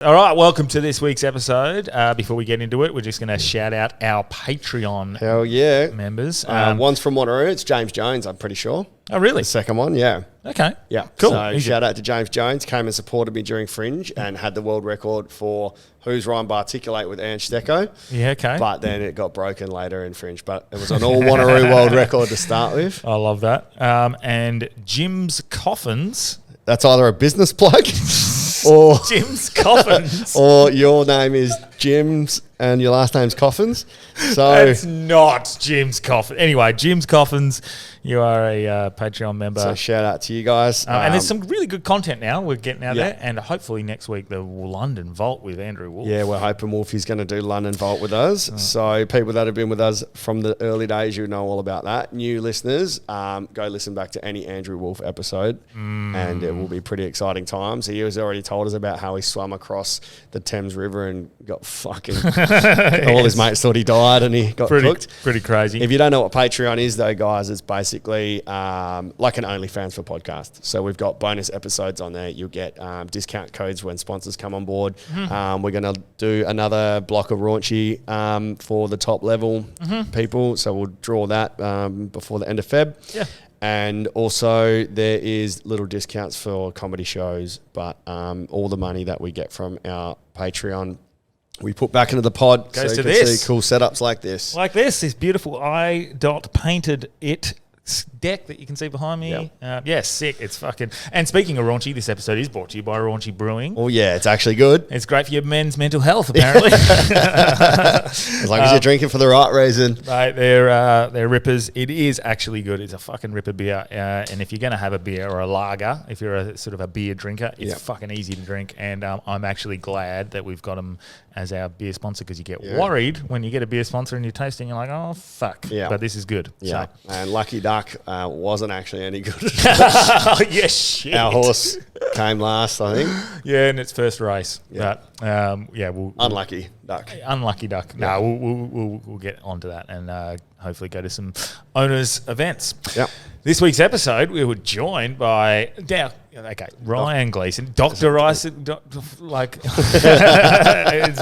All right, welcome to this week's episode. Before we get into it, we're just going to shout out our Patreon members. One's from Wanneroo. It's James Jones, I'm pretty sure. Oh, really? The second one, yeah. Okay. Yeah. Cool. So shout out to James Jones. Came and supported me during Fringe and had the world record for Who's Ryan Barticulate with Ange Stecco. Yeah, okay. But then it got broken later in Fringe. But it was an all Wanneroo world record to start with. I love that. And Jim's Coffins. That's either a business plug or Jim's Coffins. or your name is Jim's and your last name's Coffins. So That's not Jim's Coffins. Anyway, Jim's Coffins, you are a Patreon member. So shout out to you guys. And there's some really good content now. We're getting out there. And hopefully next week, the London Vault with Andrew Wolf. Yeah, we're hoping Wolfie's going to do London Vault with us. So people that have been with us from the early days, you know all about that. New listeners, go listen back to any Andrew Wolf episode and it will be pretty exciting times. He has already told us about how he swam across the Thames River and got fucking... all his mates thought he died and he got cooked. Pretty crazy. If you don't know what Patreon is though, guys, it's basically like an OnlyFans for podcasts. So we've got bonus episodes on there. You'll get discount codes when sponsors come on board. We're going to do another block of raunchy for the top level people. So we'll draw that before the end of Feb. Yeah. And also there is little discounts for comedy shows, but all the money that we get from our Patreon we put back into the pod. Goes so to you can this. see cool setups like this. Like this beautiful painted it deck that you can see behind me. Sick. It's fucking... And speaking of raunchy, this episode is brought to you by Raunchy Brewing. Oh, yeah, it's actually good. It's great for your men's mental health, apparently. As long as you're drinking for the right reason. Right, they're rippers. It is actually good. It's a fucking ripper beer. And if you're going to have a beer or a lager, if you're a sort of a beer drinker, it's fucking easy to drink. And I'm actually glad that we've got them as our beer sponsor because you get worried when you get a beer sponsor and you're tasting, you're like, oh, fuck. Yeah. But this is good. Yeah. So. And Lucky Duck wasn't actually any good. Yes, shit. Our horse came last, I think. Yeah, in its first race. Yeah. But, we'll... Unlucky Duck. Unlucky Duck. Yeah. No, we'll get onto that and hopefully go to some owners' events. Yep. This week's episode, we were joined by Ryan Gleeson, Dr. Rice. It's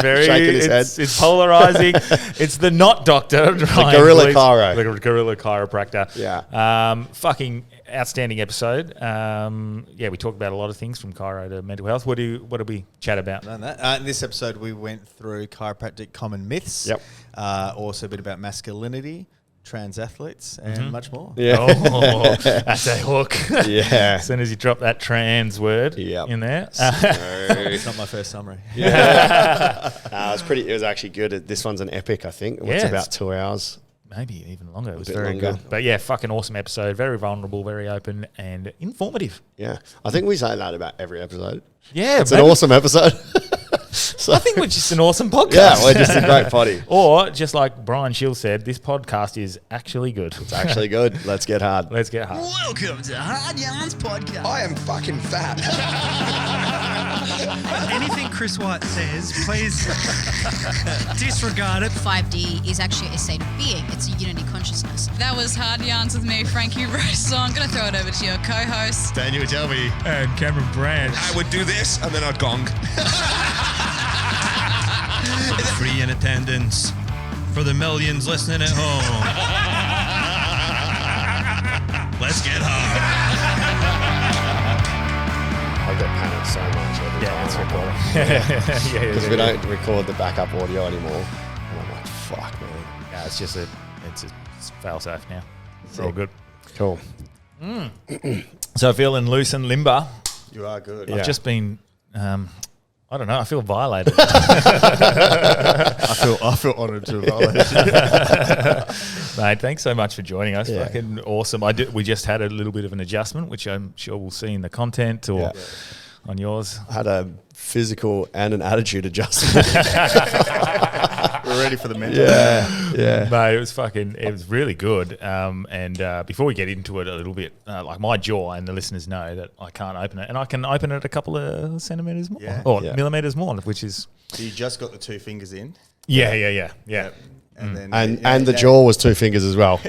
very shaking his head. It's polarizing. It's the not doctor, The Ryan gorilla Gleeson, chiro. the gorilla chiropractor. Yeah. Fucking outstanding episode. We talked about a lot of things from chiro to mental health. What do we chat about? In this episode, we went through chiropractic common myths. Yep. Also a bit about masculinity, trans athletes, and much more. Yeah. Oh, that's a hook. Yeah. As soon as you drop that trans word in there. It's not my first summary. Yeah. It was actually good. This one's an epic, I think. It's Yeah, about 2 hours. Maybe even longer. It was bit very longer. good. But yeah, fucking awesome episode. Very vulnerable, very open, and informative. Yeah. I think we say that about every episode. Yeah. It's an awesome episode. I think we're just an awesome podcast. Yeah, we're just a great potty. Or, just like Brian Shield said, this podcast is actually good. It's actually good. Let's get hard. Let's get hard. Welcome to Hard Yarns Podcast. I am fucking fat. Anything Chris White says, please disregard it. 5D is actually a state of being. It's a unity consciousness. That was Hard Yarns with me, Frankie Rose. So I'm going to throw it over to your co-host, Daniel Delby. And Cameron Branch. I would do this and then I'd gong. Free in attendance for the millions listening at home. Let's get hard. I get panicked so much every time. It's recording. Because we don't record the backup audio anymore. And I'm like, fuck, man. Yeah, it's fail safe now. It's all good. Cool. So feeling loose and limber. You are good. Yeah. I've just been... I don't know. I feel violated. I feel honoured to violate. Mate, thanks so much for joining us. Yeah. Fucking awesome. We just had a little bit of an adjustment, which I'm sure we'll see in the content or on yours. I had a physical and an attitude adjustment. We're ready for the mental. Yeah. Mate, it was really good. And before we get into it a little bit, like my jaw, and the listeners know that I can't open it, and I can open it a couple of centimetres more, millimetres more, which is... So you just got the 2 fingers in. Yeah. And then And the jaw was 2 fingers as well.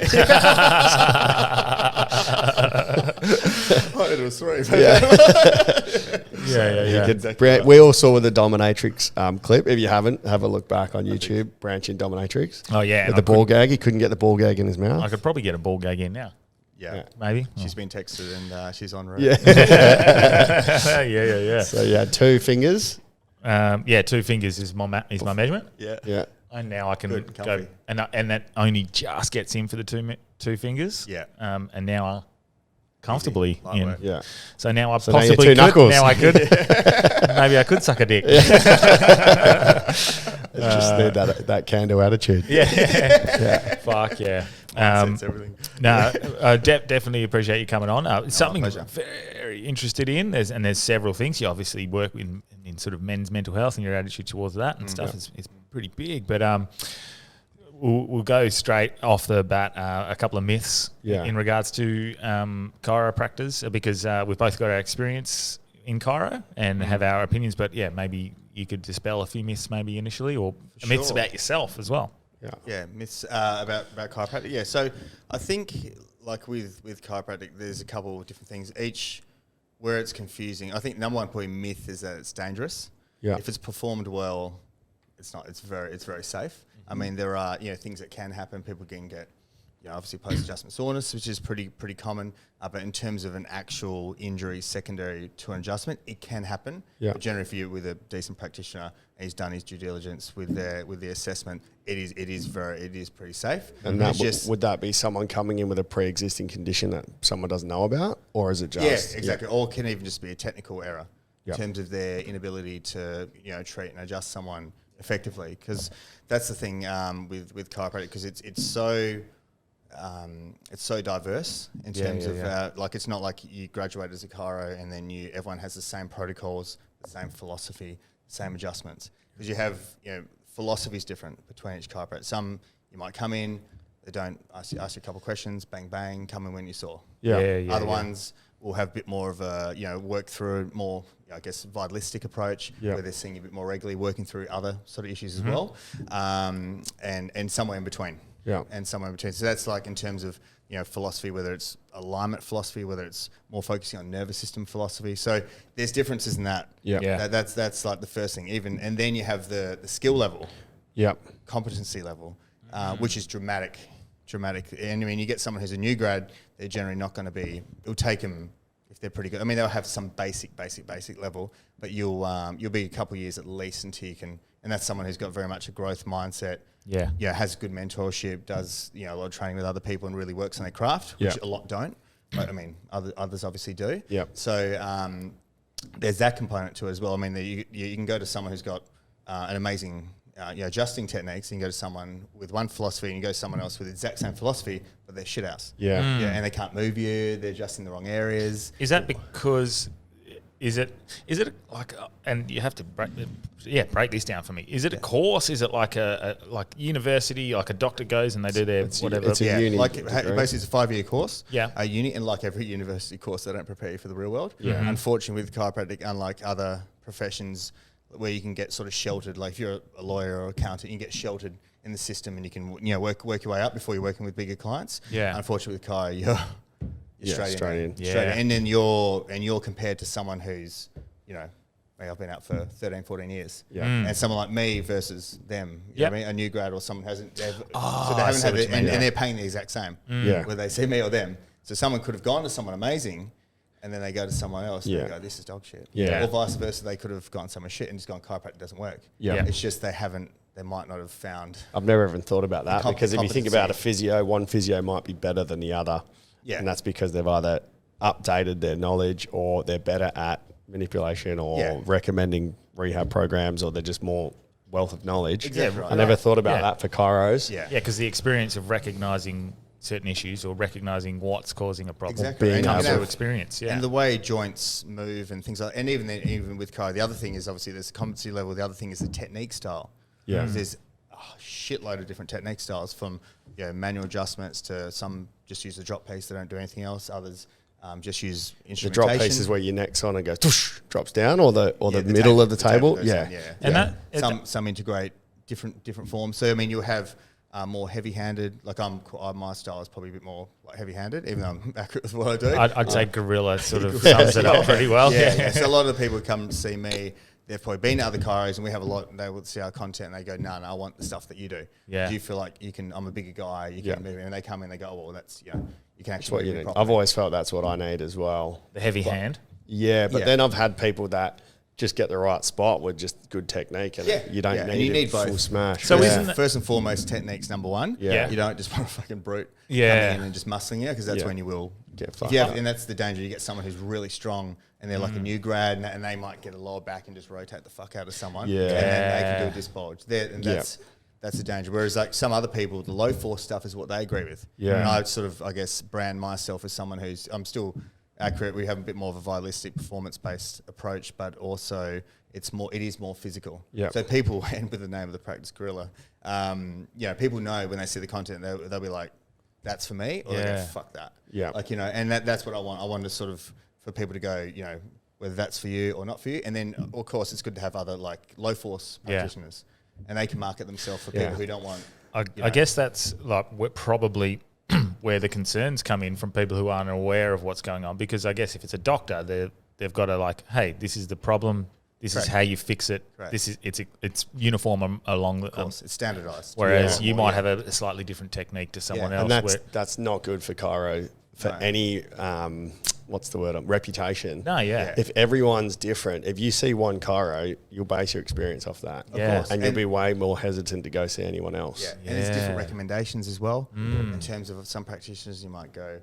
Oh, it was 3. Yeah. We all saw the dominatrix clip. If you haven't, have a look back on YouTube. Branching dominatrix. Oh yeah, With the ball gag, he couldn't get the ball gag in his mouth. I could probably get a ball gag in now. Yeah. Maybe. She's been texted and she's on route. Yeah. yeah. So you had 2 fingers. 2 fingers is my measurement. Yeah. And now I can Good, go, comfy. and that only just gets in for the two fingers. Yeah. And now I comfortably Easy, lightweight. in. Yeah. So now I So now you're possibly 2 could. knuckles. Now I could. Maybe I could suck a dick. Just need that can-do attitude. Yeah. Fuck yeah. Mindsets, everything. No, definitely appreciate you coming on. It's something pleasure. very interested in. There's several things. You obviously work in sort of men's mental health and your attitude towards that and stuff is pretty big. But we'll go straight off the bat. A couple of myths in regards to chiropractors because we've both got our experience in chiro and have our opinions. But maybe you could dispel a few myths maybe initially or myths about yourself as well. Yeah, myths about chiropractic. Yeah, so I think like with chiropractic, there's a couple of different things. Each where it's confusing. I think number one probably myth is that it's dangerous. Yeah. If it's performed well, it's not. It's very safe. I mean, there are things that can happen. People can get obviously post adjustment soreness, which is pretty common. But in terms of an actual injury secondary to an adjustment, it can happen. Yeah. But generally, if you're with a decent practitioner, and he's done his due diligence with the assessment, it is pretty safe. And that would that be someone coming in with a pre-existing condition that someone doesn't know about, or is it just exactly? Or it can even just be a technical error Yeah. in terms of their inability to treat and adjust someone effectively. Because that's the thing with chiropractic, because it's so diverse in terms of like it's not like you graduate as a chiro and then everyone has the same protocols, the same philosophy, same adjustments, because you have philosophies different between each chiropractor. Some you might come in, they don't ask you a couple of questions, bang bang, come in when you saw. Other ones will have a bit more of a work through more vitalistic approach where they're seeing you a bit more regularly, working through other sort of issues as well, and somewhere in between. And somewhere in between. So that's like in terms of philosophy, whether it's alignment philosophy, whether it's more focusing on nervous system philosophy. So there's differences in that. That's like the first thing. And then you have the skill level, competency level, which is dramatic. And I mean, you get someone who's a new grad, they're generally not going to be. It'll take them if they're pretty good. I mean, they'll have some basic level, but you'll be a couple of years at least until you can. And that's someone who's got very much a growth mindset. Has good mentorship, does a lot of training with other people, and really works on their craft, which a lot don't. But I mean, others obviously do. So there's that component to it as well. I mean, you can go to someone who's got an amazing adjusting techniques, and you go to someone with one philosophy, and you go to someone else with the exact same philosophy, but they're shit house. And they can't move you. They're adjusting the wrong areas. Is that because? Is it like, and you have to break this down for me. Is it a course? Is it like a university, like a doctor goes and they do their whatever? It's a uni basically degree. it's a 5-year course. A uni, and like every university course, they don't prepare you for the real world. Unfortunately, with chiropractic, unlike other professions where you can get sort of sheltered, like if you're a lawyer or accountant, you can get sheltered in the system and you can work your way up before you're working with bigger clients. Unfortunately, with chiro, you're straight in. And then you're compared to someone who's, I've been out for 13, 14 years. And someone like me versus them, you know what I mean? A new grad or someone hasn't, so they haven't had it, and they're paying the exact same, whether they see me or them. So someone could have gone to someone amazing, and then they go to someone else and they go, this is dog shit. Or vice versa, they could have gone somewhere shit and just gone, chiropractic doesn't work. It's just they might not have found. I've never even thought about that, because if you think about a physio, one physio might be better than the other. And that's because they've either updated their knowledge, or they're better at manipulation, or recommending rehab programs, or they're just more wealth of knowledge. Exactly right. I never thought about that for chiros. Because the experience of recognising certain issues or recognising what's causing a problem. Exactly. Comes through experience. And the way joints move and things like that. And even with chiro, the other thing is obviously there's a competency level. The other thing is the technique style. There's a shitload of different technique styles, from manual adjustments to some just use the drop piece, they don't do anything else. Others just use instrumentation. The drop piece is where your neck's on and goes tush, drops down, or the middle of the table. And some integrate different forms. So I mean, you'll have more heavy-handed. Like my style is probably a bit more like heavy-handed, even though I'm accurate with what I do. I'd say gorilla sort of sums it up pretty well. Yeah. So a lot of the people who come to see me, they've probably been to other chiros, and we have a lot. They will see our content and they go, "No, I want the stuff that you do. Yeah. Do you feel like you can? I'm a bigger guy. You can move." And they come in, they go, "Oh, well, that's you can That's actually." what you move need. properly." I've always felt that's what I need as well. The heavy hand. Yeah, but then I've had people that just get the right spot with just good technique, and you don't need both. full smash. So isn't it- First and foremost, technique's number one. Yeah. You don't just want a fucking brute Yeah. coming in and just muscling you, because that's when you will Get fucked if up. and that's the danger. You get someone who's really strong and they're like a new grad, and they might get a lower back and just rotate the fuck out of someone. Yeah. And then they can do a disbulge. That's the danger. Whereas like some other people, the low force stuff is what they agree with. Yeah. And I sort of, I guess, brand myself as someone I'm still accurate. We have a bit more of a vitalistic, performance-based approach, but also it is more physical. Yeah. So people, and with the name of the practice, Gorilla, people know when they see the content, they'll be like, "That's for me," or they go, "Fuck that." Yeah. Like and that's what I want. I want to sort of for people to go, whether that's for you or not for you, and then of course it's good to have other like low force practitioners, and they can market themselves for people who don't want. I guess that's like probably where the concerns come in from people who aren't aware of what's going on. Because I guess if it's a doctor, they've got to like, hey, this is the problem. This is how you fix it. Correct. This is it's uniform along the. Of course, it's standardized. Whereas you might have a slightly different technique to someone else. And that's not good for chiro for any what's the word? Reputation. No, yeah. If everyone's different, if you see one chiro, you'll base your experience off that. Of course. And you'll be way more hesitant to go see anyone else. Yeah, and there's different recommendations as well. In terms of some practitioners, you might go,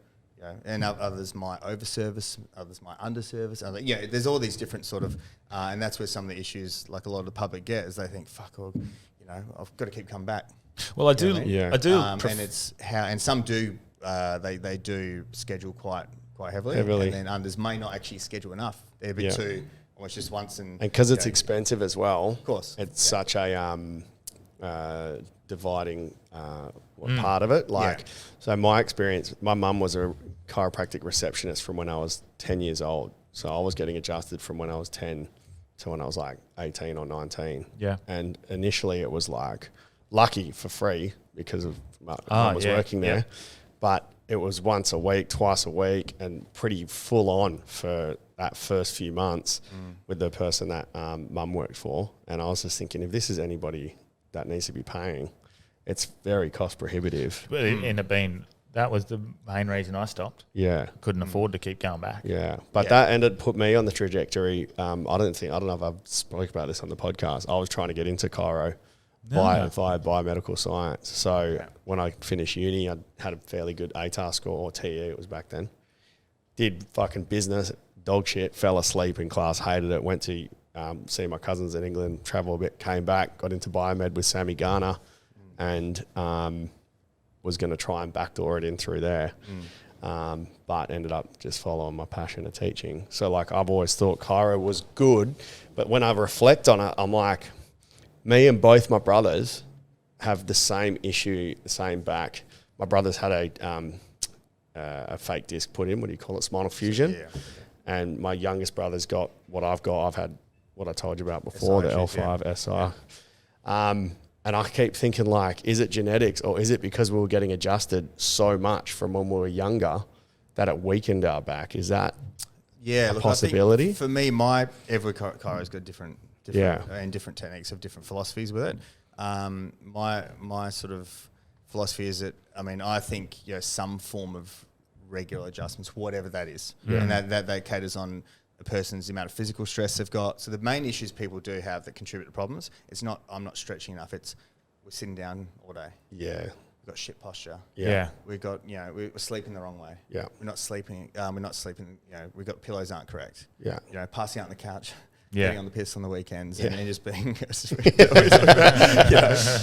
and others might overservice, others might underservice. There's all these different sort of, and that's where some of the issues, like a lot of the public get, is they think, "Fuck, I've got to keep coming back." Well, I do. And it's and some do. They do schedule quite heavily, and then unders may not actually schedule enough. They're a bit too almost just once and because it's expensive as well. Of course, it's such a dividing part of it. So my experience, my mum was a chiropractic receptionist from when I was 10 years old. So I was getting adjusted from when I was 10 to when I was like 18 or 19. Yeah. And initially it was like lucky for free because of my mum was working there. But it was once a week, twice a week, and pretty full on for that first few months with the person that mum worked for. And I was just thinking, if this is anybody that needs to be paying, it's very cost prohibitive. But it ended up being, that was the main reason I stopped. Yeah. Couldn't afford to keep going back. Yeah. But that put me on the trajectory. I don't know if I've spoke about this on the podcast. I was trying to get into chiro via biomedical science. So when I finished uni, I had a fairly good ATAR score, or TE it was back then. Did fucking business, dog shit, fell asleep in class, hated it, went to see my cousins in England, travel a bit, came back, got into biomed with Sammy Garner, and was going to try and backdoor it in through there. But ended up just following my passion of teaching. So like I've always thought chiro was good, but when I reflect on it, I'm like, me and both my brothers have the same issue, the same back. My brother's had a fake disc put in, what do you call it, spinal fusion. Yeah. And my youngest brother's got what I've got. I've had what I told you about before, the L5 SI. And I keep thinking like, is it genetics or is it because we were getting adjusted so much from when we were younger that it weakened our back? Is that a possibility? I think for me, every chiro's got different and different techniques of different philosophies with it. My sort of philosophy is that, I think some form of regular adjustments, whatever that is, and that caters on a person's amount of physical stress they've got. So the main issues people do have that contribute to problems, it's not I'm not stretching enough, it's we're sitting down all day. Yeah. We've got shit posture. Yeah. We've got, we're sleeping the wrong way. Yeah. We're not sleeping, we've got pillows aren't correct. Yeah. Passing out on the couch. Yeah. Getting on the piss on the weekends and just being. And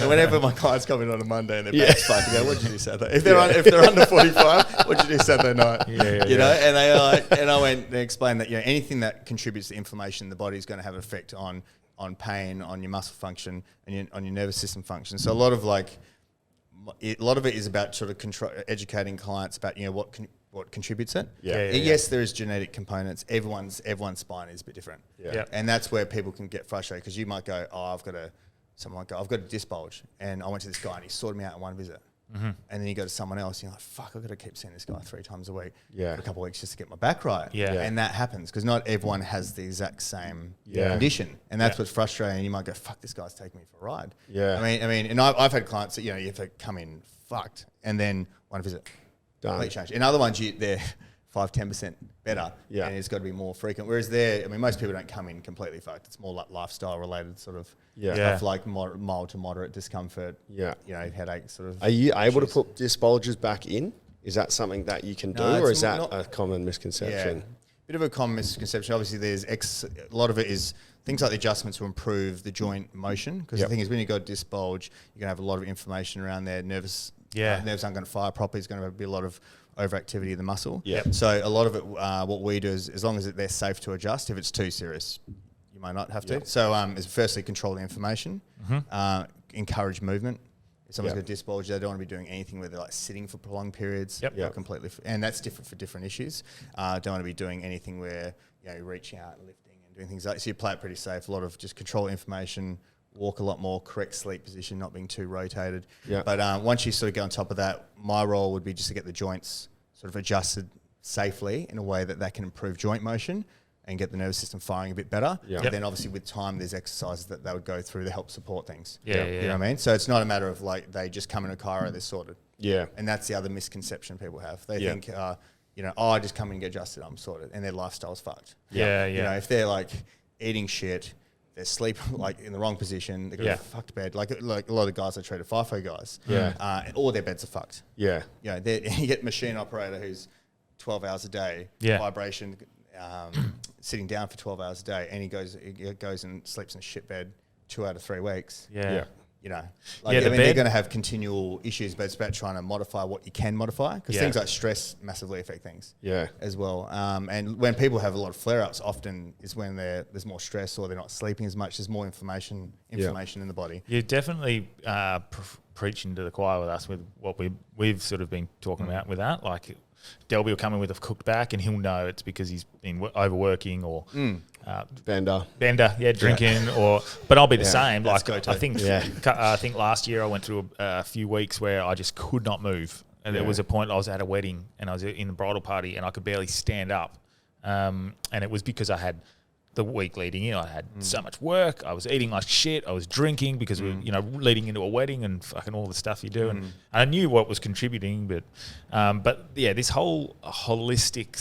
whenever my clients come in on a Monday and they're back spiked, I go, "What did you do Saturday?" If they're under 45, what did you do Saturday night? You know, and they are like, and I went. They explained that anything that contributes to inflammation in the body is going to have an effect on pain, on your muscle function, and on your nervous system function. So a lot of it is about sort of educating clients about what contributes it. Yes, there is genetic components. Everyone's spine is a bit different. Yeah. And that's where people can get frustrated because you might go, "Oh, I've got a someone might go, I've got a disc bulge, and I went to this guy and he sorted me out in one visit. And then you go to someone else, and you're like, fuck, I've got to keep seeing this guy 3 times a week for a couple of weeks just to get my back right. And that happens because not everyone has the exact same condition. And that's what's frustrating. You might go, fuck, this guy's taking me for a ride. I mean, and I've had clients that, you know, you have to come in fucked and then one visit, complete change. In other ones, they're 5-10% better, and it's got to be more frequent. Whereas most people don't come in completely fucked. It's more like lifestyle related sort of stuff, like mild to moderate discomfort. You know, headaches sort of. Are you able to put disc bulges back in? Is that something that you can do, or is that a common misconception? Bit of a common misconception. Obviously, there's a lot of it is things like the adjustments will improve the joint motion. Because the thing is, when you've got a disc bulge, you're going to have a lot of inflammation around there. Nerves aren't going to fire properly. It's going to be a lot of overactivity of the muscle. So a lot of it, what we do is, as long as they're safe to adjust, if it's too serious, you might not have to. So is firstly control the inflammation, encourage movement. If someone's got a disc bulge, they don't want to be doing anything where they're like sitting for prolonged periods. Completely, and that's different for different issues. Don't want to be doing anything where you're reaching out and lifting and doing things like. So you play it pretty safe. A lot of just control inflammation. Walk a lot more, correct sleep position, not being too rotated. But once you sort of get on top of that, my role would be just to get the joints sort of adjusted safely in a way that they can improve joint motion and get the nervous system firing a bit better. And then obviously with time, there's exercises that they would go through to help support things. You know what I mean? So it's not a matter of like they just come in a chiro, they're sorted. And that's the other misconception people have. They think, you know, I just come in and get adjusted, I'm sorted. And their lifestyle's fucked. You know, if they're like eating shit, they sleep like in the wrong position. They got a fucked bed. Like a lot of the guys I treated, FIFO guys. And all their beds are fucked. You know, you get a machine operator who's 12 hours a day, vibration, sitting down for 12 hours a day, and he goes and sleeps in a shit bed 2 out of 3 weeks. You know, like, I mean, they're going to have continual issues, but it's about trying to modify what you can modify, because things like stress massively affect things as well. And when people have a lot of flare-ups, often is when there's more stress or they're not sleeping as much. There's more inflammation in the body. You're definitely preaching to the choir with us with what we've sort of been talking about with that. Like Delby will come in with a cooked back and he'll know it's because he's been overworking or Bender, drinking but I'll be the same. Like I think last year I went through a few weeks where I just could not move, and there was a point I was at a wedding and I was in the bridal party and I could barely stand up, and it was because I had the week leading in, I had so much work. I was eating like shit. I was drinking because we, you know, leading into a wedding and fucking all the stuff you do. And I knew what was contributing, but yeah, this whole holistic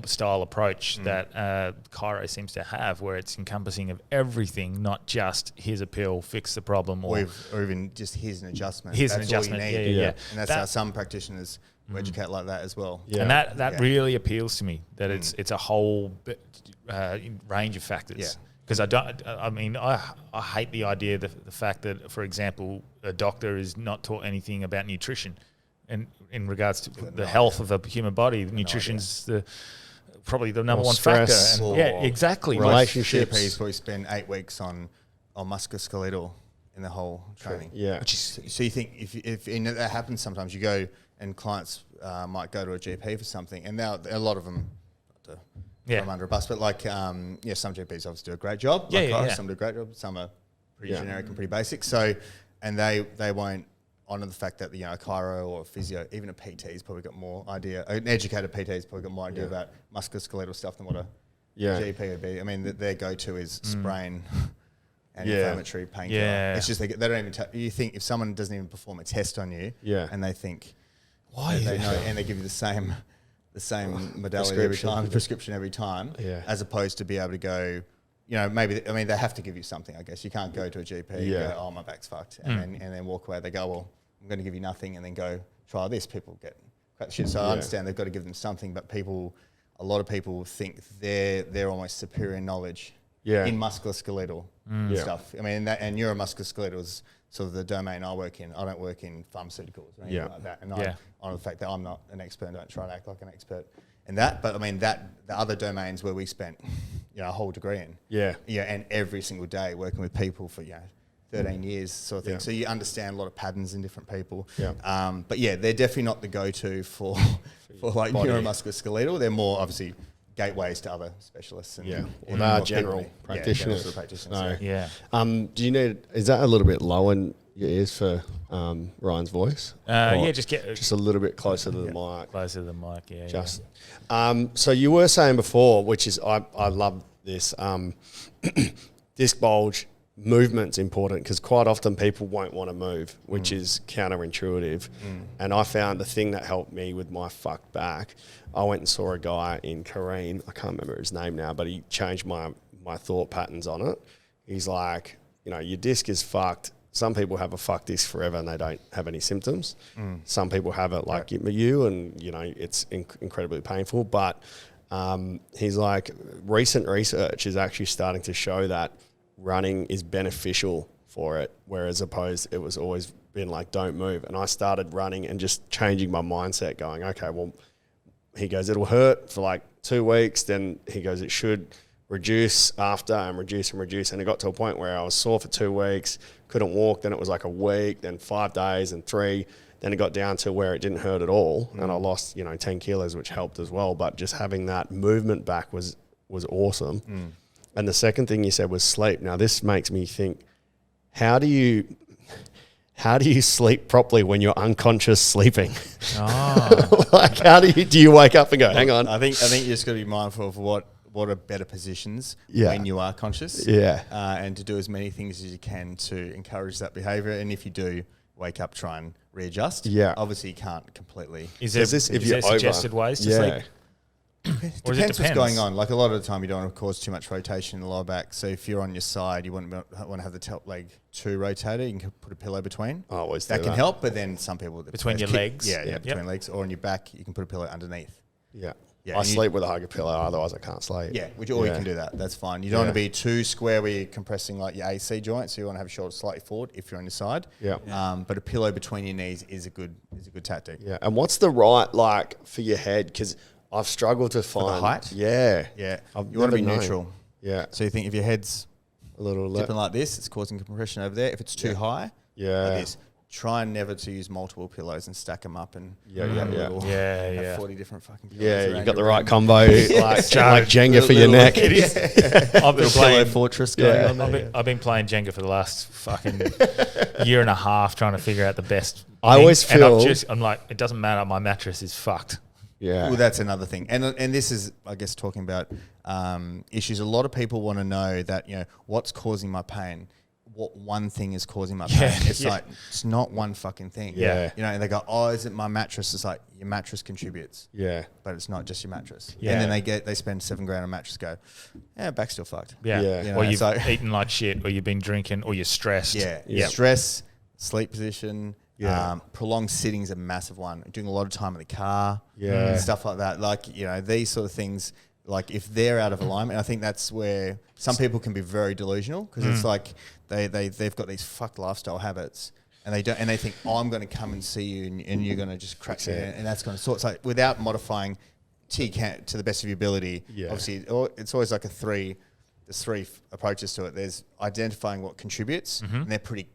style approach that chiro seems to have, where it's encompassing of everything, not just here's a pill, fix the problem, or even just here's an adjustment. Here's an adjustment. All you need. And that's how some practitioners educate like that as well. And that really appeals to me, that it's a whole range of factors. Because I hate the idea, the fact that, for example, a doctor is not taught anything about nutrition, and in regards to the health of a human body. Nutrition's probably the number one factor. And exactly. Relationships. GPs probably spend 8 weeks on musculoskeletal in the whole training. So you think if and that happens sometimes, you go and clients might go to a GP for something, and now a lot of them, I'm under a bus, but like some GPs obviously do a great job. Some do a great job. Some are pretty generic and pretty basic. So, and they won't honour the fact that, you know, a chiro or a physio, even a PT, probably got more idea. An educated PT has probably got more idea about musculoskeletal stuff than what a GP would be. I mean, their go-to is sprain and inflammatory painkiller. It's just they don't even. You think if someone doesn't even perform a test on you, and they think why they know, and they give you the same modality every time, prescription every time, as opposed to be able to go, you know, they have to give you something, I guess. You can't go to a GP and go, oh, my back's fucked, and then walk away. They go, well, I'm going to give you nothing, and then go try this. People get crap shit. So I understand they've got to give them something, but a lot of people think they're almost superior knowledge in musculoskeletal stuff. I mean, and neuromusculoskeletal is sort of the domain I work in. I don't work in pharmaceuticals or anything like that. And on the fact that I'm not an expert, and don't try to act like an expert in that. But I mean, the other domains where we spent, you know, a whole degree in. And every single day working with people for, 13 years sort of thing. So you understand a lot of patterns in different people. But they're definitely not the go-to for like neuromusculoskeletal. They're more obviously gateways to other specialists. And, or they are general practitioners. General practitioners. Do you need? Is that a little bit low in your ears for Ryan's voice? Just get just a little bit closer to the mic. Closer to the mic, So you were saying before, which is I love this. Disc bulge movement's important because quite often people won't want to move, which is counterintuitive. And I found the thing that helped me with my fucked back. I went and saw a guy in Kareem. I can't remember his name now, but he changed my thought patterns on it. He's like, your disc is fucked. Some people have a fucked disc forever and they don't have any symptoms. Some people have it like you and, it's incredibly painful. But he's like, recent research is actually starting to show that running is beneficial for it, whereas opposed it was always been like, don't move. And I started running and just changing my mindset going, okay, well, he goes, it'll hurt for like 2 weeks. Then he goes, it should reduce after and reduce. And it got to a point where I was sore for 2 weeks, couldn't walk. Then it was like a week, then 5 days and 3. Then it got down to where it didn't hurt at all. And I lost, 10 kilos, which helped as well. But just having that movement back was awesome. And the second thing you said was sleep. Now this makes me think, how do you sleep properly when you're unconscious sleeping? Like how do you wake up and go, hang on? I think you just got to be mindful of what are better positions when you are conscious. And to do as many things as you can to encourage that behavior. And if you do wake up, try and readjust. Obviously you can't completely. Is there suggested ways to sleep? It depends what's going on. Like a lot of the time, you don't want to cause too much rotation in the lower back. So if you're on your side, you want to have the top leg too rotated. You can put a pillow between. That can help. But then some people between your legs, between legs, or on your back, you can put a pillow underneath. I sleep with a hugger pillow, otherwise I can't sleep. You can do that. That's fine. You don't want to be too square where you're compressing like your AC joint, so you want to have your shoulders slightly forward if you're on your side. But a pillow between your knees is a good tactic. And what's the right for your head? Because I've struggled to find... For the height? Yeah. You want to be neutral. Yeah. So you think if your head's a little dipping like this, it's causing compression over there. If it's too high, like this, try never to use multiple pillows and stack them up and have 40 different fucking pillows. You got the right combo, like Jenga for your neck. It is. I've been playing Fortress going on there. I've been playing Jenga for the last fucking year and a half trying to figure out the best. I always feel... I'm like, it doesn't matter, my mattress is fucked. Yeah. Well, that's another thing. And this is, I guess, talking about issues. A lot of people want to know that, what's causing my pain? What one thing is causing my pain? It's like, it's not one fucking thing. And they go, oh, is it my mattress? It's like, your mattress contributes. But it's not just your mattress. And then they spend $7,000 on a mattress, go, back's still fucked. Or you've eaten like shit, or you've been drinking, or you're stressed. Stress, sleep position. Prolonged sitting is a massive one. Doing a lot of time in the car, stuff like that. Like, these sort of things, like if they're out of alignment, I think that's where some people can be very delusional because it's like they've got these fucked lifestyle habits and they think, oh, I'm going to come and see you and you're going to just crack it and that's going to sort. So without modifying to the best of your ability, obviously it's always like there's three approaches to it. There's identifying what contributes and they're pretty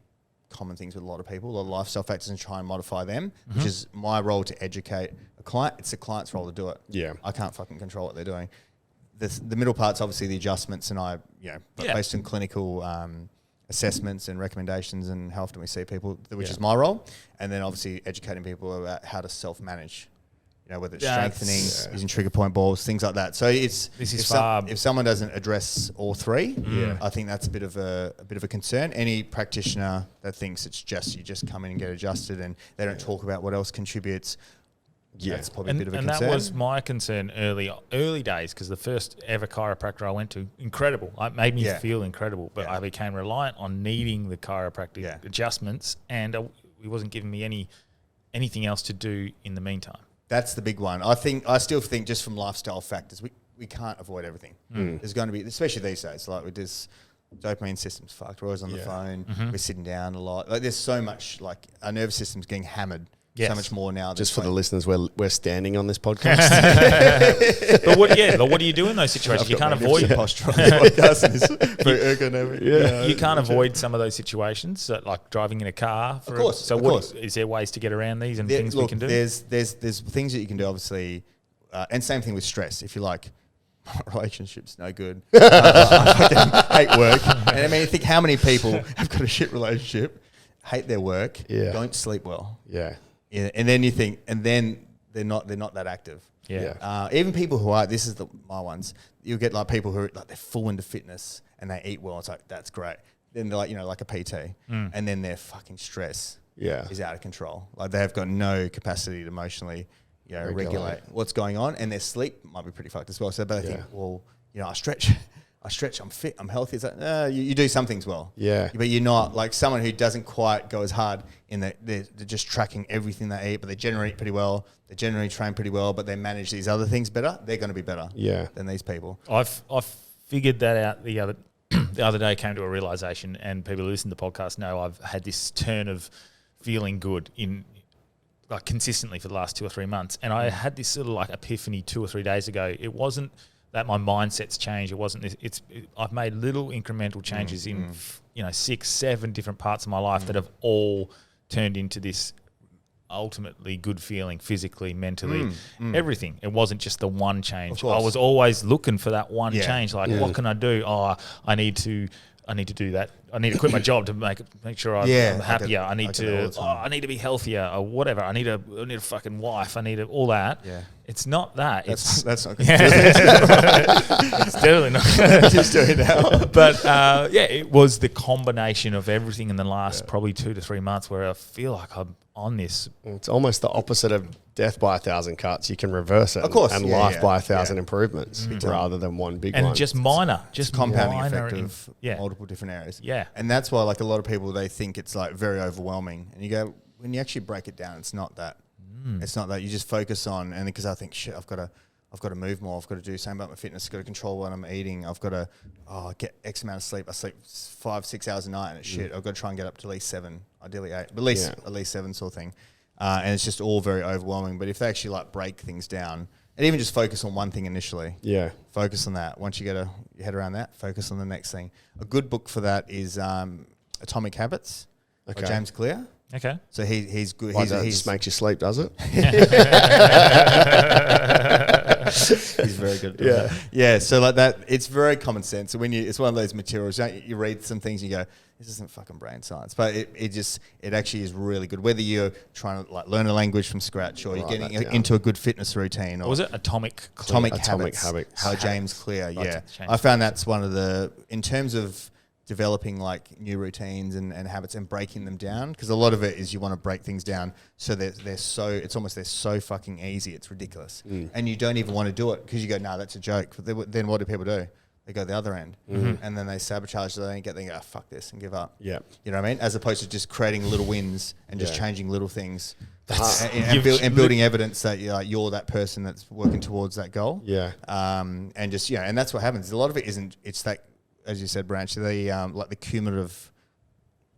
common things with a lot of people, a lot of lifestyle factors, and try and modify them, which is my role to educate a client. It's the client's role to do it. I can't fucking control what they're doing. The middle part's obviously the adjustments, and based on clinical assessments and recommendations and how often we see people, which is my role, and then obviously educating people about how to self-manage. Whether it's strengthening, using trigger point balls, things like that. So if someone doesn't address all three, I think that's a bit of a concern. Any practitioner that thinks it's just you just come in and get adjusted and they don't talk about what else contributes, that's probably a bit of a concern. And that was my concern early days because the first ever chiropractor I went to, incredible. It made me feel incredible, but I became reliant on needing the chiropractic adjustments, and he wasn't giving me anything else to do in the meantime. That's the big one. I still think just from lifestyle factors, we can't avoid everything. There's going to be, especially these days, like with this dopamine system's fucked. We're always on the phone. We're sitting down a lot. Like there's so much, like our nervous system's getting hammered so much more now. Just for the listeners, we're standing on this podcast. But what do you do in those situations? You can't avoid posture on the podcast. It's very ergonomic. You can't avoid some of those situations, like driving in a car. Of course. Is there ways to get around these and things we can do? There's things that you can do, obviously, and same thing with stress. If you like, relationship's no good. I fucking hate work. And I mean, think how many people have got a shit relationship, hate their work, don't sleep well. Yeah. And then you think, and then they're not that active. Yeah. Even people who are, this is my ones. You'll get like people who are like they're full into fitness and they eat well. It's like that's great. Then they're like like a PT, and then their fucking stress is out of control. Like they've got no capacity to emotionally regulate what's going on, and their sleep might be pretty fucked as well. So, but I think, well, I stretch, I'm fit, I'm healthy. It's like, you do some things well. Yeah. But you're not like someone who doesn't quite go as hard in that they're just tracking everything they eat, but they generally eat pretty well. They generally train pretty well, but they manage these other things better. They're going to be better than these people. I've figured that out the other day, came to a realization, and people who listen to the podcast know I've had this turn of feeling good in like consistently for the last 2 or 3 months. And I had this sort of like epiphany 2 or 3 days ago. It wasn't that my mindset's changed. It wasn't this. I've made little incremental changes in 6, 7 different parts of my life that have all turned into this ultimately good feeling physically, mentally, everything. It wasn't just the one change. I was always looking for that one change. Like, what can I do? Oh, I need to do that. I need to quit my job to make sure I'm happier. I need to be healthier or whatever. I need a fucking wife. I need all that. Yeah. It's not that. That's not good. It's definitely not. Just do it now. But it was the combination of everything in the last probably 2 to 3 months where I feel like I'm on this. It's almost the opposite of death by 1,000 cuts. You can reverse it, of course, and life by 1,000 improvements rather than one big one. And just minor, just compounding minor effect of multiple different areas. Yeah. And that's why like a lot of people, they think it's like very overwhelming. And you go, when you actually break it down, it's not that. It's not that. You just focus on, and because I think, shit, I've got to move more. I've got to do something about my fitness. I've got to control what I'm eating. I've got to get X amount of sleep. I sleep 5-6 hours a night, and it's shit. I've got to try and get up to at least 7, ideally 8, but at least 7 sort of thing. And it's just all very overwhelming. But if they actually like break things down, and even just focus on one thing initially, focus on that. Once you get your head around that, focus on the next thing. A good book for that is Atomic Habits by James Clear. Okay. So he's good. He just makes you sleep, does it? He's very good. Yeah. So like that, it's very common sense. So it's one of those materials. You read some things and you go, this isn't fucking brain science, but it actually is really good. Whether you're trying to like learn a language from scratch or you're getting into a good fitness routine, or was it Atomic Habits by James Clear? I found that's one of the, in terms of developing like new routines and habits and breaking them down, because a lot of it is you want to break things down so they're so fucking easy, it's ridiculous, and you don't even want to do it because you go, no, that's a joke. But then what do people do? They go the other end, and then they sabotage. So they go, fuck this, and give up. Yeah, you know what I mean? As opposed to just creating little wins and just changing little things, and building evidence that you're that person that's working towards that goal. Yeah, and just and that's what happens. A lot of it isn't. It's that, as you said, Branch, like the cumulative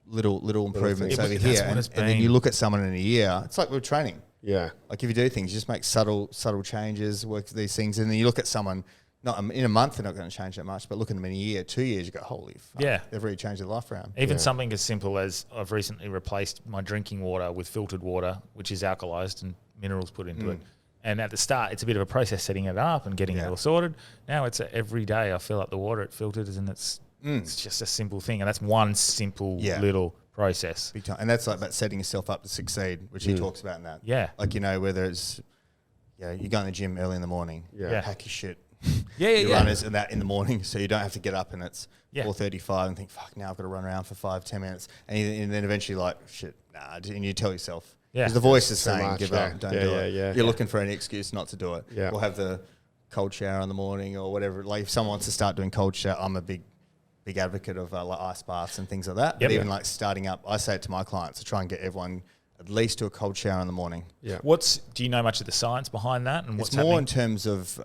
little improvements over here, and then you look at someone in a year. It's like we're training. Yeah, like if you do things, you just make subtle changes, work these things, and then you look at someone. Not in a month, they're not going to change that much, but look at them in a year, 2 years, you go, holy fuck, they've really changed their life around. Even something as simple as I've recently replaced my drinking water with filtered water, which is alkalized and minerals put into it. And at the start, it's a bit of a process setting it up and getting it all sorted. Now it's every day I fill up the water, it filters, and it's just a simple thing. And that's one simple little process. Big time. And that's like about setting yourself up to succeed, which he talks about in that. Yeah. Like, whether it's, you go in the gym early in the morning, pack your shit. Runners and that in the morning, so you don't have to get up and it's 4:35 and think, fuck, now I've got to run around for 5-10 minutes, and then eventually like, shit, nah, and you tell yourself, because the voice is saying, give up, don't do it. You're looking for any excuse not to do it. Or have the cold shower in the morning or whatever. Like if someone wants to start doing cold shower, I'm a big advocate of like ice baths and things like that. But even like starting up, I say it to my clients to try and get everyone at least do a cold shower in the morning. Yeah. Do you know much of the science behind that? And what's more in terms of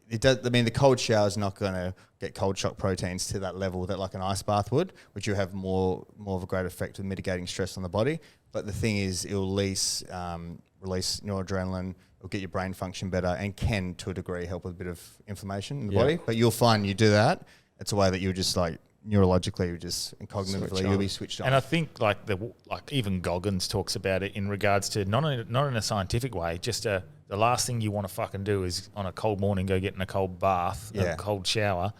it does. I mean, the cold shower is not going to get cold shock proteins to that level that like an ice bath would, which you have more of a great effect with mitigating stress on the body. But the thing is, it'll release noradrenaline, it'll get your brain function better, and can to a degree help with a bit of inflammation in the body. But you'll find you do that, it's a way that you'll just like neurologically, just cognitively, you'll be switched on. And I think like even Goggins talks about it in regards to not in a scientific way, just the last thing you want to fucking do is on a cold morning go get in a cold bath, a cold shower.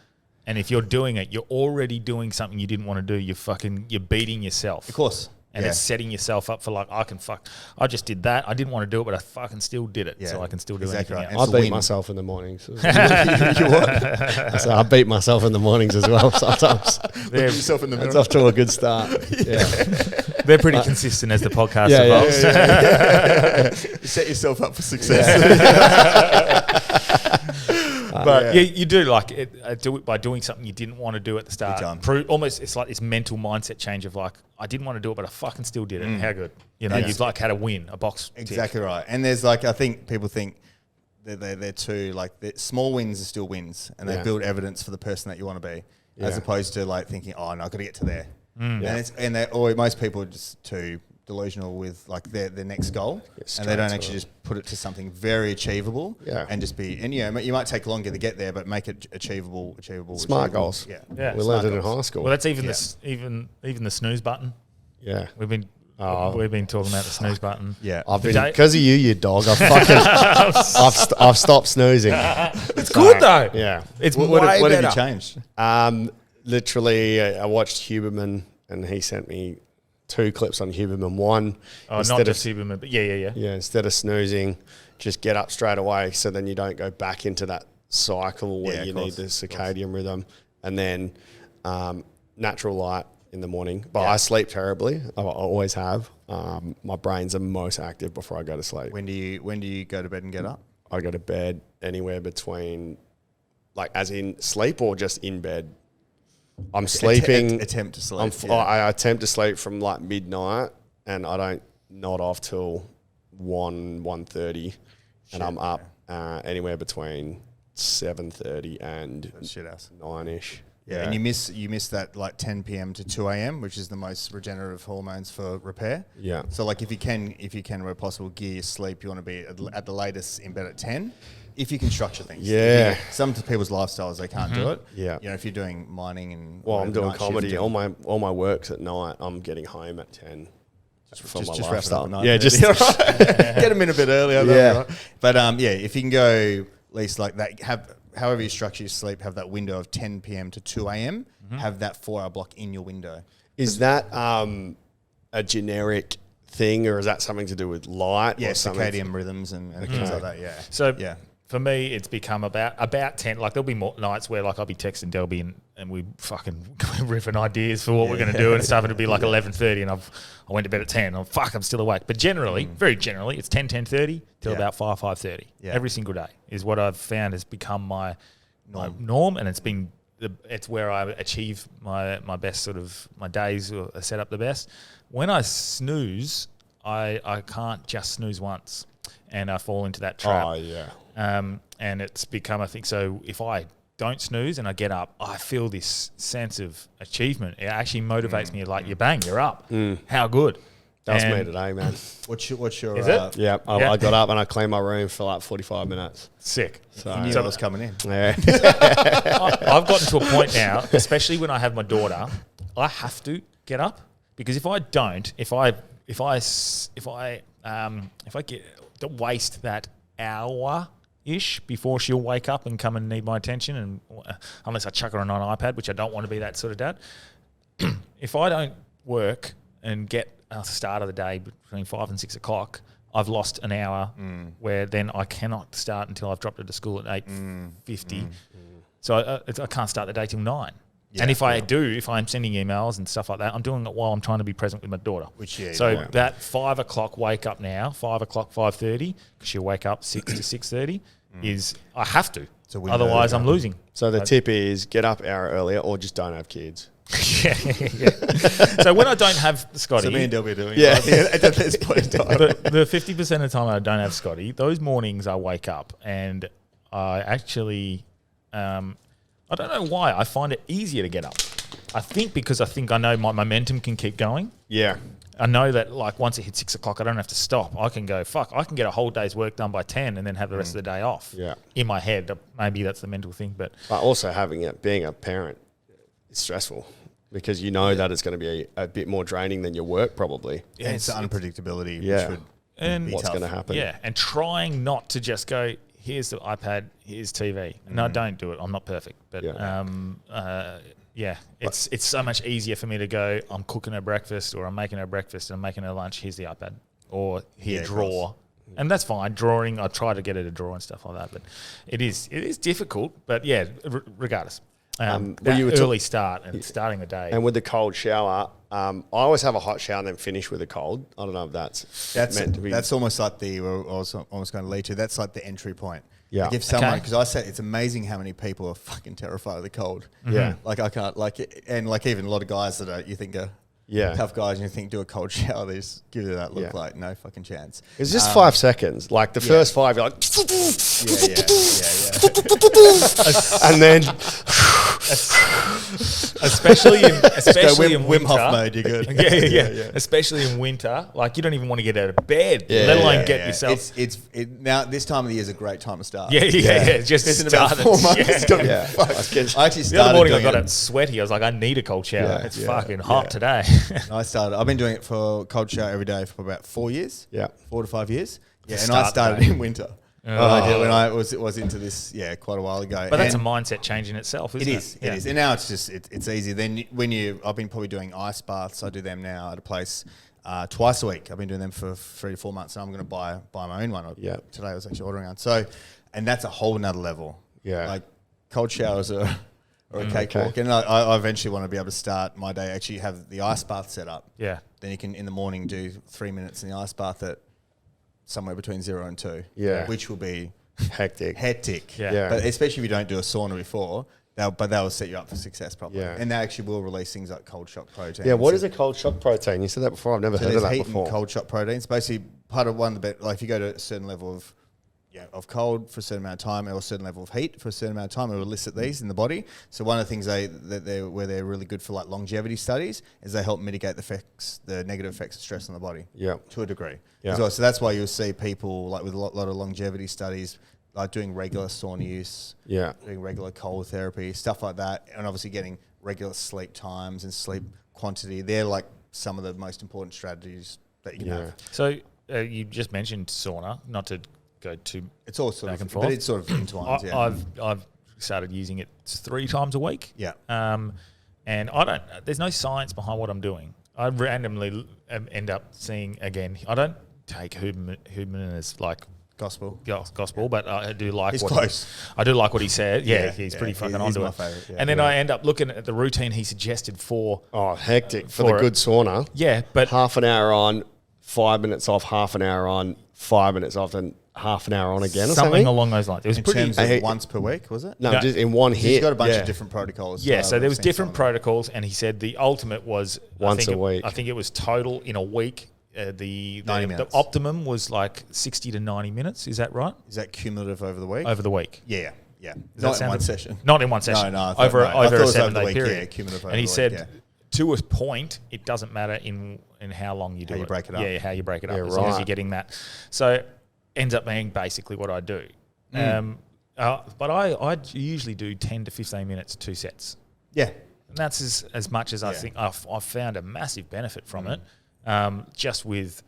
And if you're doing it, you're already doing something you didn't want to do. You're beating yourself. Of course. And it's setting yourself up for like, I just did that. I didn't want to do it, but I fucking still did it. So I can still do anything else. I beat myself in the mornings. You what? I said I beat myself in the mornings as well sometimes. Yourself in the mirror. It's off to a good start. They're pretty consistent as the podcast evolves. You set yourself up for success. But you do like it, do it by doing something you didn't want to do at the start. Almost, it's like this mental mindset change of like, I didn't want to do it, but I fucking still did it. How good, you've like had a win, a box. Exactly right. And there's like, I think people think they're too like small wins are still wins, and they build evidence for the person that you want to be, as opposed to like thinking, oh no, I've got to get to there. And most people are just too delusional with like their next goal, and they don't actually just put it to something very achievable, and just be, and you might take longer to get there, but make it achievable. Smart goals. Yeah. We learned it in high school. Well, that's even even the snooze button. Yeah, we've been talking about the snooze button. Yeah, I've been because of you dog. I've stopped snoozing. It's good though. Yeah, it's what have you changed? Literally, I watched Huberman, and he sent me 2 clips on Huberman. One, not just Huberman, but yeah. Instead of snoozing, just get up straight away, so then you don't go back into that cycle where you need the circadian rhythm, and then natural light in the morning. But I sleep terribly. I always have. My brain's the most active before I go to sleep. When do you go to bed and get up? I go to bed anywhere between, like, as in sleep or just in bed. I'm sleeping. Attempt to sleep. I attempt to sleep from like midnight, and I don't nod off till 1:30, and I'm up anywhere between 7:30 and 9ish. Yeah, and you miss that like 10 p.m. to 2 a.m., which is the most regenerative hormones for repair. Yeah. So like if you can where possible, gear your sleep. You want to be at the latest in bed at 10. If you can structure things. Yeah. Some people's lifestyles, they can't do it. Yeah. If you're doing mining and... Well, I'm doing comedy. All my work's at night. I'm getting home at 10. Just wrap it up at night. Yeah, just... Get them in a bit earlier. Yeah. Right. But if you can go at least like that, however you structure your sleep, have that window of 10 p.m. to 2 a.m., have that 4-hour block in your window. Is that a generic thing, or is that something to do with light? Yeah, or circadian rhythms and things like that, yeah. So... yeah. For me, it's become about 10. Like, there'll be more nights where, like, I'll be texting Delby and we fucking riffing ideas for what we're going to do and stuff. And it'll be like 11:30 and I went to bed at 10. I'm still awake. But generally, very generally, it's 10:30 till about 5:30. Yeah. Every single day is what I've found has become my norm, and it's where I achieve my best sort of, my days are set up the best. When I snooze, I can't just snooze once, and I fall into that trap. Oh, yeah. And it's become, I think, so if I don't snooze and I get up, I feel this sense of achievement. It actually motivates me, like, you're up. How good. That was me today, man. What's your is it? Yeah, I got up and I cleaned my room for like 45 minutes. Sick. So you knew I was coming in. Yeah. I've gotten to a point now, especially when I have my daughter, I have to get up, because if I don't, if I waste that hour-ish before she'll wake up and come and need my attention, and unless I chuck her on an iPad, which I don't want to be that sort of dad. If I don't work and get a start of the day between 5 and 6 o'clock, I've lost an hour where then I cannot start until I've dropped her to school at 8:50. So I can't start the day till 9. Yeah, and if I'm sending emails and stuff like that, I'm doing it while I'm trying to be present with my daughter. That 5 o'clock wake up now, 5 o'clock, 5:30, because she'll wake up 6 to 6:30, is I have to. Otherwise, I'm losing. So the tip is get up an hour earlier, or just don't have kids. Yeah. So when I don't have Scotty, so me and Delby are doing at this point in time. The 50% of the time I don't have Scotty, those mornings I wake up and I actually, I don't know why, I find it easier to get up. I think because I know my momentum can keep going. Yeah. I know that, like, once it hits 6 o'clock, I don't have to stop. I can go, I can get a whole day's work done by 10 and then have the rest of the day off. Yeah. In my head. Maybe that's the mental thing. But also being a parent it's stressful because you know that it's going to be a bit more draining than your work probably. Yeah, it's the unpredictability. Yeah. Which would And be What's tough. going to happen? Yeah, and trying not to just go, here's the iPad, here's TV. No, don't do it. I'm not perfect. But it's so much easier for me to go, I'm cooking her breakfast or I'm making her breakfast and I'm making her lunch, here's the iPad. Or here, draw. And that's fine. Drawing, I try to get her to draw and stuff like that. But it is difficult. But yeah, regardless. That early start and starting the day. And with the cold shower, I always have a hot shower and then finish with a cold. I don't know if that's meant to be. That's almost like I was almost going to lead to. That's like the entry point. Yeah. Like if someone, because I said it's amazing how many people are fucking terrified of the cold. Yeah. Like I can't and like even a lot of guys that you think are tough guys and you think do a cold shower, they just give you that look like no fucking chance. It's just 5 seconds. Like the first 5, you're like, and then especially in Wim winter. Hof mode, you're good. Yeah. Especially in winter, like you don't even want to get out of bed, let alone get yourself. Now this time of the year is a great time to start. Just It's in start about 4 months. It's gonna be Yeah. fucked. I actually The other started morning I doing got it. it sweaty. I was like, I need a cold shower. It's fucking hot today. I've been doing it for cold shower every day for about 4 years. Yeah. 4 to 5 years. Yeah, and start I started the day. in winter. I did when I was into this quite a while ago. But that's a And mindset change in itself, isn't it? It is. And now it's just it's easy. Then I've been probably doing ice baths. I do them now at a place twice a week. I've been doing them for 3 to 4 months, and I'm going to buy my own one. Yeah. Today I was actually ordering one. So, and that's a whole nother level. Yeah. Like cold showers are a cakewalk. Okay. And I eventually want to be able to start my day, actually have the ice bath set up. Yeah. Then you can, in the morning, do 3 minutes in the ice bath at somewhere between 0 and 2. Yeah. Which will be hectic. Yeah. But especially if you don't do a sauna before, they'll set you up for success properly. Yeah. And they actually will release things like cold shock protein. Yeah, what is a cold shock protein? You said that before. I've never heard of there's that heat before. and cold shock proteins. Basically, part of one of the like if you go to a certain level of cold for a certain amount of time or a certain level of heat for a certain amount of time, it will elicit these in the body. So one of the things where they're really good for like longevity studies is they help mitigate the negative effects of stress on the body. Yeah. To a degree. Yeah. As well. So that's why you'll see people like with a lot of longevity studies, like doing regular sauna use, doing regular cold therapy, stuff like that, and obviously getting regular sleep times and sleep quantity. They're like some of the most important strategies that you can have. So you just mentioned sauna, not to go too It's all sort back of, and forth. but it's sort of entwined. I've started using it 3 times a week. Yeah. And there's no science behind what I'm doing. I randomly end up seeing, again, I don't take Huberman as like gospel, but I do like he's what close. I do like what he said. Yeah, he's pretty fucking he's onto my it. favourite, yeah. And then I end up looking at the routine he suggested for. Oh, hectic. For the good sauna. Yeah, but half an hour on, 5 minutes off, half an hour on, 5 minutes off, then half an hour on again or something. along those lines. It was In pretty. terms of once per week, was it? No, just in one hit. He's got a bunch of different protocols. Yeah, so there was different protocols, and he said the ultimate was once a week. I think it was total in a week. The 90 minutes. The optimum was like 60 to 90 minutes. Is that right? Is that cumulative over the week? Over the week. Yeah. Does Not that in sound one good? session. Not in one session. No, over I thought it a was over the 7-day week, period. yeah, cumulative over and he the said, week, to a point, it doesn't matter in how long you do How you break it up. Yeah, how you break it up. Yeah, as long as right. you're getting that. So ends up being basically what I do. But I usually do 10 to 15 minutes, 2 sets. Yeah. And that's as much as I think I've found a massive benefit from it. Just with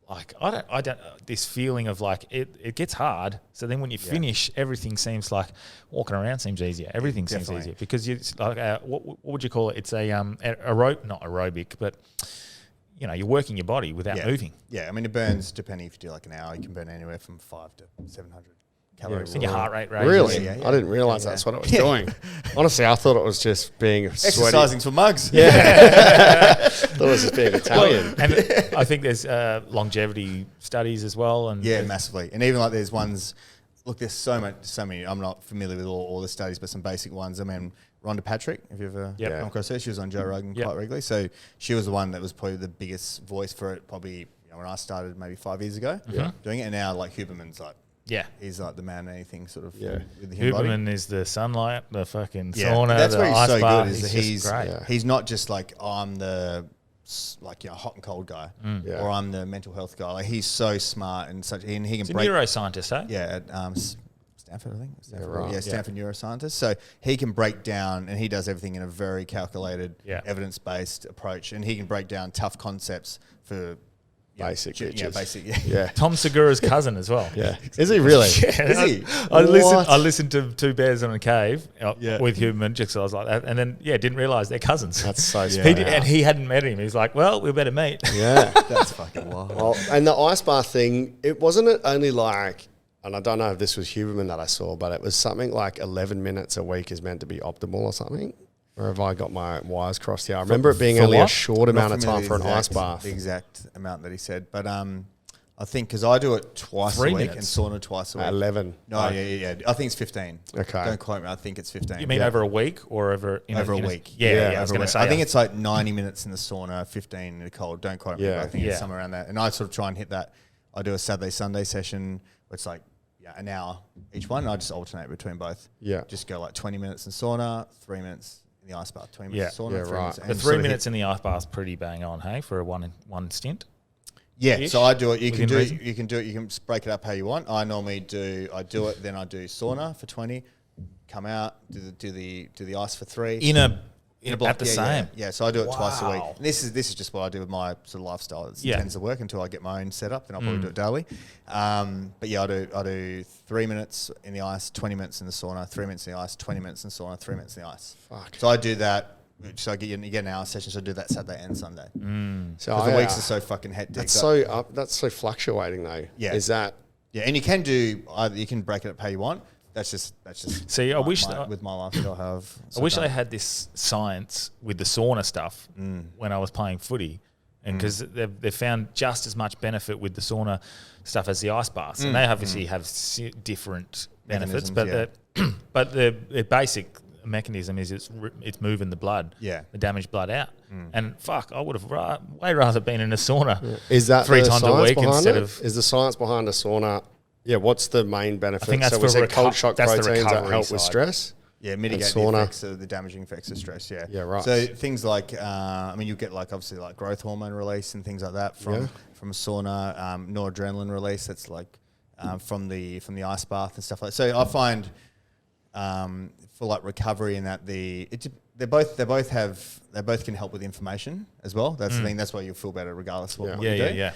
like I don't this feeling of like it gets hard. So then when you finish, everything seems like walking around seems easier. Everything seems easier because it's like what would you call it? It's not aerobic, but you're working your body without moving. Yeah, I mean it burns depending if you do like an hour, you can burn anywhere from 500 to 700 calories. And your heart rate raises. Really? Yeah. I didn't realise that's what I was doing. Honestly, I thought it was just being Exercising for mugs. Yeah. Thought it was just being Italian. And I think there's longevity studies as well. And Massively. And even like there's ones, look, there's so many, I'm not familiar with all the studies, but some basic ones. I mean, Rhonda Patrick, have you ever come across her? She was on Joe Rogan quite regularly. So she was the one that was probably the biggest voice for it, probably when I started maybe 5 years ago doing it. And now like Huberman's like, he's like the man in anything sort of with the human body. Huberman is the sunlight, the fucking sauna, That's the where he's ice so bath. good is He's just great. he's not just like I'm the hot and cold guy or I'm the mental health guy. Like he's so smart and such, and he can He's a break. neuroscientist, eh? Yeah, at Stanford, I think. Stanford, right. Yeah, Stanford neuroscientist. So he can break down, and he does everything in a very calculated, evidence-based approach, and he can break down tough concepts for basic bitches. Basic. Yeah. Tom Segura's cousin as well. Yeah. Is he really? Yeah. Is he? I listened to Two Bears in a Cave with human jigsaws like that, and then didn't realize they're cousins. That's so smart. And he hadn't met him. He's like, well, we better meet. Yeah. That's fucking wild. Well, and the ice bath thing, it wasn't only like, and I don't know if this was Huberman that I saw, but it was something like 11 minutes a week is meant to be optimal or something. Or have I got my wires crossed here? I remember it being only a short amount of time for an ice bath. The exact amount that he said. But I think because I do it twice a week and sauna twice a week. 11. No, yeah. I think it's 15. Okay. Don't quote me. I think it's 15. You mean over a week or over a week? Yeah, I was going to say. I think it's like 90 minutes in the sauna, 15 in the cold. Don't quote me. But I think it's somewhere around that. And I sort of try and hit that. I do a Saturday, Sunday session where it's like an hour each one. And I just alternate between both. Yeah. Just go like 20 minutes in sauna, 3 minutes in the ice bath, 20 minutes in sauna, 3 minutes. The 3 minutes in the ice bath's pretty bang on, hey, for a one stint. Yeah, so I do it. You can do it. You can just break it up how you want. I normally do it, then I do sauna for 20, come out, do the ice for 3 in a block at the same. Yeah, so I do it twice a week. And this is just what I do with my sort of lifestyle. It tends to work until I get my own setup. Then I'll probably do it daily. But yeah, I do 3 minutes in the ice, 20 minutes in the sauna, 3 minutes in the ice, 20 minutes in the sauna, 3 minutes in the ice. Fuck. So I do that. So you get an hour session. So I do that Saturday and Sunday. So the weeks are so fucking hectic. That's so fluctuating though. Yeah. Is that? Yeah, and you can do either. You can break it up how you want. That's just. See, I wish with my lifestyle I have. I wish I had this science with the sauna stuff when I was playing footy, and because they've found just as much benefit with the sauna stuff as the ice baths, and they obviously have different benefits, but the basic mechanism is it's moving the blood, the damaged blood out, and fuck, I would have way rather been in a sauna. Is that 3 times a week instead of? Is the science behind a sauna? Yeah, what's the main benefit? I think that's so we said cold shock that's proteins that help side. with stress. Yeah, mitigate the effects of the damaging effects of stress. Yeah, yeah, right. So things like, you get like obviously like growth hormone release and things like that from a sauna, noradrenaline release. That's like from the ice bath and stuff like that. So I find for like recovery and that they both can help with inflammation as well. That's the thing. That's why you'll feel better regardless of what you do. Yeah.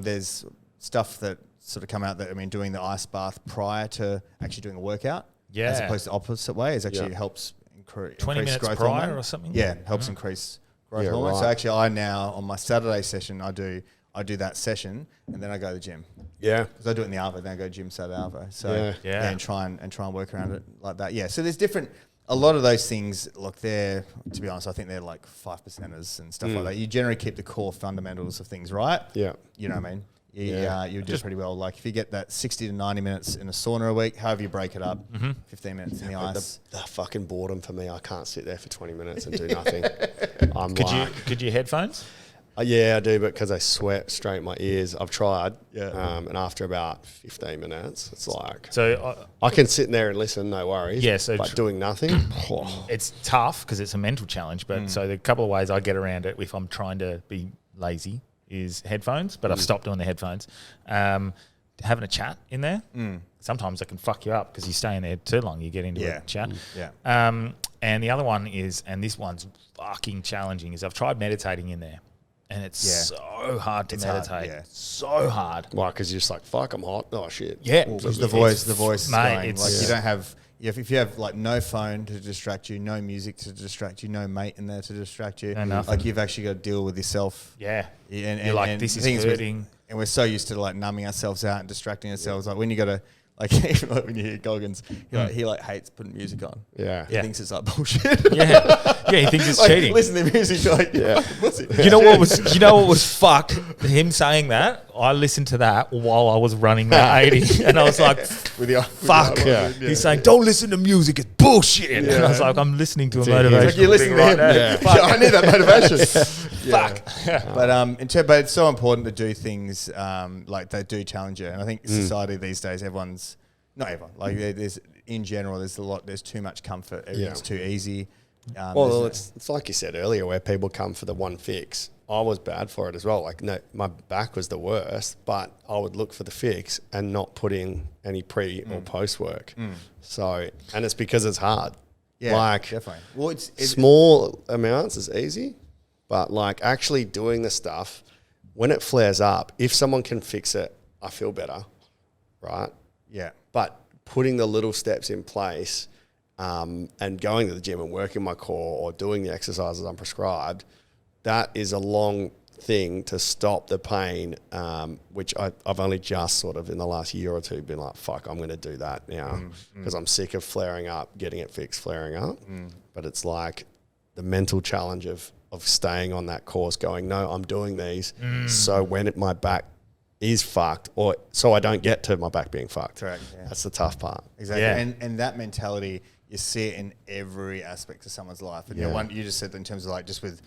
There's stuff that sort of come out that doing the ice bath prior to actually doing a workout, as opposed to the opposite way, is actually helps increase 20 minutes growth prior hormone. or something. Yeah, helps increase growth hormone. Right. So actually, I now on my Saturday session, I do that session and then I go to the gym. Yeah, because I do it in the Arvo, then I go to gym Saturday Arvo. So and try and work around it like that. Yeah. So there's different. A lot of those things, look, to be honest, I think they're like 5%ers and stuff like that. You generally keep the core fundamentals of things right. Yeah. You know what I mean? You do pretty well. Like if you get that 60 to 90 minutes in a sauna a week, however you break it up, 15 minutes in the ice. The fucking boredom for me, I can't sit there for 20 minutes and do nothing. Could you headphones? Yeah, I do, but because I sweat straight in my ears, I've tried. Yeah. And after about 15 minutes, it's like... So I can sit in there and listen, no worries. Yeah, so... But doing nothing... It's tough because it's a mental challenge, but so the couple of ways I get around it if I'm trying to be lazy is headphones, but I've stopped doing the headphones. Having a chat in there. Sometimes it can fuck you up because you stay in there too long. You get into a chat. And the other one is, and this one's fucking challenging, is I've tried meditating in there. And it's so hard to meditate. Hard, so hard. Why? Because you're just like, fuck, I'm hot. Oh, shit. Yeah. Well, the voice is going. Like you don't have... If you have like no phone to distract you, no music to distract you, no mate in there to distract you, like you've actually got to deal with yourself. Yeah. And you're like, this is hurting. And we're so used to like numbing ourselves out and distracting ourselves. Like when you got to... Like, even like when you hear Goggins, he hates putting music on. Yeah. He thinks it's like bullshit. Yeah, he thinks it's cheating. Listen to music, like, what's it? You know what was fucked? Him saying that, I listened to that while I was running that 80. And I was like, fuck. He's saying, don't listen to music, it's bullshit. And I was like, I'm listening to a motivation. Like, you're listening to him. I need that motivation. Fuck. But it's so important to do things like they do challenge you. And I think society these days, not everyone, like there's in general, there's too much comfort. Everything's too easy. Well, it's like you said earlier, where people come for the one fix I was bad for it as well. Like, no, my back was the worst, but I would look for the fix and not put in any pre or post work. So, and it's because it's hard. Yeah, like, definitely. Well, it's small amounts is easy, but like actually doing the stuff when it flares up, if someone can fix it, I feel better, right? Yeah. But putting the little steps in place and going to the gym and working my core or doing the exercises I'm prescribed, that is a long thing to stop the pain, which I've only just sort of in the last year or two been like, fuck, I'm going to do that now because I'm sick of flaring up, getting it fixed, flaring up. But it's like the mental challenge of staying on that course going, no, I'm doing these. So when my back is fucked or so I don't get to my back being fucked. Correct. Yeah. That's the tough part. Exactly. Yeah. And that mentality, you see it in every aspect of someone's life. And you just said that in terms of like just with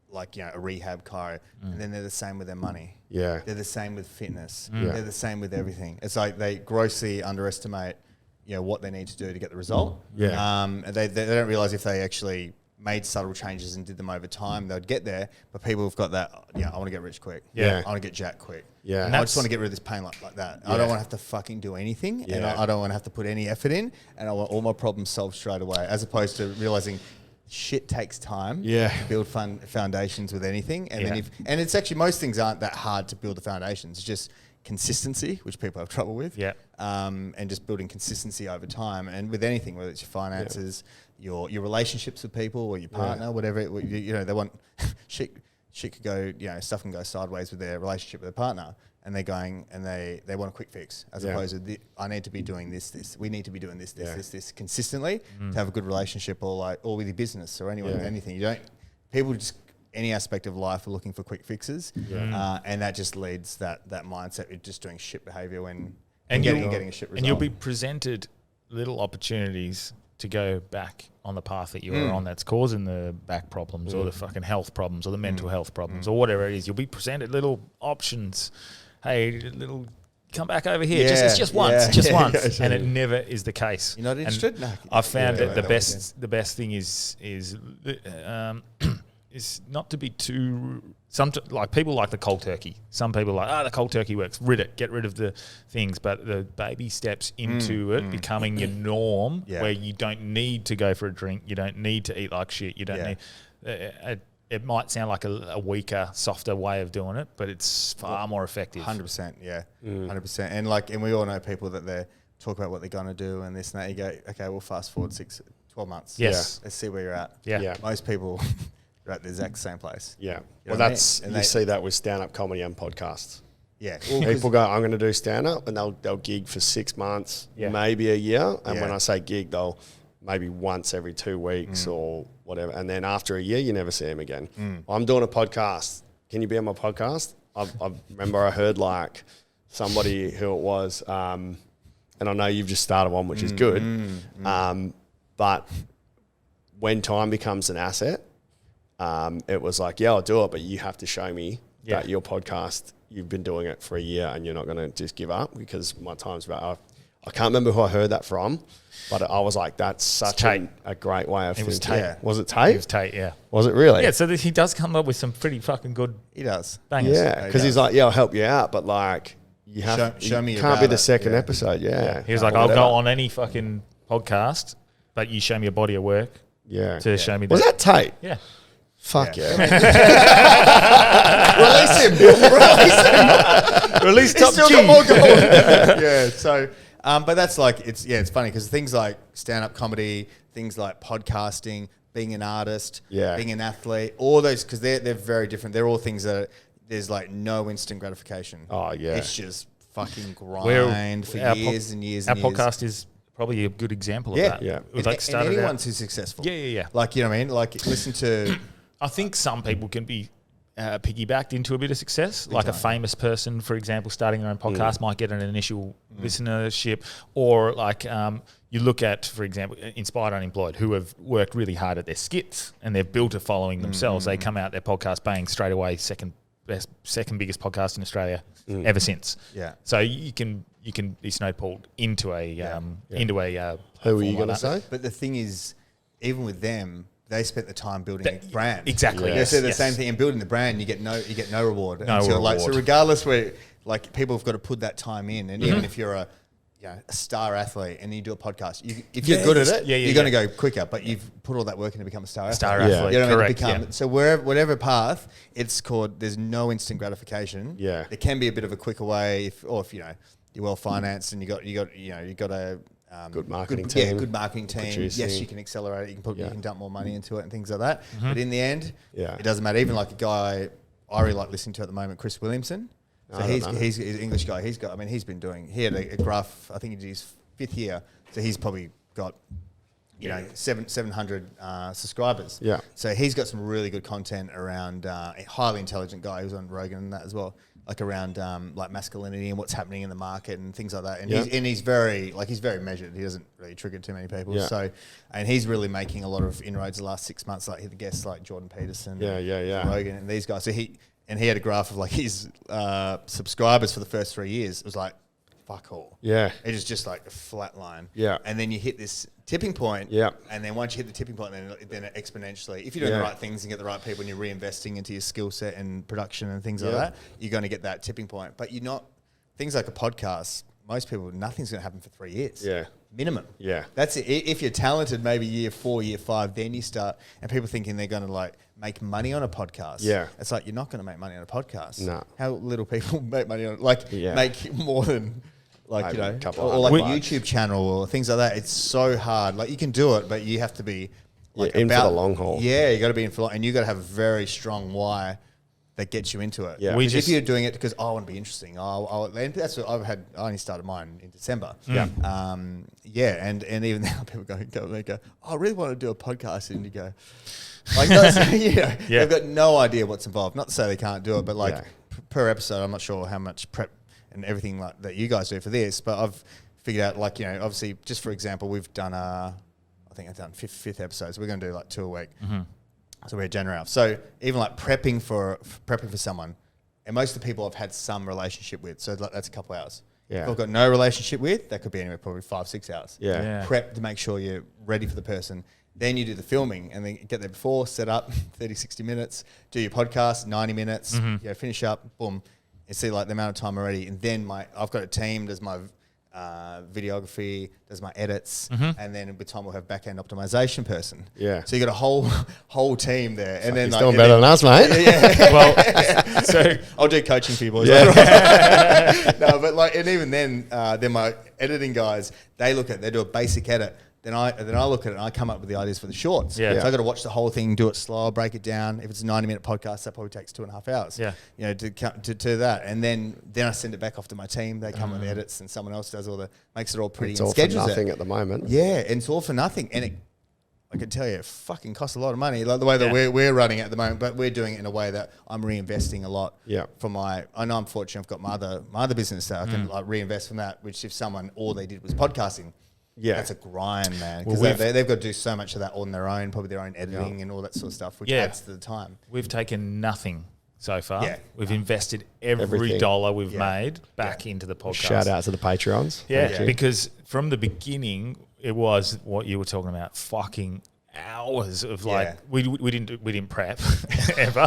like, you know, a rehab chiro, and then they're the same with their money. Yeah. They're the same with fitness. Yeah. They're the same with everything. It's like they grossly underestimate, you know, what they need to do to get the result. Yeah. They don't realize if they actually made subtle changes and did them over time, they'd get there. But people have got that, you know, I want to get rich quick. Yeah. I want to get jacked quick. Yeah. I just want to get rid of this pain like that. I don't want to have to fucking do anything, and I don't want to have to put any effort in, and I want all my problems solved straight away, as opposed to realizing shit takes time to build foundations with anything. And then and it's actually, most things aren't that hard to build the foundations. It's just consistency, which people have trouble with. And just building consistency over time. And with anything, whether it's your finances, your relationships with people or your partner, whatever, you know, they want shit could go, you know, stuff can go sideways with their relationship with their partner, and they're going and they want a quick fix, as opposed to I need to be doing this. We need to be doing this consistently to have a good relationship, or with your business or anything. You don't, people just, any aspect of life are looking for quick fixes, and that just leads that mindset of just doing shit behavior and getting a shit result. And you'll be presented little opportunities to go back on the path that you were on that's causing the back problems or the fucking health problems or the mental health problems or whatever it is. You'll be presented little options. Hey, little, come back over here. It's just once. And it never is the case. You're not interested? No. I've found that the best thing is not to be too. Like people like the cold turkey. Some people are like, the cold turkey works. Get rid of the things. But the baby steps into it becoming your norm, where you don't need to go for a drink. You don't need to eat like shit. You don't need. It might sound like a weaker, softer way of doing it, but it's far more effective. 100%, 100%. And we all know people that they talk about what they're going to do and this and that. You go, okay, we'll fast forward 12 months. Yes. Let's see where you're at. Yeah. Most people are at the exact same place. Yeah. You know Well, you see that with stand-up comedy and podcasts. Yeah. People go, I'm going to do stand-up, and they'll gig for 6 months, maybe a year. And when I say gig, they'll maybe once every 2 weeks or whatever. And then after a year, you never see them again. I'm doing a podcast. Can you be on my podcast? I remember I heard like somebody who it was, and I know you've just started one, which is good. But when time becomes an asset, it was like, I'll do it, but you have to show me that your podcast, you've been doing it for a year and you're not going to just give up, because my time's about. I can't remember who I heard that from, but I was like, that's such a great way of thinking. Was Tate. Yeah. Was it Tate? It was Tate, yeah. Was it really? Yeah, so he does come up with some pretty fucking good He does. bangers. Yeah, because he's like, I'll help you out, but like, you have Show me you can't about be the it. second Yeah. episode. He was like, I'll go on any fucking podcast, but you show me a body of work to show me that. Was that Tate? Yeah. Fuck yeah. Release him. Release He's Top still G. got more going. Yeah. So, but that's like, it's funny because things like stand-up comedy, things like podcasting, being an artist, being an athlete, all those, because they're very different. They're all things that there's like no instant gratification. Oh, yeah. It's just fucking grind for years and years and Our years. podcast is probably a good example of that. Yeah. It was like and started anyone out. who's successful. Yeah. Like, you know what I mean? Like, listen to... I think some people can be piggybacked into a bit of success. Like a famous person, for example, starting their own podcast might get an initial listenership, or like you look at, for example, Inspired Unemployed, who have worked really hard at their skits and they've built a following themselves. They come out their podcast bang straight away, second biggest podcast in Australia ever since. Yeah. So you can be snowballed into a Who were you going to say? But the thing is, even with them, they spent the time building a brand. Exactly. They said the same thing. In building the brand, you get no reward. No until, reward. so regardless where people have got to put that time in, and even if you're a star athlete and you do a podcast, if you're good at it, you're going to go quicker. But you've put all that work in to become a star athlete. Athlete, you know what I mean? correct. So whatever path, it's called. There's no instant gratification. Yeah. There can be a bit of a quicker way if you're well financed and you got a Good marketing team. Yeah, good marketing team. Producing. Yes, you can accelerate it. You can dump more money into it and things like that. Mm-hmm. But in the end, it doesn't matter. Even like a guy I really like listening to at the moment, Chris Williamson. So he's an English guy. He had a graph. I think he did his 5th year. So he's probably got 700 subscribers. Yeah. So he's got some really good content around a highly intelligent guy who's on Rogan and that as well. Like around like masculinity and what's happening in the market and things like that. And he's very measured. He doesn't really trigger too many people. Yeah. So, and he's really making a lot of inroads the last 6 months. Like the guests like Jordan Peterson, Rogan, and these guys. So he had a graph of like his subscribers for the first 3 years. It was like fuck all. Yeah. It is just like a flat line. Yeah. And then you hit this tipping point. Yeah. And then once you hit the tipping point, then exponentially, if you're doing the right things and get the right people and you're reinvesting into your skill set and production and things like that, you're going to get that tipping point. But you're not, things like a podcast, most people, nothing's going to happen for 3 years. Yeah. Minimum. Yeah. That's it. If you're talented, maybe year 4, year 5, then you start, and people thinking they're going to like make money on a podcast. Yeah. It's like, you're not going to make money on a podcast. No. How little people make money on it? Make more than, like, Maybe a couple or like a $100. YouTube channel or things like that. It's so hard. Like, you can do it, but you have to be like in for the long haul. Yeah, you got to be in for and you got to have a very strong why that gets you into it. Yeah. If you're doing it because I want to be interesting, and that's what I only started mine in December. Yeah. And even now people go, oh, I really want to do a podcast, and you go, like, they've got no idea what's involved. Not to say they can't do it, but like per episode, I'm not sure how much prep and everything like that you guys do for this, but I've figured out, like, obviously, just for example, we've done I think I've done fifth episodes. We're going to do like 2 a week. Mm-hmm. So we're January off. So even like prepping for someone, and most of the people I've had some relationship with, so that's a couple hours. Yeah. If I've got no relationship with, that could be anywhere probably 5-6 hours. Yeah. Prep to make sure you're ready for the person. Then you do the filming and then get there before, set up 30, 60 minutes, do your podcast, 90 minutes, finish up, boom. You see like the amount of time already. And then I've got a team, does my videography, does my edits, and then with time we'll have back-end optimization person. Yeah. So you got a whole team there. And then he's doing better than us, mate. Well, so I'll do coaching for you boys. No, but like, and even then my editing guys, they do a basic edit. Then I look at it and I come up with the ideas for the shorts. Yeah. So I got to watch the whole thing, do it slow, break it down. If it's a 90-minute podcast, that probably takes 2.5 hours. Yeah. To that, and then I send it back off to my team. They come with the edits, and someone else does makes it all pretty. It's and all for schedules nothing it. at the moment. Yeah, and it's all for nothing, and I can tell you, it fucking costs a lot of money. Like the way that we're running it at the moment, but we're doing it in a way that I'm reinvesting a lot. Yeah. I know I'm fortunate. I've got my other business that I can like reinvest from that. Which if someone all they did was podcasting. Yeah, that's a grind, man. Because they've got to do so much of that on their own, probably their own editing and all that sort of stuff, which adds to the time. We've taken nothing so far. Yeah. We've invested every dollar we've made back into the podcast. Shout out to the Patreons. Yeah, because from the beginning, it was what you were talking about, fucking hours of like we didn't prep ever.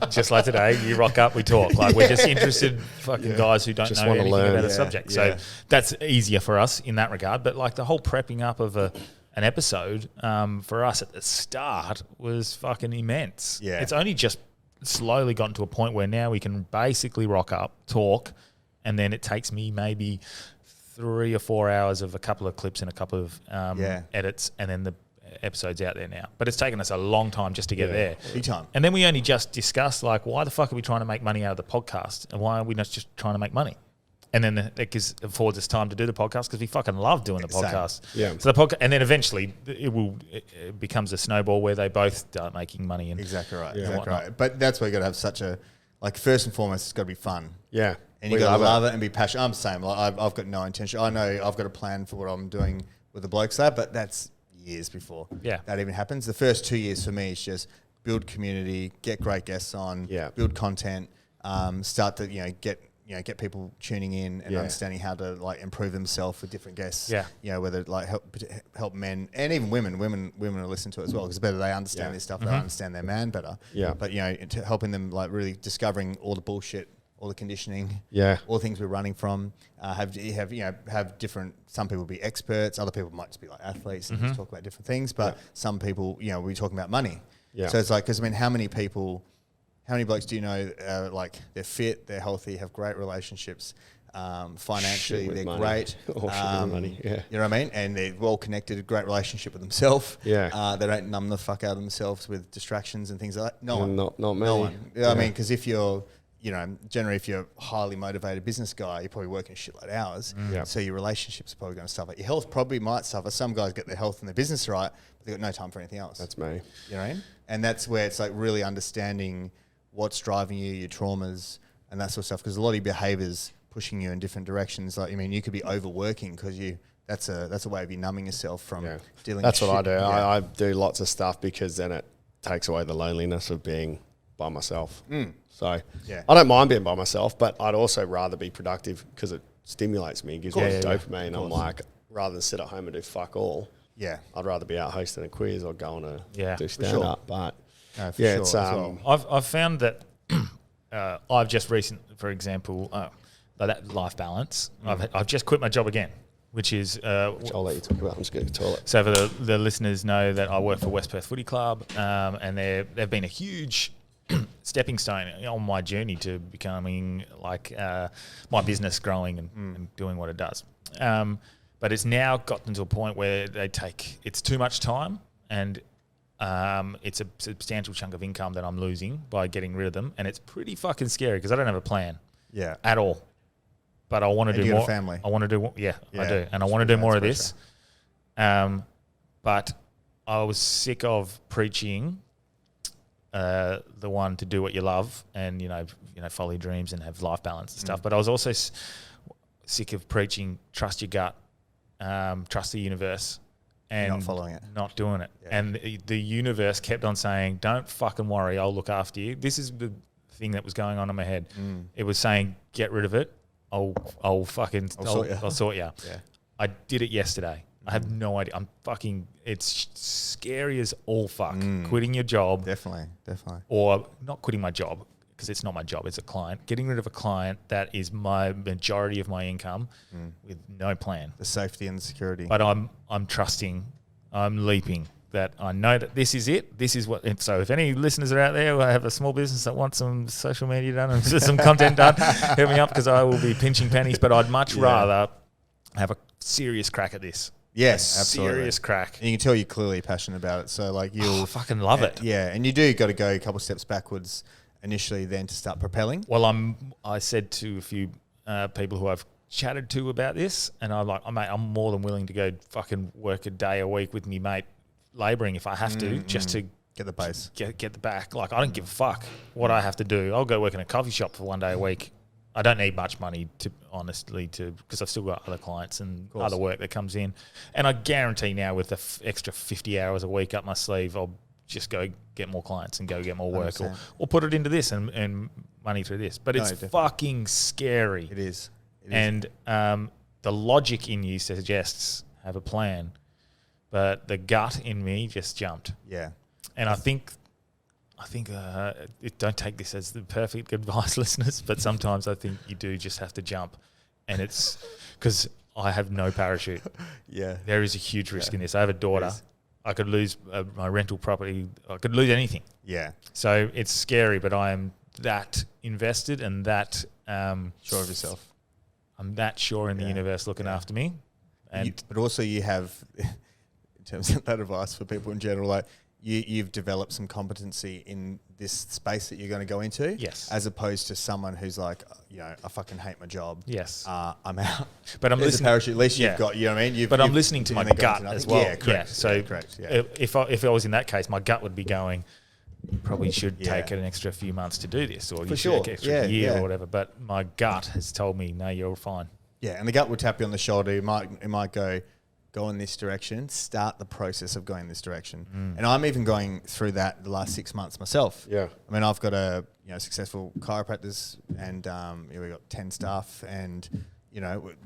Just like today, you rock up, we talk. Like we're just interested fucking guys who don't just know anything learn. about the subject. So that's easier for us in that regard. But like the whole prepping up of an episode for us at the start was fucking immense. Yeah. It's only just slowly gotten to a point where now we can basically rock up, talk, and then it takes me maybe 3 or 4 hours of a couple of clips and a couple of edits, and then the episodes out there now. But it's taken us a long time just to get there. Big time. And then we only just discussed, like, why the fuck are we trying to make money out of the podcast? And why are we not just trying to make money? And then it affords us time to do the podcast because we fucking love doing the podcast. Yeah. So the podcast, and then eventually it becomes a snowball where they both start making money. And Exactly right. and Exactly whatnot. right. But that's why you got to have such a, like, first and foremost, it's got to be fun. Yeah. And you got to love it and be passionate. I'm the same. Like, I've got no intention. I know I've got a plan for what I'm doing with the Blokes Lab, but that's years before that even happens. The first 2 years for me is just build community, get great guests on, build content, start to get get people tuning in and understanding how to like improve themselves with different guests. Yeah. Whether like help men and even women. Women will listen to it as well because better they understand this stuff, they understand their man better. Yeah. But to helping them like really discovering all the bullshit, all the conditioning, all the things we're running from. Have different. Some people be experts, other people might just be like athletes and just talk about different things. But some people, we're talking about money. Yeah. So it's like, because how many blokes do you know like they're fit, they're healthy, have great relationships, financially they're money. Great, money. Yeah. You know what I mean? And they're well connected, great relationship with themselves. Yeah. They don't numb the fuck out of themselves with distractions and things like that. No one. Not me. No one. You know what I mean? Because if you're generally if you're a highly motivated business guy, you're probably working a shitload of hours. So your relationships are probably going to suffer. Your health probably might suffer. Some guys get their health and their business right, but they've got no time for anything else. That's me. You know what I mean? And that's where it's like really understanding what's driving you, your traumas and that sort of stuff. Because a lot of your behaviours pushing you in different directions. Like, you could be overworking because that's a way of you numbing yourself from dealing That's with what shit. I do. I do lots of stuff because then it takes away the loneliness of being by myself. So I don't mind being by myself, but I'd also rather be productive because it stimulates me, gives me dopamine. I'm like, rather than sit at home and do fuck all, I'd rather be out hosting a quiz or going to do stand up. But it's I've found that I've just for example, that life balance. I've just quit my job again, which is which I'll let you talk about. I'm just going to the toilet. So for the listeners know that I work for West Perth Footy Club, and they've been a huge stepping stone on my journey to becoming like my business growing and doing what it does. But it's now gotten to a point where it's too much time, and it's a substantial chunk of income that I'm losing by getting rid of them, and it's pretty fucking scary because I don't have a plan at all. But I want to do more. Family. I want to do, I do, and I want to do more of this. But I was sick of preaching the one to do what you love and follow your dreams and have life balance and stuff. But I was also sick of preaching trust your gut, trust the universe, and not following it, not doing it. Yeah. And the universe kept on saying, "Don't fucking worry, I'll look after you." This is the thing that was going on in my head. It was saying, "Get rid of it. I'll sort you." Yeah. I did it yesterday. I have no idea. It's scary as all fuck. Quitting your job. Definitely. Or not quitting my job because it's not my job. It's a client. Getting rid of a client that is my majority of my income with no plan. The safety and the security. But I'm trusting. I'm leaping that I know that this is it. This is what. So if any listeners are out there who have a small business that wants some social media done and some content done, hit me up because I will be pinching pennies. But I'd much rather have a serious crack at this. Yes, absolutely. Serious crack. And you can tell you're clearly passionate about it. So like I fucking love it. Yeah, and you do got to go a couple steps backwards initially, then to start propelling. Well, I said to a few people who I've chatted to about this, and I'm like, mate, I'm more than willing to go fucking work a day a week with me, mate, labouring if I have to, just to get the base, get the back. Like, I don't give a fuck what I have to do. I'll go work in a coffee shop for one day a week. I don't need much money because I've still got other clients and other work that comes in. And I guarantee now with the extra 50 hours a week up my sleeve, I'll just go get more clients and go get more work or put it into this and money through this. But it's fucking scary. It is. And the logic in you suggests have a plan, but the gut in me just jumped. Yeah. And I think don't take this as the perfect advice, listeners, but sometimes I think you do just have to jump. And it's because I have no parachute. There is a huge risk in this. I have a daughter. I could lose my rental property. I could lose anything. Yeah. So it's scary, but I am that invested and that sure of yourself. I'm that sure in the universe looking after me. And but also you have, in terms of that advice for people in general, like, You've developed some competency in this space that you're going to go into. Yes. As opposed to someone who's like, I fucking hate my job. Yes. I'm out. But I'm listening. Parachute. At least you've got, you know what I mean? I'm listening to my gut as well. Yeah, correct. So correct. Yeah. If I was in that case, my gut would be going, you probably should take an extra few months to do this, or you should take an extra year or whatever. But my gut has told me, no, you're fine. Yeah, and the gut will tap you on the shoulder. It might go, go in this direction, start the process of going this direction. And I'm even going through that the last 6 months myself. Yeah. I mean, I've got a successful chiropractors, and we've got 10 staff, and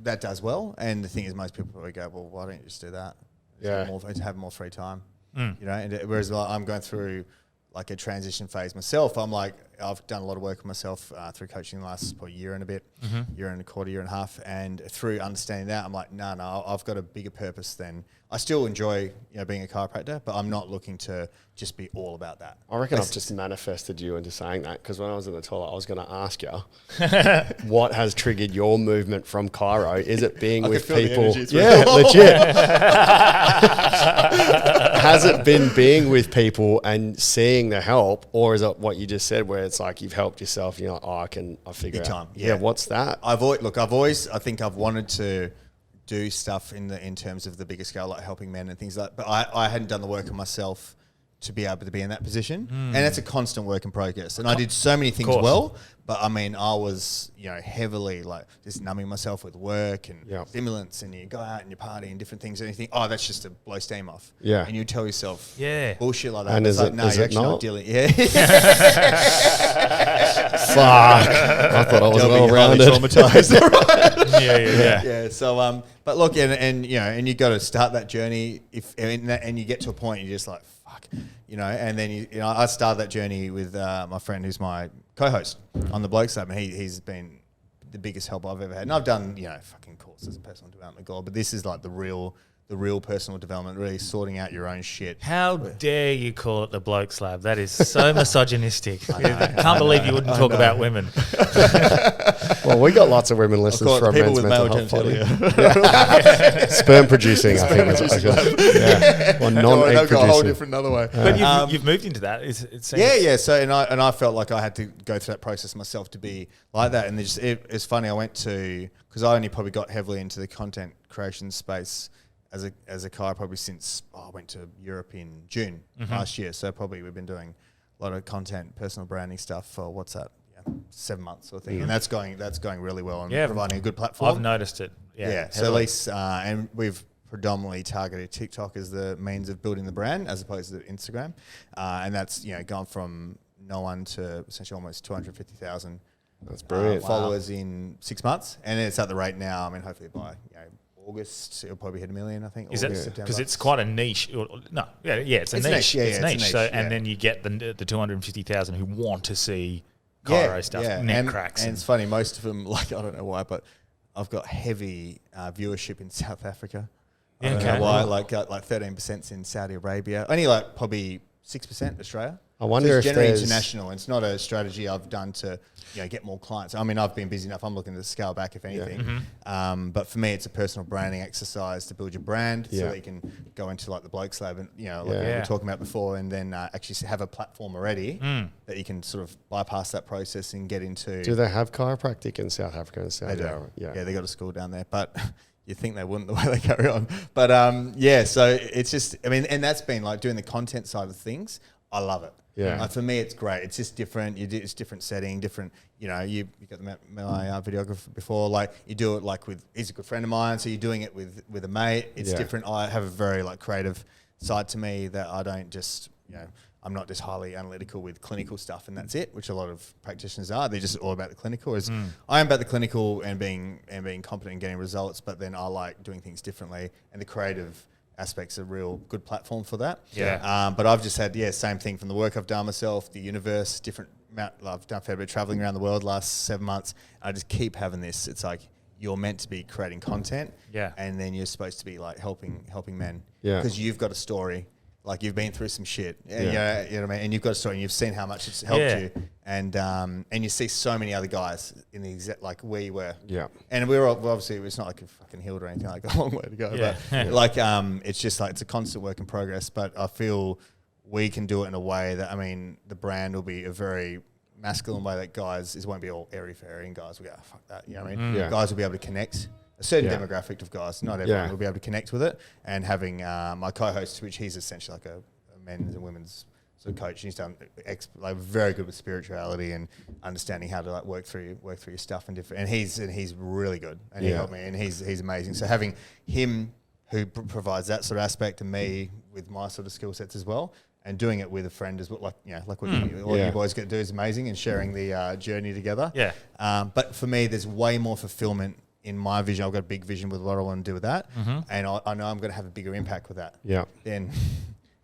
that does well. And the thing is, most people probably go, well, why don't you just do that? Have more free time. And whereas I'm going through like a transition phase myself, I've done a lot of work with myself through coaching the last probably year and a bit, year and a quarter, year and a half, and through understanding that, I'm like, no, I've got a bigger purpose than. I still enjoy being a chiropractor, but I'm not looking to just be all about that. I reckon I've just manifested you into saying that, because when I was in the toilet, I was going to ask you what has triggered your movement from chiro. Is it being with people? Yeah, legit. Has it been being with people and seeing the help, or is it what you just said, where it's like you've helped yourself and you're like, I figure Big out. time. Yeah, what's that? I think I've wanted to do stuff in terms of the bigger scale, like helping men and things like that. But I hadn't done the work on myself to be able to be in that position. And that's a constant work in progress. And I did so many things well, but I mean, I was, heavily like just numbing myself with work and stimulants, and you go out and you party and different things, and you think, oh, that's just to blow steam off. Yeah. And you tell yourself bullshit like that. And it's is like, it, no, is you're it actually not? not dealing. Yeah. Fuck. I thought I was well rounded. Traumatized. Yeah. So, but look, and you got to start that journey and you get to a point you're just like, fuck, and then I started that journey with my friend who's my co-host on the Blokes Lab, and he's been the biggest help I've ever had. And I've done fucking courses of personal development, but this is like the real personal development, really sorting out your own shit. How dare you call it the Blokes Lab? That is so misogynistic. I can't believe you wouldn't talk about women. Well, we got lots of women listeners from people Men's with Mental male Health. genitalia. Sperm producing, I think. Or non-egg They'll go a whole producing. different other way. But you've moved into that. It seems. Yeah. So and I felt like I had to go through that process myself to be like that. And it's funny. I went to, because I only probably got heavily into the content creation space as a guy probably since I went to Europe in June last year. So probably we've been doing a lot of content, personal branding stuff for 7 months sort of thing, and that's going really well and providing a good platform. I've noticed it. Yeah. So at least, and we've predominantly targeted TikTok as the means of building the brand as opposed to Instagram, and that's gone from no one to essentially almost 250,000. That's brilliant. Followers in 6 months, and it's at the rate now. I mean, hopefully by August it'll probably hit 1 million. I think. Is it because it's quite a niche? No, it's a niche. It's niche. So and then you get the 250,000 who want to see chiro stuff, neck cracks, and it's funny. Most of them, I don't know why, but I've got heavy viewership in South Africa. I don't know why. Like 13% in Saudi Arabia. Only probably 6% Australia. I wonder if generally there's international. It's not a strategy I've done to get more clients. I mean, I've been busy enough. I'm looking to scale back if anything. But for me, it's a personal branding exercise to build your brand so that you can go into like the Blokes Lab and we were talking about before, and then actually have a platform already that you can sort of bypass that process and get into. Do they have chiropractic in South Africa and Saudi Arabia? Yeah, they got a school down there, but. You think they wouldn't the way they carry on. But so it's just, I mean, and that's been like doing the content side of things. I love it. Yeah. For me, it's great. It's just different. It's different setting, different, you got my videographer before, like you do it like he's a good friend of mine. So you're doing it with a mate. It's different. I have a very like creative side to me that I don't just, I'm not just highly analytical with clinical stuff and that's it, which a lot of practitioners are. They're just all about the clinical. Whereas I am about the clinical and being competent and getting results, but then I like doing things differently, and the creative aspect's a real good platform for that. But I've just had same thing from the work I've done myself, the universe, different amount. I've done a fair bit of traveling around the world last 7 months. I just keep having this. It's like you're meant to be creating content, and then you're supposed to be like helping men, because you've got a story. Like you've been through some shit, and you know what I mean. And you've got a story, and you've seen how much it's helped you, and you see so many other guys in the exact like where you were. And we're obviously it's not like a fucking healed or anything, like a long way to go. But like it's just like it's a constant work in progress. But I feel we can do it in a way that, I mean, the brand will be a very masculine way that guys won't be all airy fairy, and guys will go, oh, fuck that. You know what I mean? Guys will be able to connect. A certain demographic of guys, not everyone will be able to connect with it. And having my co-host, which he's essentially like a men's and women's sort of coach, he's done very good with spirituality and understanding how to like work through your stuff and different. And he's really good, and he helped me, and he's amazing. So having him, who provides that sort of aspect, and me with my sort of skill sets as well. And doing it with a friend is what, like, like what you boys get to do is amazing, and sharing the journey together. Yeah. But for me, there's way more fulfillment in my vision. I've got a big vision with what I want to do with that, and I know I'm going to have a bigger impact with that. Yeah. Then,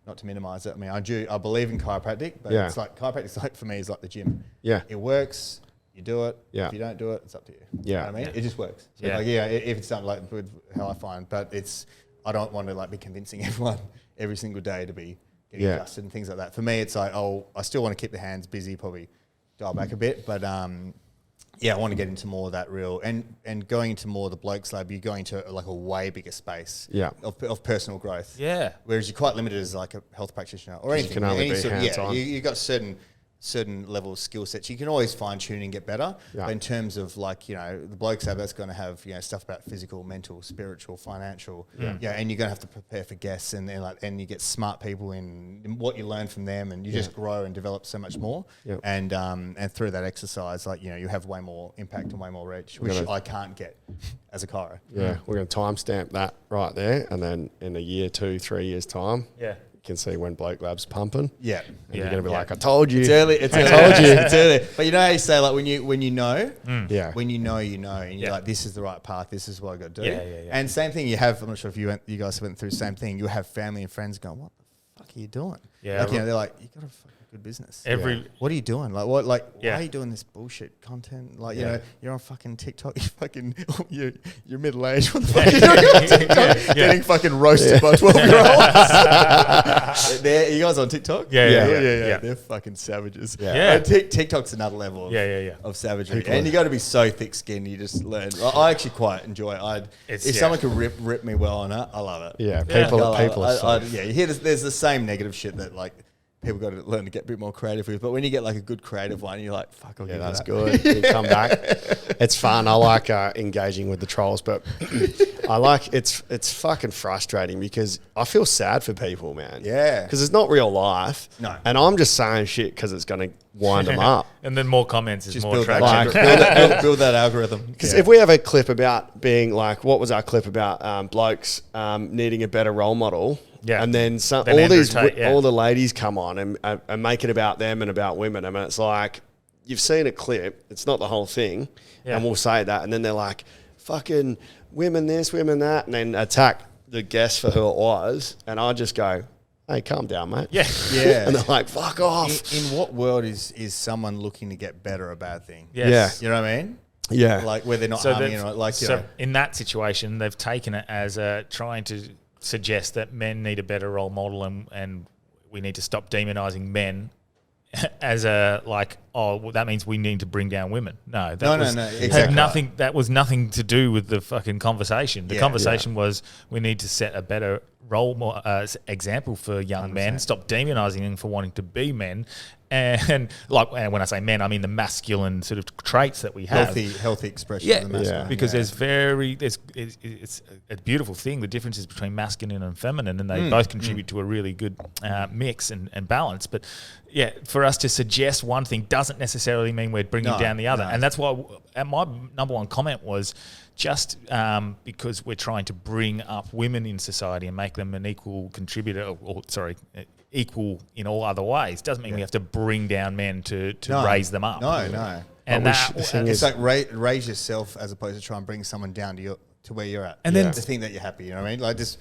not to minimize it, I mean, I believe in chiropractic, but it's like chiropractic, like, for me, is like the gym. Yeah. It works. You do it. Yeah. If you don't do it, it's up to you. Yeah. You know what I mean? It just works. So Yeah. like, if it's done like with how I find, but I don't want to like be convincing everyone every single day to be getting adjusted and things like that. For me, it's like, I still want to keep the hands busy, probably dial back a bit, but I want to get into more of that real, and going into more of the blokes lab, you're going to like a way bigger space of personal growth. Yeah. Whereas you're quite limited as like a health practitioner or anything. You can only be hands-on. You've got certain level of skill sets. You can always fine tune and get better. Yeah. But in terms of like, the blokes lab, that's going to have, stuff about physical, mental, spiritual, financial. And you're going to have to prepare for guests, and you get smart people in what you learn from them, and you just grow and develop so much more. Yep. And through that exercise, like, you have way more impact and way more reach, which I can't get as a chiro. Yeah, we're going to timestamp that right there, and then in a year, 2-3 years time, you can see when Bloke Lab's pumping. Yeah, and you're going to be like, I told you. It's early. It's early. I told you. It's early. But you know how you say, like, when you know, when you know, and you're like, this is the right path. This is what I got to do. Yeah. And same thing, you have. I'm not sure if you guys went through the same thing. You have family and friends going, what the fuck are you doing? Yeah, like, they're like, you got a fucking good business. What are you doing? Like, what? Like, why are you doing this bullshit content? Like, you're on fucking TikTok. You're middle aged. What the fuck are you doing on TikTok? Getting fucking roasted by 12-year-olds. You guys on TikTok? Yeah. They're fucking savages. Yeah. TikTok's another level of savagery. And you got to be so thick-skinned, you just learn. I actually quite enjoy it. If someone could rip me well on it, I love it. Yeah, people are so... you hear there's the same negative shit that, like, people got to learn to get a bit more creative with. But when you get like a good creative one, you're like, fuck, I'll give that's that. good. You come back. It's fun. I like engaging with the trolls, but I like it's fucking frustrating because I feel sad for people, man. Yeah. Because it's not real life. No. And I'm just saying shit because it's going to wind them up. And then more comments is Just more build traction. build that algorithm. Because if we have a clip about being like, what was our clip about blokes needing a better role model? Yeah. And then all the ladies come on and make it about them and about women. I mean, it's like, you've seen a clip, it's not the whole thing, and we'll say that, and then they're like, fucking women this, women that, and then attack the guest for who it was, and I just go, hey, calm down, mate. Yeah. And they're like, fuck off. In what world is someone looking to get better a bad thing? Yes. You know what I mean? Yeah. Like, where they're not harming, in that situation, they've taken it as trying to suggest that men need a better role model, and we need to stop demonizing men as that means we need to bring down women. No, no, exactly. Had nothing. That was nothing to do with the fucking conversation. The conversation was we need to set a better role example for young 100%. Men. Stop demonizing them for wanting to be men. And when I say men, I mean the masculine sort of traits that we have. Healthy expression of the masculine. Because it's a beautiful thing, the differences between masculine and feminine, and they both contribute to a really good mix and balance. But yeah, for us to suggest one thing doesn't necessarily mean we're bringing down the other. And that's why my number one comment was just because we're trying to bring up women in society and make them an equal contributor, equal in all other ways, doesn't mean we have to bring down men to raise them up. No. And it's like raise yourself as opposed to try and bring someone down to where you're at. And then to think that you're happy, you know what I mean? Like, just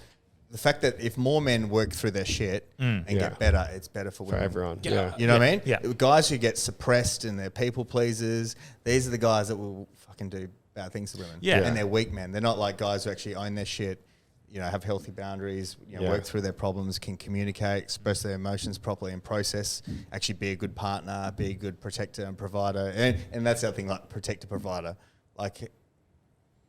the fact that if more men work through their shit and get better, it's better for women. For everyone. Yeah. You know what I mean? Yeah. Guys who get suppressed and they're people pleasers, these are the guys that will fucking do bad things to women. Yeah. And they're weak men. They're not like guys who actually own their shit, have healthy boundaries, work through their problems, can communicate, express their emotions properly and process, actually be a good partner, be a good protector and provider. And that's the other thing, like protector, provider. Like,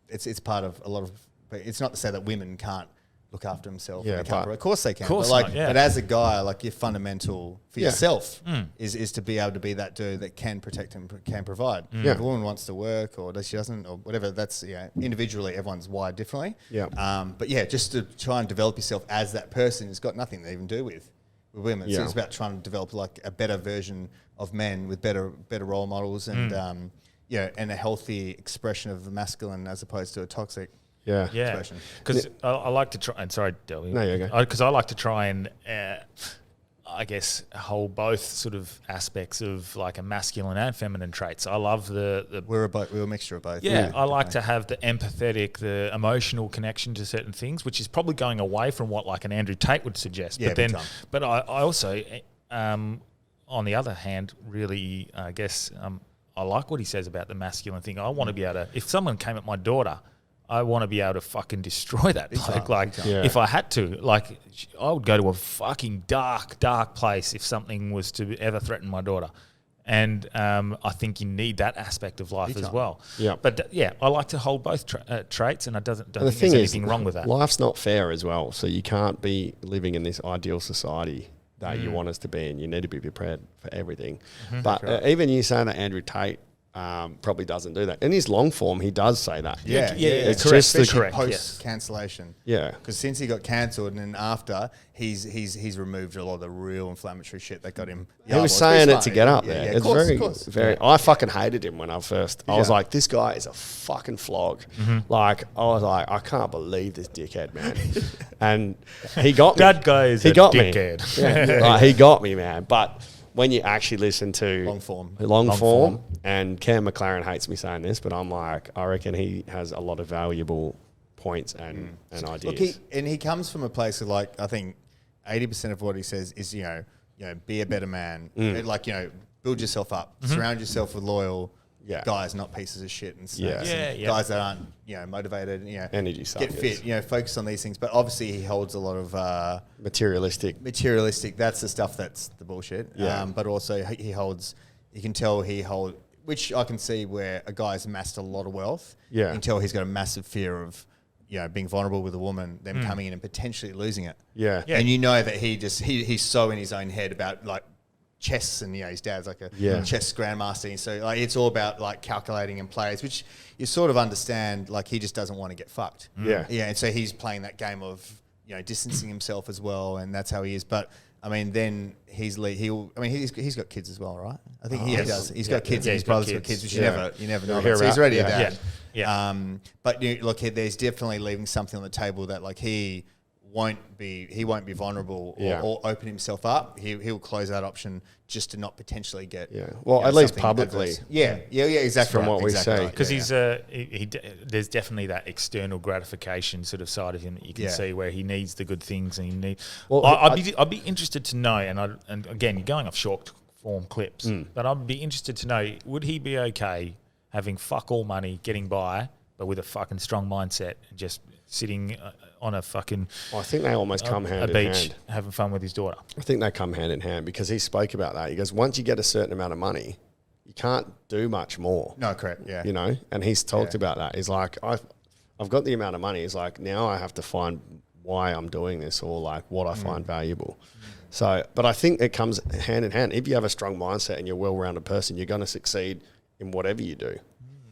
it's part of a lot of, but it's not to say that women can't look after themselves. Yeah, of course they can. Course but not, but as a guy, like, your fundamental for yourself is to be able to be that dude that can protect and can provide. If a woman wants to work or she doesn't or whatever, that's individually everyone's wired differently. But just to try and develop yourself as that person has got nothing to even do with women. So it's about trying to develop like a better version of men with better role models and and a healthy expression of the masculine as opposed to a toxic. Yeah. Yeah, because I like to try. And sorry, Delby. No, you're okay. Because I like to try and, I guess, hold both sort of aspects of like a masculine and feminine traits. I love the We're a mixture of both. yeah. I like to have the empathetic, the emotional connection to certain things, which is probably going away from what like an Andrew Tate would suggest. Yeah, but then, big time. but I also, on the other hand, really, I guess, I like what he says about the masculine thing. I want to be able to, if someone came at my daughter, I want to be able to fucking destroy that bloke. Like, if I had to, like, I would go to a fucking dark, dark place if something was to ever threaten my daughter. And I think you need that aspect of life as well. Yeah. But I like to hold both traits, and I don't think there's anything wrong with that. Life's not fair as well, so you can't be living in this ideal society that you want us to be in. You need to be prepared for everything. But even you saying that Andrew Tate probably doesn't do that. In his long form, he does say that. Yeah. It's correct. just the Correct. Post cancellation. Yeah. Because since he got cancelled and then after, he's removed a lot of the real inflammatory shit that got him. He was saying it to get up there. Yeah, It's very. I fucking hated him when I first. I was like, this guy is a fucking flog. Like, I was like, I can't believe this dickhead, man. And he got me. That guy is a dickhead. Yeah. Like, he got me, man. But when you actually listen to long form, and Cam McLaren hates me saying this, but I'm like, I reckon he has a lot of valuable points and ideas. Look, he comes from a place of like, I think 80% of what he says is, you know, be a better man. Like, build yourself up, surround yourself with loyal guys, not pieces of shit and snakes. And guys that aren't, motivated, energy get fit, focus on these things. But obviously he holds a lot of materialistic. That's the stuff that's the bullshit. Yeah. But also you can tell which I can see where a guy's amassed a lot of wealth. Yeah. You can tell he's got a massive fear of, being vulnerable with a woman, them coming in and potentially losing it. Yeah. And you know that he's so in his own head about like chess, and his dad's like a chess grandmaster, and so like it's all about like calculating and plays, which you sort of understand. Like he just doesn't want to get fucked. And so he's playing that game of distancing himself as well, and that's how he is. But I mean, then he's got kids as well, right? I think he does. He's got kids, and his brother's got kids, which you never know. So he's already a dad. But look, there's definitely leaving something on the table that like he won't be vulnerable or open himself up. He'll close that option just to not potentially get at least publicly. Exactly. From what we say, because he's there's definitely that external gratification sort of side of him that you can see where he needs the good things, and he need. Well, I'd be interested to know, and again, you're going off short form clips, but I'd be interested to know, would he be okay having fuck all money, getting by, but with a fucking strong mindset and just sitting on a fucking I think they almost come hand in beach hand. having fun with his daughter. I think they come hand in hand because he spoke about that. He goes, once you get a certain amount of money, you can't do much more. No, correct. Yeah. And he's talked about that. He's like, I've got the amount of money. He's like, now I have to find why I'm doing this or like what I find valuable. So, but I think it comes hand in hand. If you have a strong mindset and you're a well-rounded person, you're going to succeed in whatever you do.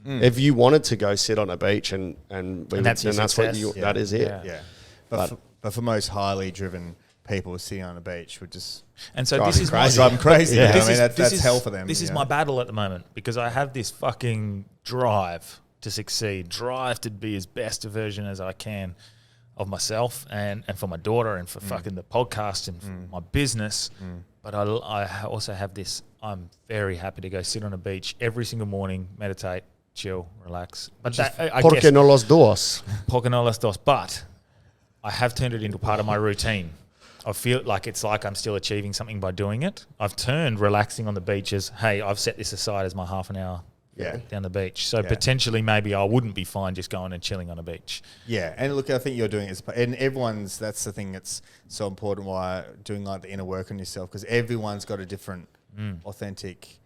If you wanted to go sit on a beach and that's what that is it. Yeah. But for most highly driven people, sitting on a beach would just this is drive them crazy. Yeah. That's hell for them. This is my battle at the moment because I have this fucking drive to succeed, drive to be as best a version as I can of myself and for my daughter and for fucking the podcast and for my business. But I also have this, I'm very happy to go sit on a beach every single morning, meditate, chill, relax. But Porque no los dos. Porque no los dos. But I have turned it into part of my routine. I feel like it's like I'm still achieving something by doing it. I've turned relaxing on the beaches. Hey, I've set this aside as my half an hour down the beach. So potentially maybe I wouldn't be fine just going and chilling on a beach. Yeah, and look, I think you're doing it. And that's the thing that's so important, why doing like the inner work on yourself, because everyone's got a different authentic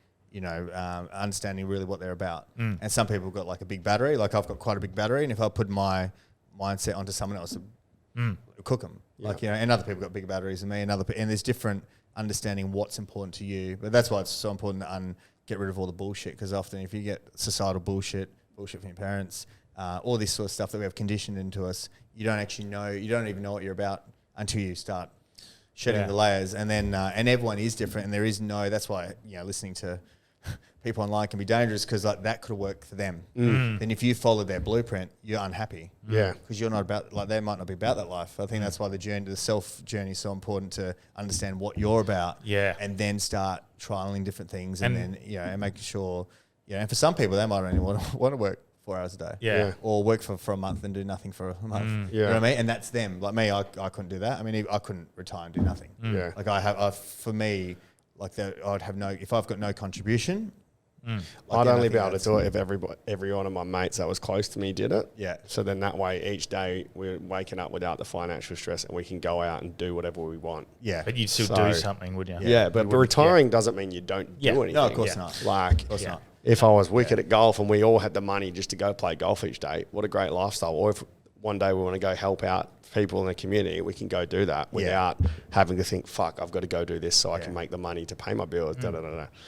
understanding really what they're about. And some people have got like a big battery. Like I've got quite a big battery, and if I put my mindset onto someone else, it'll cook them. And other people got bigger batteries than me, and there's different understanding what's important to you. But that's why it's so important to get rid of all the bullshit, because often if you get societal bullshit from your parents, all this sort of stuff that we have conditioned into us, you don't even know what you're about until you start shedding the layers. And then and everyone is different, and there is that's why listening to people online can be dangerous because like that could have worked for them. Then if you follow their blueprint, you're unhappy. Yeah. Because you're not about, like they might not be about that life. I think that's why the self journey is so important, to understand what you're about. Yeah. And then start trialing different things and then, and making sure, and for some people they might only want to work 4 hours a day. Yeah. Or work for a month and do nothing for a month. You know what I mean? And that's them. Like me, I couldn't do that. I mean, I couldn't retire and do nothing. Yeah. Like for me, like that, I'd have if I've got no contribution. I'd only be able to do it if every one of my mates that was close to me did it. Yeah. So then that way each day we're waking up without the financial stress and we can go out and do whatever we want. Yeah. But you'd still do something, would you? Yeah, but retiring doesn't mean you don't do anything. No, of course not. Like, Of course not. if I was wicked at golf and we all had the money just to go play golf each day, what a great lifestyle. Or if one day we want to go help out people in the community, we can go do that without having to think, fuck, I've got to go do this so I can make the money to pay my bills. But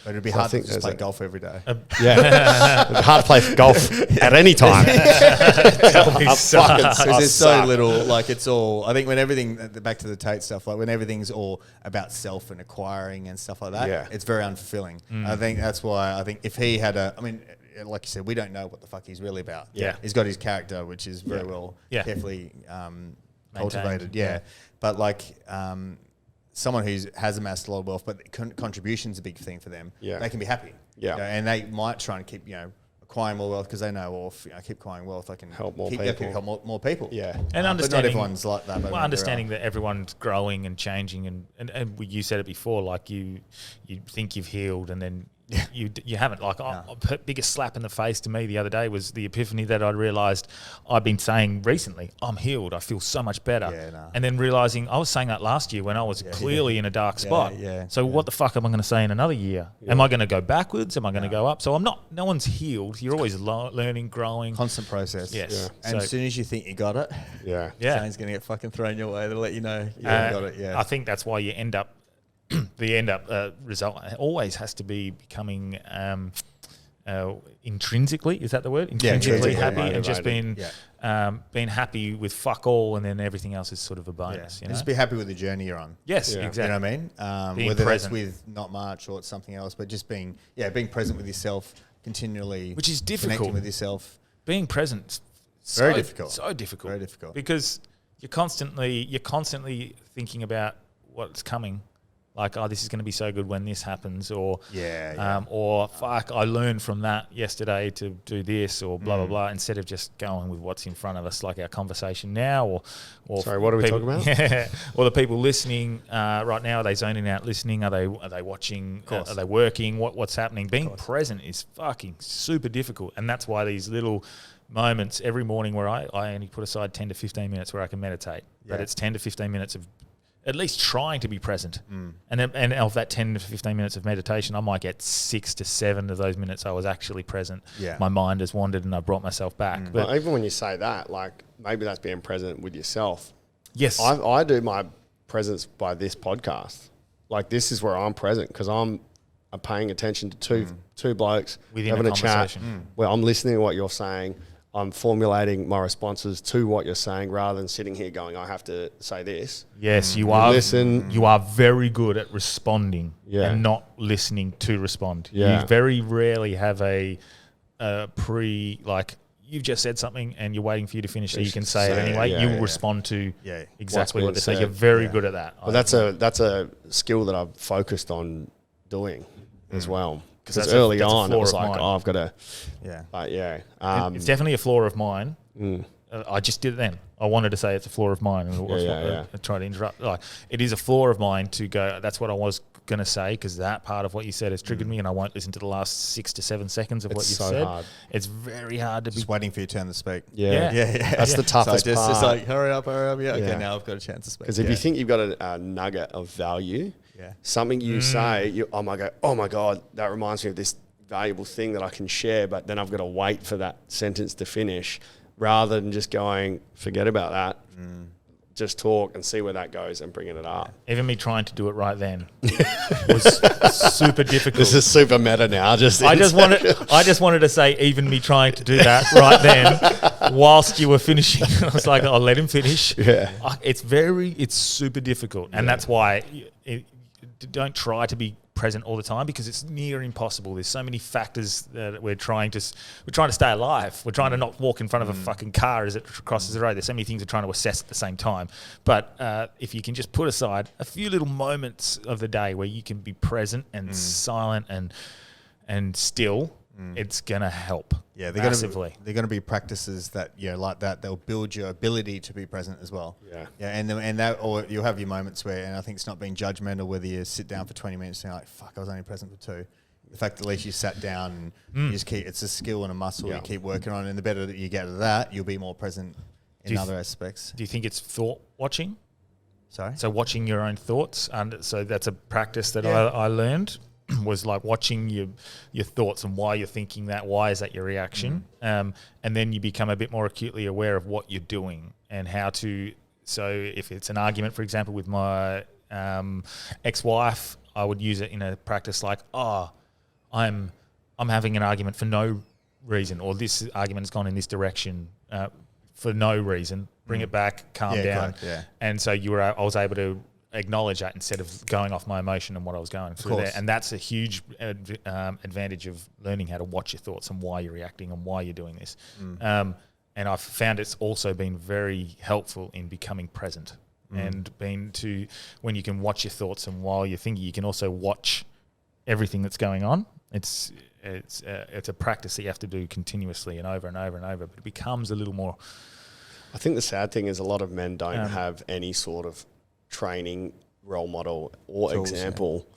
it'd be hard to just play golf every day. Hard to play golf at any time. Because there's so little, like it's all, I think when everything, back to the Tate stuff, like when everything's all about self and acquiring and stuff like that, it's very unfulfilling. I think that's why if he had like you said, we don't know what the fuck he's really about. Yeah. He's got his character, which is very well carefully cultivated. Yeah. But like someone who has amassed a lot of wealth, but contribution's a big thing for them. Yeah. They can be happy. Yeah. And they might try and keep, acquiring more wealth because they know, well, if I keep acquiring wealth, I can help more people. Help more people. Yeah. And understanding, but not everyone's like that. Well, understanding that everyone's growing and changing, and you said it before, like you think you've healed, and then you haven't. Like biggest slap in the face to me the other day was the epiphany that I realised I'd been saying recently, I'm healed, I feel so much better. And then realising I was saying that last year when I was clearly in a dark spot. So what the fuck am I going to say in another year? Am I going to go backwards? Am I going to go up? So no one's healed. You're always learning, growing. Constant process. Yes. Yeah. And as soon as you think you got it, something's going to get fucking thrown your way to let you know you got it. Yeah. I think that's why you end up the result always has to be becoming intrinsically, is that the word? Intrinsically happy motivated. And just being happy with fuck all, and then everything else is sort of a bonus. You know? Just be happy with the journey you're on. Yes, exactly. You know what I mean? Whether present. That's with not much or it's something else, but just being present with yourself continually, which is difficult. Connecting with yourself. Being present, very difficult. So difficult. Very difficult. Because you're constantly thinking about what's coming. Like, this is going to be so good when this happens, or or fuck, I learned from that yesterday to do this, or blah blah blah. Instead of just going with what's in front of us, like our conversation now, or sorry, what are we talking about? Yeah, or the people listening right now, are they zoning out listening? Are they watching? Are they working? What's happening? Being present is fucking super difficult, and that's why these little moments every morning where I only put aside 10 to 15 minutes where I can meditate, but it's 10 to 15 minutes of at least trying to be present. And of that 10 to 15 minutes of meditation, I might get 6 to 7 of those minutes I was actually present. Yeah. My mind has wandered and I brought myself back. But even when you say that, like maybe that's being present with yourself. Yes. I do my presence by this podcast. Like this is where I'm present because I'm paying attention to two blokes having a chat where I'm listening to what you're saying. I'm formulating my responses to what you're saying rather than sitting here going, I have to say this. Yes, you are. Listen. You are very good at responding and not listening to respond. Yeah. You very rarely have a you've just said something and you're waiting for you to finish so you can say it anyway. You respond to exactly what they say. You're very good at that. But that's a skill that I've focused on doing as well. Because early on, it was like, I've got to... it's definitely a flaw of mine. I just did it then. I wanted to say it's a flaw of mine. And I tried to interrupt. Like, it is a flaw of mine to go, that's what I was going to say, because that part of what you said has triggered me and I won't listen to the last 6 to 7 seconds of what you said. Hard. It's very hard to just waiting for your turn to speak. Yeah. That's the toughest part. Just like, hurry up. Yeah, okay, now I've got a chance to speak. Because if you think you've got a nugget of value... something you say, I might go, oh my God, that reminds me of this valuable thing that I can share, but then I've got to wait for that sentence to finish rather than just going, forget about that. Just talk and see where that goes and bringing it up. Even me trying to do it right then was super difficult. This is super meta now. I just wanted to say even me trying to do that right then whilst you were finishing. I was like, I'll let him finish. Yeah. It's super difficult. And that's why don't try to be present all the time because it's near impossible. There's so many factors that we're trying to stay alive. We're trying to not walk in front of a fucking car as it crosses the road. There's so many things we're trying to assess at the same time. But if you can just put aside a few little moments of the day where you can be present and silent and still, it's gonna help. Yeah, massively. They're going to be practices that like that. They'll build your ability to be present as well. Yeah, and that, or you'll have your moments where, and I think it's not being judgmental whether you sit down for 20 minutes and you're like, fuck, I was only present for 2. The fact that at least you sat down and you just keep, it's a skill and a muscle you keep working on, and the better that you get at that, you'll be more present in other aspects. Do you think it's thought watching? Sorry? So watching your own thoughts, and so that's a practice that I learned. Was like watching your thoughts and why you're thinking that, why is that your reaction, and then you become a bit more acutely aware of what you're doing and how to. So if it's an argument, for example, with my ex-wife, I would use it in a practice like, I'm having an argument for no reason, or this argument has gone in this direction for no reason. Bring it back, calm down, correct, and so I was able to acknowledge that instead of going off my emotion and what I was going through there. And that's a huge advantage of learning how to watch your thoughts and why you're reacting and why you're doing this. And I've found it's also been very helpful in becoming present and when you can watch your thoughts and while you're thinking, you can also watch everything that's going on. It's a practice that you have to do continuously and over and over and over, but it becomes a little more. I think the sad thing is a lot of men don't have any sort of training, role model or example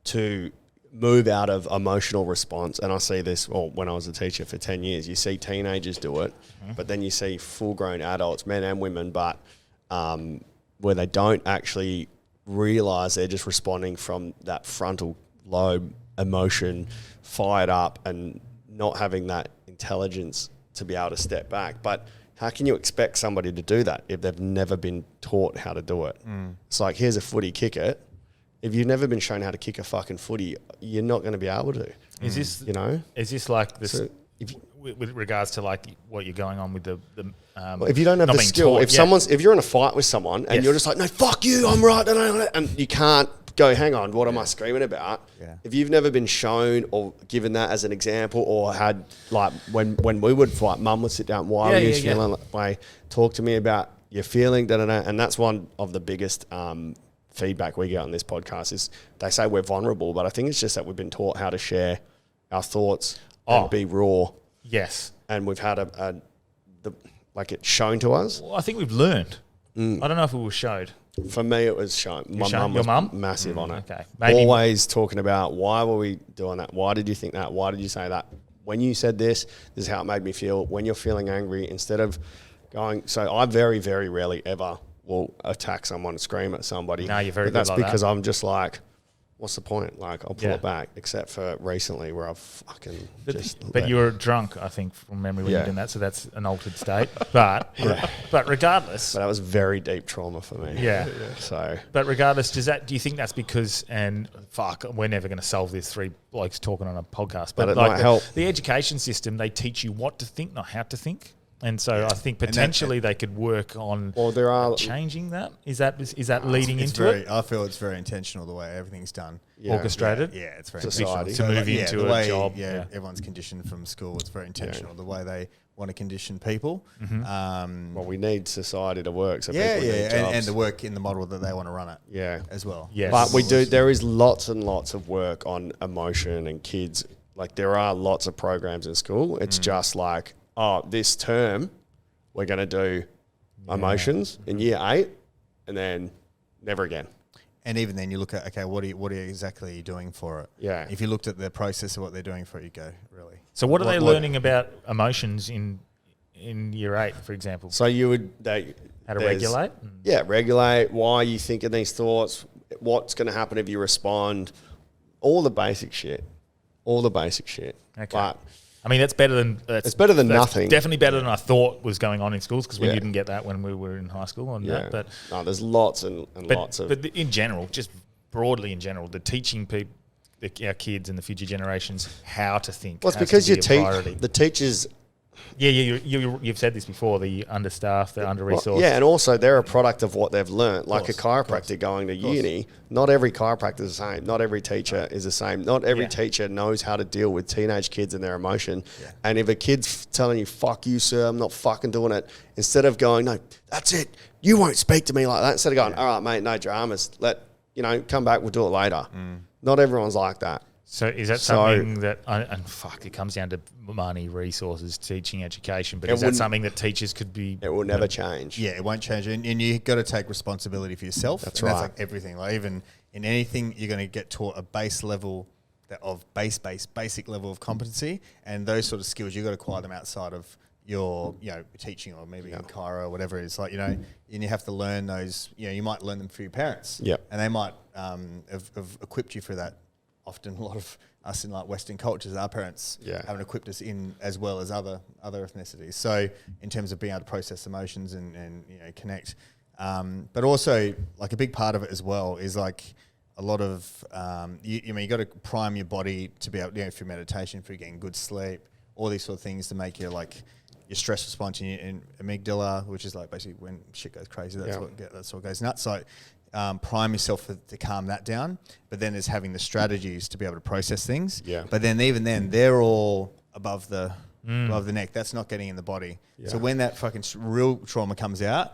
to move out of emotional response. And I see this when I was a teacher for 10 years. You see teenagers do it, but then you see full-grown adults, men and women, but where they don't actually realise they're just responding from that frontal lobe emotion, fired up, and not having that intelligence to be able to step back. But how can you expect somebody to do that if they've never been taught how to do it? It's like, here's a footy, kick it. If you've never been shown how to kick a fucking footy, you're not going to be able to. Is this, is this like this, so with regards to like what you're going on with the well, if you don't have the skill, if you're in a fight with someone and you're just like, no, fuck you, I'm right, and you can't go, hang on, what am I screaming about? If you've never been shown or given that as an example, or had, like, when we would fight, mum would sit down, why are you feeling that way? Talk to me about your feeling, and that's one of the biggest feedback we get on this podcast is they say we're vulnerable, but I think it's just that we've been taught how to share our thoughts and be raw. Yes. And we've had it shown to us. Well, I think we've learned. I don't know if it was showed. For me, it was shown. My mum was massive on it. Okay. Always talking about, why were we doing that? Why did you think that? Why did you say that? When you said this is how it made me feel. When you're feeling angry, instead of going... So I very, very rarely ever will attack someone and scream at somebody. No, you're very good that's like because that. I'm just like, what's the point? Like, I'll pull it back, except for recently where I've fucking But you were drunk, I think, from memory when you were doing that, so that's an altered state. But regardless... But that was very deep trauma for me. Yeah. So... But regardless, do you think that's because... And fuck, we're never going to solve this, 3 blokes talking on a podcast. But it might help. The education system, they teach you what to think, not how to think. And so I think potentially they could work on changing that. Is that leading into it? I feel it's very intentional the way everything's done. Orchestrated? Yeah, it's very Society. intentional. To move into a job. Yeah, everyone's conditioned from school. It's very intentional the way they want to condition people. Well, we need society to work. So people need jobs. And to work in the model that they want to run it. Yeah, as well. Yes. But we do. There is lots and lots of work on emotion and kids. Like, there are lots of programs in school. It's just like, this term we're going to do emotions in year 8, and then never again. And even then, you look at, okay, what are you exactly doing for it? Yeah. If you looked at the process of what they're doing for it, you go, really. So what are they learning about emotions in year 8, for example? So you would how to regulate? Yeah, regulate. Why are you thinking these thoughts? What's going to happen if you respond? All the basic shit. Okay. But I mean, it's better than nothing. Definitely better than I thought was going on in schools, because we didn't get that when we were in high school. That, but no, there's lots and lots of. But in general, just broadly in general, the teaching people, our kids and the future generations how to think. Well, it's because the teachers. Yeah, you've said this before, the understaffed, the under-resourced. Yeah, and also they're a product of what they've learned. Like a chiropractor going to uni, not every chiropractor is the same. Not every teacher is the same. Not every teacher knows how to deal with teenage kids and their emotion. Yeah. And if a kid's telling you, fuck you, sir, I'm not fucking doing it, instead of going, no, that's it, you won't speak to me like that, instead of going, all right, mate, no dramas, come back, we'll do it later. Not everyone's like that. So is that something that, and fuck, it comes down to money, resources, teaching, education, but is that something that teachers could be... It will never change. Yeah, it won't change. And you've got to take responsibility for yourself. That's right. That's like everything. Like even in anything, you're going to get taught a base level of basic level of competency, and those sort of skills, you've got to acquire them outside of your, teaching or maybe in chiro or whatever it is. Like, and you have to learn those, you might learn them for your parents. Yep. And they might have equipped you for that. Often a lot of us in like Western cultures, our parents haven't equipped us in as well as other ethnicities. So in terms of being able to process emotions and connect, but also like a big part of it as well is like a lot of you got to prime your body to be able for meditation, for getting good sleep, all these sort of things to make your stress response and amygdala, which is like basically when shit goes crazy. That's what goes nuts. So prime yourself to calm that down, but then there's having the strategies to be able to process things. Yeah. But then even then, they're all above the neck. That's not getting in the body. Yeah. So when that fucking real trauma comes out,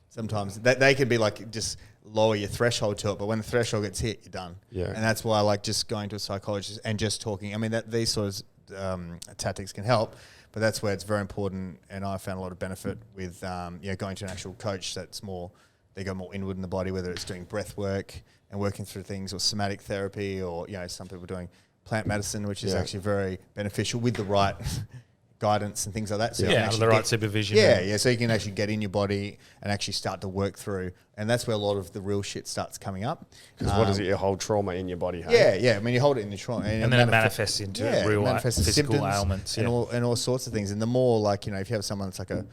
sometimes they can be like just lower your threshold to it, but when the threshold gets hit, you're done. Yeah. And that's why I like just going to a psychologist and just talking. I mean, these sort of tactics can help, but that's where it's very important. And I found a lot of benefit with going to an actual coach that's more. They go more inward in the body, whether it's doing breath work and working through things, or somatic therapy, or some people doing plant medicine, which is actually very beneficial with the right guidance and things like that. So the right supervision. Yeah. So you can actually get in your body and actually start to work through, and that's where a lot of the real shit starts coming up. Because what is it? You hold trauma in your body. Hey? Yeah. I mean, you hold it in your trauma, and then it manifests into real physical ailments, and all sorts of things. And the more if you have someone that's like a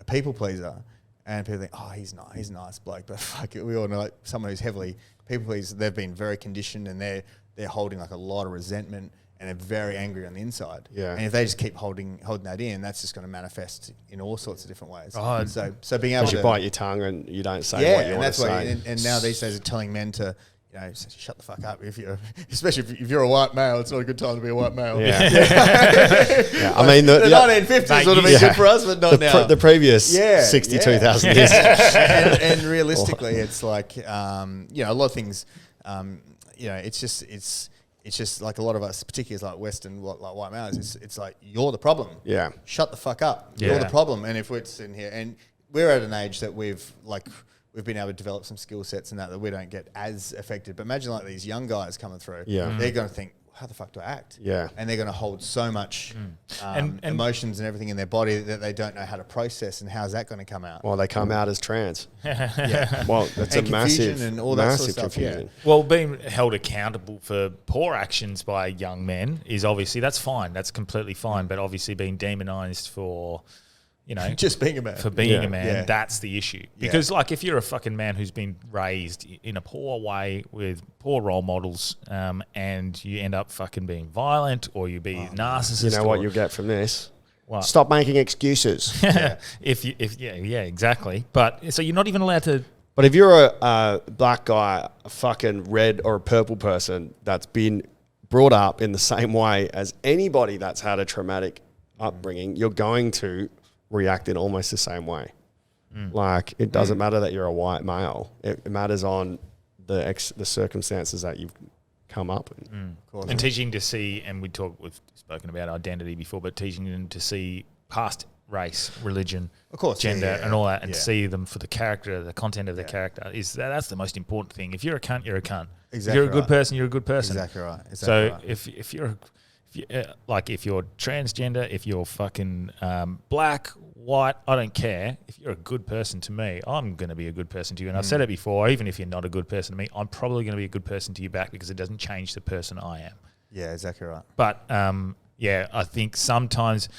people pleaser. And people think, oh, he's a nice bloke. But fuck it, we all know someone who's heavily people pleaser, they've been very conditioned and they're holding like a lot of resentment and they're very angry on the inside. Yeah. And if they just keep holding that in, that's just going to manifest in all sorts of different ways. Oh, so being able to... you bite your tongue and you don't say what you want to say. And now these days are telling men to... shut the fuck up. Especially if you're a white male, it's not a good time to be a white male. Yeah. I mean, the 1950s would have been good for us, but not now. The previous 62,000 years. And realistically, it's like a lot of things. It's just like a lot of us, particularly as like Western, like white males. It's like you're the problem. Yeah. Shut the fuck up. Yeah. You're the problem. And if we're sitting here, and we're at an age that we've been able to develop some skill sets and that we don't get as affected. But imagine like these young guys coming through. Yeah. They're going to think, how the fuck do I act? Yeah. And they're going to hold so much and emotions and everything in their body that they don't know how to process. And how's that going to come out? Well, they come out as trans. Well, that's a massive and all that sort of stuff. Confusion. Yeah. Well, being held accountable for poor actions by young men is obviously, that's fine. That's completely fine. But obviously being demonized for... just being a man. For being a man, that's the issue. Because, if you're a fucking man who's been raised in a poor way with poor role models, and you end up fucking being violent or you be narcissist. You know what you'll get from this? What? Stop making excuses. Exactly. But so you're not even allowed to. But if you're a black guy, a fucking red or a purple person that's been brought up in the same way as anybody that's had a traumatic upbringing, you're going to react in almost the same way. It doesn't matter that you're a white male. It matters on the circumstances that you've come up in. And teaching to see, and we've spoken about identity before, but teaching them to see past race, religion, of course, gender, and all that, and see them for the character, the content of the character. That's the most important thing. If you're a cunt, you're a cunt. Exactly. If you're a good person, you're a good person. Exactly right. If you're if you're transgender, if you're fucking black, white, I don't care. If you're a good person to me, I'm going to be a good person to you. And I've said it before, even if you're not a good person to me, I'm probably going to be a good person to you back because it doesn't change the person I am. Yeah, exactly right. But, I think sometimes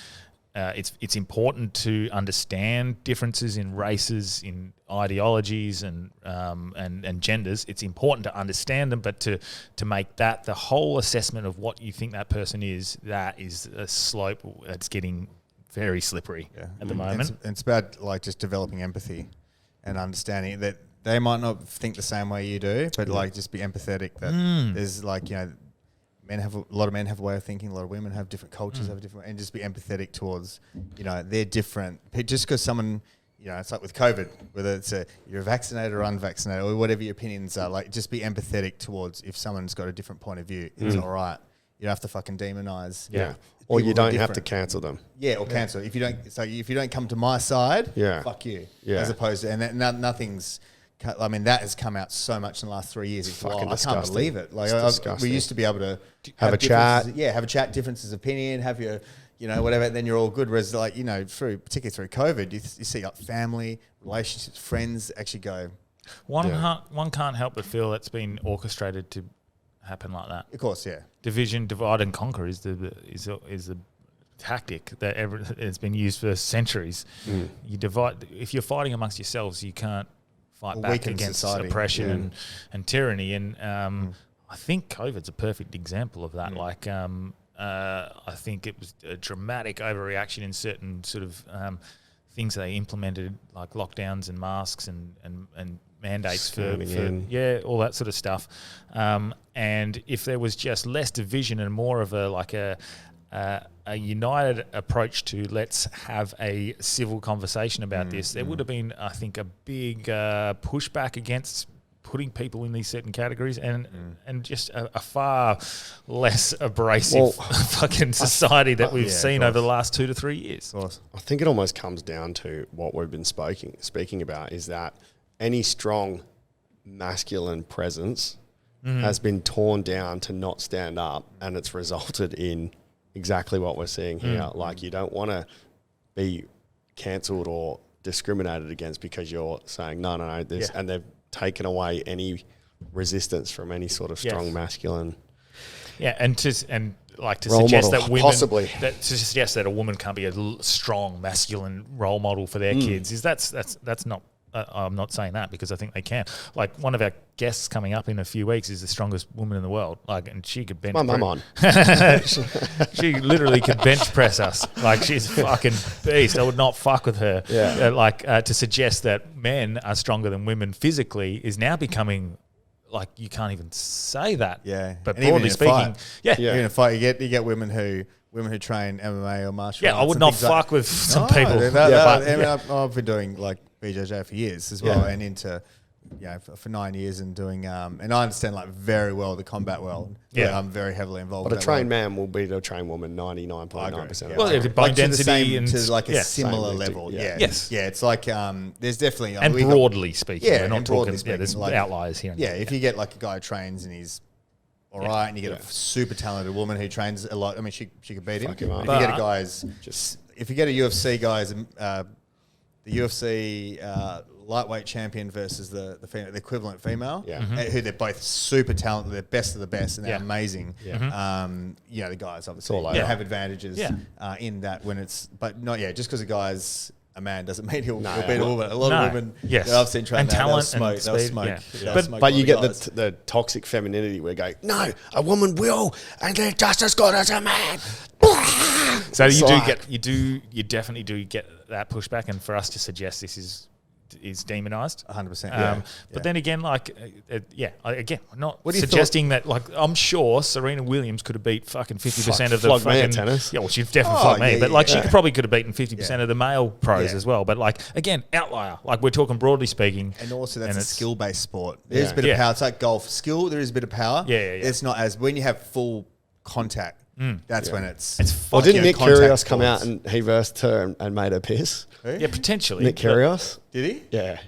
it's important to understand differences in races, in ideologies and genders. It's important to understand them, but to make that the whole assessment of what you think that person is, that is a slope that's getting very slippery at the moment. It's about like just developing empathy and understanding that they might not think the same way you do, but like just be empathetic that there's like, a lot of men have a way of thinking, a lot of women have different cultures, have a different, and just be empathetic towards, they're different. Just because someone, it's like with COVID, whether it's you're vaccinated or unvaccinated or whatever your opinions are, like just be empathetic towards if someone's got a different point of view. It's all right. You don't have to fucking demonize. Yeah. Or you don't have to cancel them. Yeah, or cancel. If you don't come to my side, fuck you. Yeah. As opposed to, and nothing's, that has come out so much in the last 3 years. It's fucking disgusting. I can't believe it. Like we used to be able to have a chat. Have a chat, differences of opinion, have your, whatever, then you're all good. Whereas particularly through COVID, you see like family, relationships, friends actually go. One can't help but feel it's been orchestrated to happen like that. Of course, yeah. Division, divide and conquer is the tactic that it's been used for centuries. You divide. If you're fighting amongst yourselves, you can't fight back against society. Oppression and tyranny. And I think COVID's a perfect example of that. Like, I think it was a dramatic overreaction in certain sort of things they implemented, like lockdowns and masks and mandates for all that sort of stuff. And if there was just less division and more of a united approach to let's have a civil conversation about this, there would have been, I think, a big pushback against putting people in these certain categories and just a far less abrasive fucking society that we've seen over the last 2 to 3 years. I think it almost comes down to what we've been speaking about is that any strong masculine presence has been torn down to not stand up, and it's resulted in exactly what we're seeing here. Like, you don't want to be cancelled or discriminated against because you're saying no this, and they've taken away any resistance from any sort of strong masculine. Yeah, and to suggest model, that women possibly to suggest that a woman can't be a strong masculine role model for their kids is that's not. I'm not saying that because I think they can. Like, one of our guests coming up in a few weeks is the strongest woman in the world. Like, and she could bench. My mum on. She literally could bench press us. Like, she's a fucking beast. I would not fuck with her. Yeah. To suggest that men are stronger than women physically is now becoming like, you can't even say that. Yeah. But and broadly speaking, even in a fight, you get women who train MMA or martial arts. Yeah, I would not fuck with some people. I've been doing like BJJ for years as well, and into for 9 years and doing and I understand like very well the combat world. Yeah, I'm very heavily involved. But a trained man will beat a trained woman 99.9%. Well, if bone density to like a similar level. Yes. It's like there's definitely and broadly speaking, we're not talking. There's like, outliers here. If you get like a guy who trains and he's all right, and you get a super talented woman who trains a lot. I mean, she could beat him. If you get a guy's if you get a UFC guy's the UFC lightweight champion versus the equivalent female, who they're both super talented, they're best of the best, and they're amazing. The guys obviously have advantages in that when it's, but not just because a guy's a man doesn't mean he'll beat a woman. A lot of women that I've seen train and talent they'll smoke. But you get the toxic femininity where going, no, a woman will, and they're just as good as a man. So you definitely do get that pushback, and for us to suggest this is demonized 100%. But then again, like, I'm not suggesting that. Like, I'm sure Serena Williams could have beat fucking 50% of the fucking tennis. Yeah, well, she'd definitely flogged me, but like, she probably could have beaten 50% of the male pros as well. But like, again, outlier. Like, we're talking broadly speaking, and also that's a skill-based sport. There's a bit of power. It's like golf. Skill, there is a bit of power. It's not as when you have full contact. That's when it's. Well, didn't Nick Kyrgios come out and he versed her and made her piss? Yeah, potentially. Nick Kyrgios? Did he? Yeah.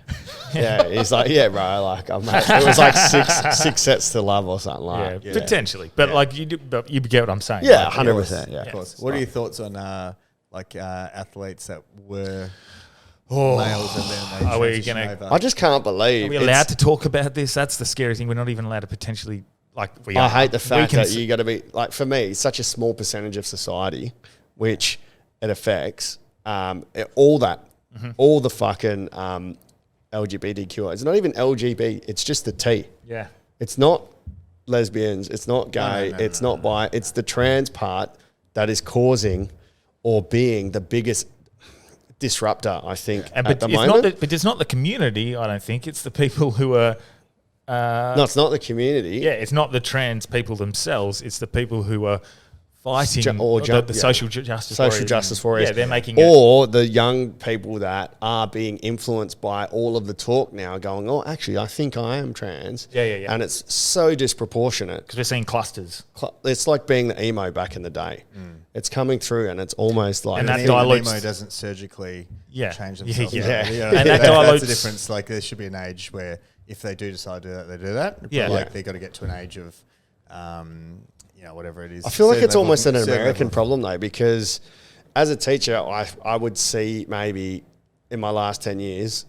He's like, bro, like, it was like six sets to love or something like that. Potentially. But like, you get what I'm saying. Yeah, 100%. Yeah, of course. What are your thoughts on athletes that were males and then they transition over? I just can't believe. Are we allowed to talk about this? That's the scary thing. We're not even allowed to potentially. I hate the fact that you got to be, like, for me, it's such a small percentage of society which it affects. All the fucking LGBTQ. It's not even LGBT. It's just the T. Yeah. It's not lesbians. It's not gay. It's not bi. It's the trans part that is causing or being the biggest disruptor, I think, And at but the it's moment. not but it's not the community. I don't think it's the people who are. No, it's not the community. Yeah, it's not the trans people themselves. It's the people who are fighting the social justice warriors. Yeah, they're making or the young people that are being influenced by all of the talk now, going, "Oh, actually, I think I am trans." Yeah. And it's so disproportionate because we're seeing clusters. It's like being the emo back in the day. It's coming through, and it's almost like And that Even dilutes. emo doesn't surgically Yeah. change themselves. Yeah. And that that's dilutes- the difference. Like there should be an age where if they do decide to do that, they do that. But Yeah. like they got to get to an age of, whatever it is. I feel like certain it's level almost of- an certain American level of- problem though, because as a teacher, I would see maybe in my last 10 years,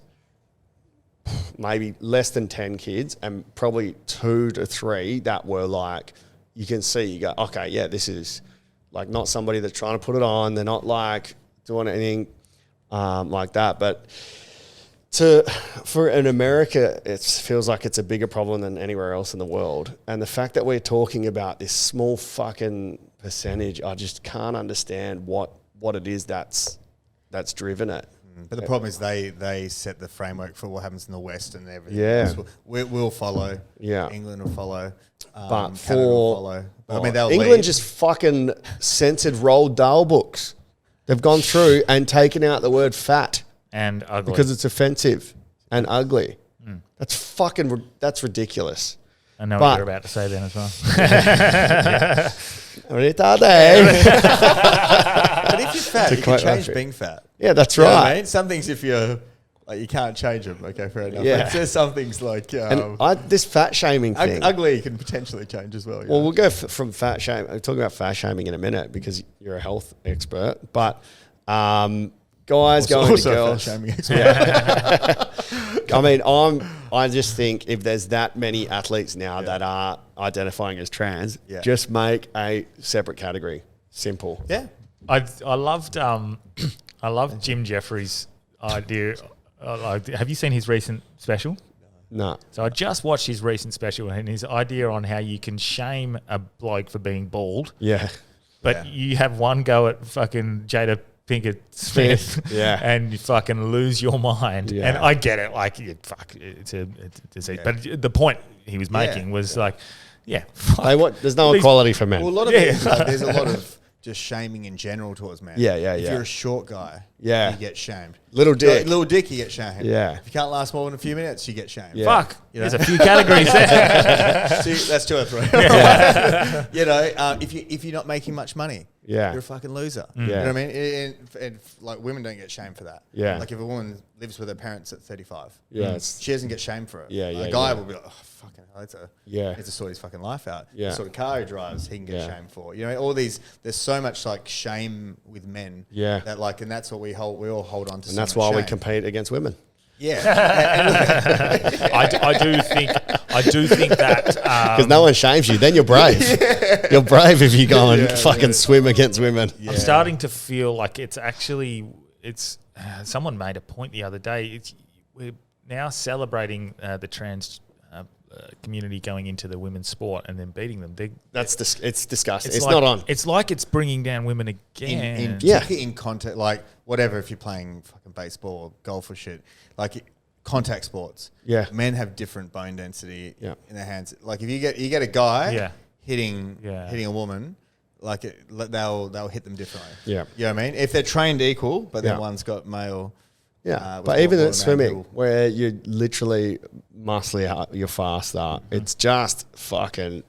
maybe less than 10 kids and probably 2 to 3 that were like, you can see, you go, okay, yeah, this is like not somebody that's trying to put it on. They're not like doing anything like that. But for in America, it feels like it's a bigger problem than anywhere else in the world. And the fact that we're talking about this small fucking percentage, I just can't understand what it is that's driven it. But the problem is they set the framework for what happens in the West and everything. Yeah. else we'll follow. Yeah. England will follow. But Canada will follow. But, I mean, they'll England lead. just fucking censored Roald Dahl books. They've gone through and taken out the word fat And ugly. because it's offensive and ugly. That's ridiculous. I know but- what you're about to say then as well. But But if you're fat, you can quote change Murphy. being fat. yeah, that's You know what I right. mean? Some things, if you're like, you can't change them. Okay, fair enough. Yeah. But there's some things like And this fat shaming thing. ugly can potentially change as well. Well, we'll go from fat shame. I'll talk about fat shaming in a minute because you're a health expert. But guys going to also girls. fat shaming expert. I mean, I just think if there's that many athletes now that are identifying as trans, just make a separate category. Simple. Yeah. I loved Jim Jeffries' idea. Have you seen his recent special? No. So I just watched his recent special and his idea on how you can shame a bloke for being bald, Yeah. but you have one go at fucking Jada Pinkett Smith, Yeah. and you fucking lose your mind. Yeah. And I get it, like it's a disease. But the point he was making was like, fuck. There's no These- equality for men. Well, a lot of it is like, there's a lot of just shaming in general towards men. Yeah, If yeah. you're a short guy, Yeah. you get shamed. Little dick. Little dick, you get shamed. Yeah. If you can't last more than a few minutes, you get shamed. Yeah. Fuck. You know? There's a few categories there. That's 2 or 3. You know, if you're not making much money, Yeah. you're a fucking loser. Yeah. You know what I mean? And like women don't get shamed for that. Yeah. Like if a woman lives with her parents at 35, Yeah, it's- she doesn't get shamed for it. Yeah, yeah, A guy yeah. will be like, oh, fucking hell, it's a sort his fucking life out. Yeah. The sort of car he drives, he can get Yeah. shamed for. You know, all these, there's so much like shame with men. Yeah. That like, and that's what we all hold on to. And that's why we compete against women. Yeah. I do think that Because no one shames you. Then you're brave. You're brave if you go and fucking swim against women. I'm starting to feel like someone made a point the other day. We're now celebrating the trans community going into the women's sport and then beating them. It's disgusting. It's like, not on. It's like it's bringing down women again. In contact, like whatever, if you're playing fucking baseball or golf or shit, like contact sports. Yeah. Men have different bone density Yeah. in their hands. Like if you get a guy Yeah. hitting Yeah. a woman, like they'll hit them differently. Yeah. You know what I mean? If they're trained equal, but then Yeah. one's got male. Yeah, was but even more at swimming, manual. where you're literally muscly out, you're faster. It's just fucking.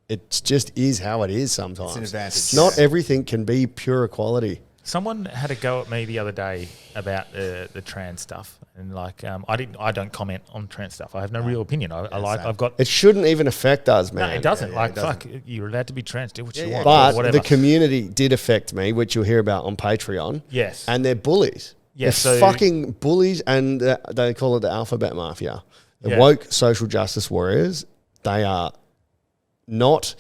It just is how it is sometimes. It's an advantage. Not everything can be pure equality. Someone had a go at me the other day about the trans stuff, and like I don't comment on trans stuff. I have no real opinion. I've got. It shouldn't even affect us, No, man. it doesn't. Yeah, like it doesn't. fuck, you're allowed to be trans. Do what you want. But whatever. the community did affect me, which you'll hear about on Patreon. Yes. And they're bullies. Yes, They're so- fucking bullies, and they call it the alphabet mafia. The Yeah. woke social justice warriors, they are not,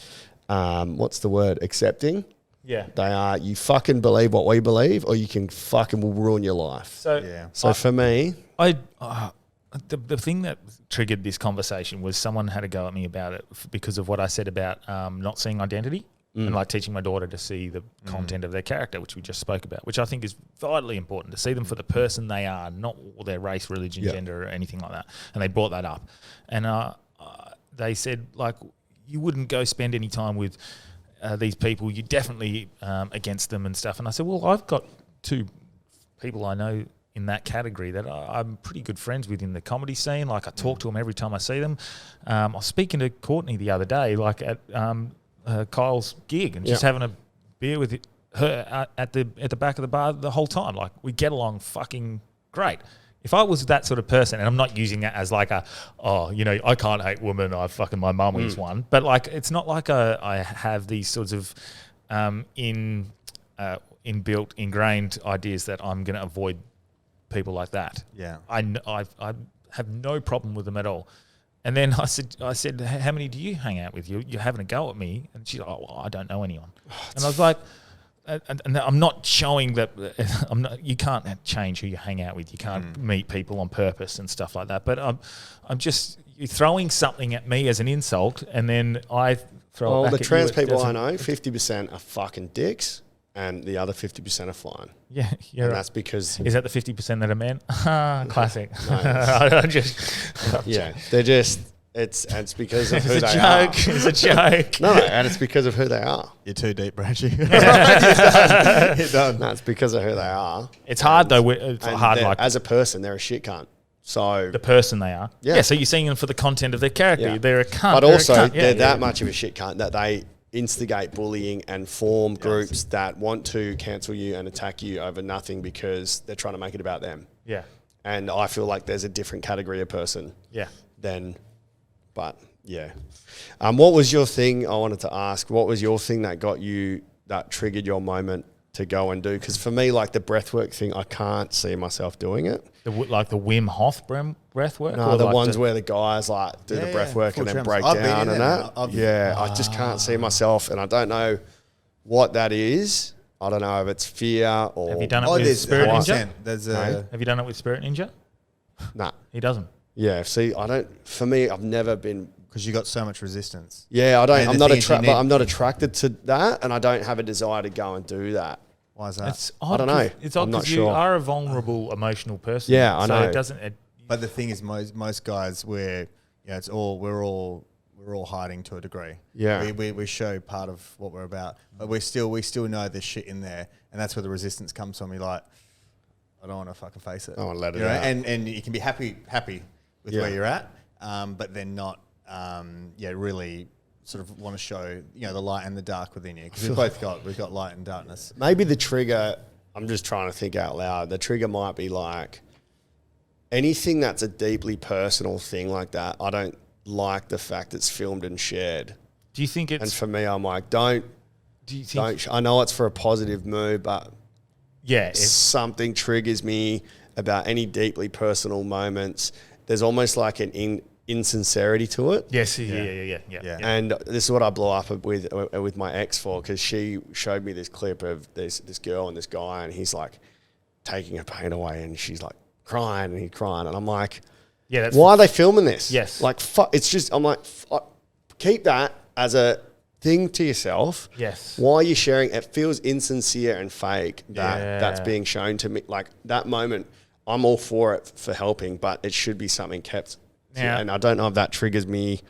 what's the word, accepting. yeah. They are, you fucking believe what we believe, or you can fucking will ruin your life. So Yeah. So for me, the thing that triggered this conversation was someone had a go at me about it because of what I said about not seeing identity. and like teaching my daughter to see the content of their character, which we just spoke about, which I think is vitally important, to see them for the person they are, not their race, religion, gender, or anything like that. And they brought that up. And they said, like, you wouldn't go spend any time with these people. You're definitely against them and stuff. And I said, well, I've got 2 people I know in that category that I'm pretty good friends with in the comedy scene. Like, I talk to them every time I see them. I was speaking to Courtney the other day, like at Kyle's gig, and just having a beer with her at the back of the bar the whole time. Like, we get along fucking great. If I was that sort of person, and I'm not using it as like I can't hate women, my mum is one, but like, it's not like I have these sorts of inbuilt, ingrained ideas that I'm going to avoid people like that. Yeah. I have no problem with them at all. And then I said, how many do you hang out with? You're having a go at me. And she's like, oh, well, I don't know anyone. And I was like, and I'm not showing that you can't change who you hang out with. You can't meet people on purpose and stuff like that. But I'm just, you're throwing something at me as an insult, and then I throw it back the at trans you. people I know, 50% are fucking dicks, and the other 50% are fine. Yeah, and that's because... Is that the 50% that are men? Classic. They're just... It's because of who they are. It's a joke. No, and it's because of who they are. You're too deep, Branchy. You're done. No, it's because of who they are. It's hard though. It's hard. Like, as a person, they're a shit cunt. So the person they are. Yeah. So you're seeing them for the content of their character. Yeah. They're a cunt. But also, they're that much of a shit cunt that they instigate bullying and form groups that want to cancel you and attack you over nothing because they're trying to make it about them. Yeah. And I feel like there's a different category of person. Yeah. But yeah. What was your thing? I wanted to ask, what was your thing that triggered your moment to go and do? Because for me, like the breathwork thing, I can't see myself doing it. Like the Wim Hof breathwork? No, the ones where the guys like do the breathwork and then break down and that. I just can't see myself, and I don't know what that is. I don't know if it's fear or... Have you done it with Spirit Ninja? Have you done it with Spirit Ninja? Nah. He doesn't. Yeah, see, for me, I've never been... Because you got so much resistance. Yeah, I'm not attracted to that, and I don't have a desire to go and do that. Why is that? I don't know. It's odd because you are a vulnerable, emotional person. Yeah, I know. It doesn't... But the thing is, most guys, we're all hiding to a degree. Yeah, we show part of what we're about, but we still know there's shit in there, and that's where the resistance comes from. You're like, I don't want to fucking face it. I want to let it out. And you can be happy with where you're at, but then not, really sort of want to show, the light and the dark within you, because we've got light and darkness. Maybe the trigger, I'm just trying to think out loud. The trigger might be like anything that's a deeply personal thing like that. I don't like the fact it's filmed and shared. Do you think it's... And for me, I'm like, don't. I know it's for a positive mood, but something triggers me about any deeply personal moments. There's almost like an insincerity to it. Yes, yeah. And this is what I blew up with my ex for, because she showed me this clip of this girl and this guy, and he's like taking her pain away, and she's like crying, and he's crying, and I'm like, why are they filming this? Yes. Like, fuck, it's just, I'm like, keep that as a thing to yourself. Yes. Why are you sharing? It feels insincere and fake that's being shown to me. Like that moment, I'm all for it, for helping, but it should be something kept. Yeah. And I don't know if that triggers me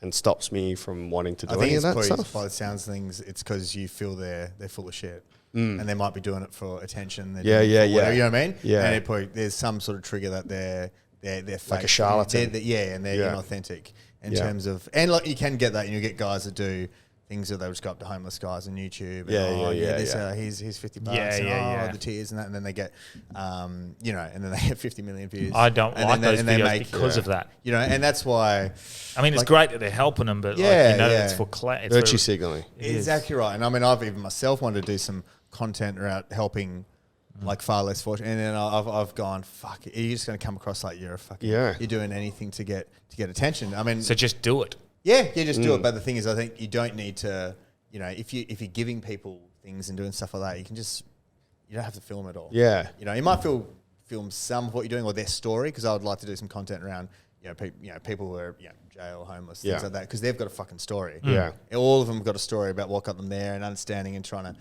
and stops me from wanting to do any of that stuff. By the sounds of things, it's because you feel they're full of shit. And they might be doing it for attention. Yeah. You know what I mean? Yeah. And there's some sort of trigger that they're fake. Like a charlatan. And they're inauthentic in terms of... And like you can get that, and you get guys that do things that they just go up to homeless guys on YouTube. Here's $50. The tears and that, and then they get, and then they get 50 million views. I don't like those videos because of that. And that's why. I mean, it's great that they're helping them, but it's for virtue signaling. Exactly right. And I mean, I've even myself wanted to do some content around helping. Like far less fortunate, and then I've gone, fuck it. You're just going to come across like you're a fucking you're doing anything to get attention. I mean, so just do it. Yeah, just do it. But the thing is, I think you don't need to, if you're giving people things and doing stuff like that, you don't have to film it all. Yeah, you might film some of what you're doing or their story, because I would like to do some content around people who are jail, homeless, things like that, because they've got a fucking story. Yeah. All of them have got a story about what got them there and understanding and trying to,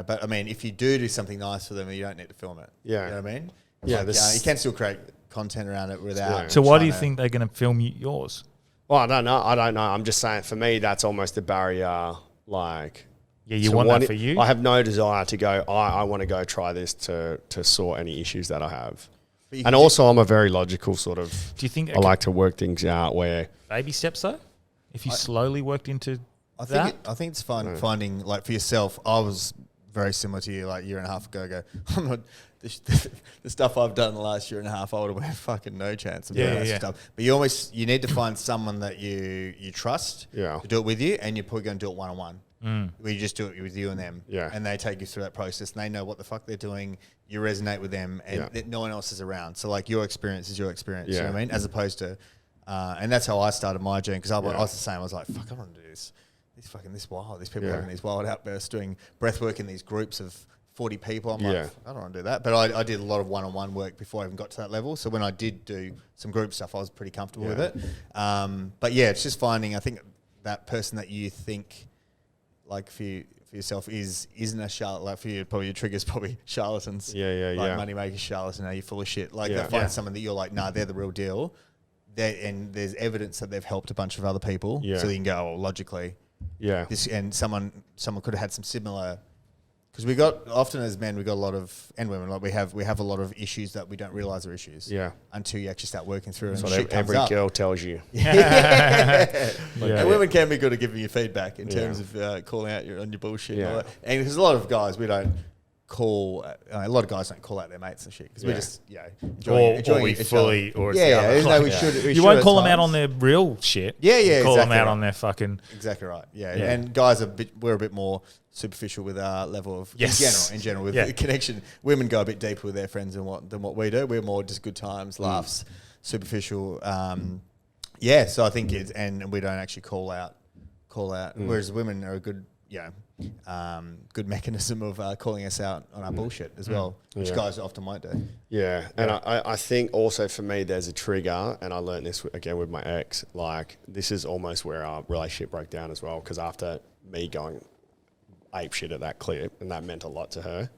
but I mean, if you do something nice for them, you don't need to film it. Yeah. You know what I mean? Yeah. You can still create content around it without. So why do you think they're going to film yours? Well, I don't know. I'm just saying, for me, that's almost a barrier. Like, yeah, you want that for you? I have no desire to go, I want to go try this to sort any issues that I have. And also, I'm a very logical sort of. Do you think I like to work things out where baby steps though? If you slowly worked into I think it's fun finding, like, for yourself. I was very similar to you, like, a year and a half ago. I'm not the stuff I've done the last year and a half. I would have had fucking no chance of doing that stuff. But you need to find someone that you trust to do it with you, and you're probably going to do it one on one. Where you just do it with you and them, and they take you through that process, and they know what the fuck they're doing. You resonate with them, and no one else is around. So, like, your experience is your experience. You know what I mean? As opposed to, and that's how I started my journey, because I was the same. I was like, fuck, I want to do this. This wild. These people having these wild outbursts, doing breath work in these groups of 40 people. I'm like, I don't want to do that. But I did a lot of one-on-one work before I even got to that level. So when I did do some group stuff, I was pretty comfortable with it. But yeah, it's just finding, I think, that person that you think, like, for yourself isn't a charlatan. Like, for you, probably your trigger's probably charlatans. Like money makers, charlatans, you're full of shit. Like, find someone that you're like, nah, they're the real deal. And there's evidence that they've helped a bunch of other people. So you can go, oh, logically. And someone could have had some similar, because we got, often as men, we got a lot of, and women, like we have a lot of issues that we don't realize are issues. Until you actually start working through it. That's what every girl tells you. And women can be good at giving you feedback in terms of calling out on your bullshit. And all that. And there's a lot of guys we don't call, a lot of guys don't call out their mates and shit, because we just, enjoying each other. You won't call them out on their real shit. You call them out on their fucking. Exactly right. And guys we're a bit more superficial with our level of in general with the connection. Women go a bit deeper with their friends than what we do. We're more just good times, laughs, superficial. So I think it's, and we don't actually call out. Whereas women are a good good mechanism of calling us out on our bullshit as well, which guys often might do. And I think also for me there's a trigger, and I learned this again with my ex. Like, this is almost where our relationship broke down as well, because after me going ape shit at that clip, and that meant a lot to her,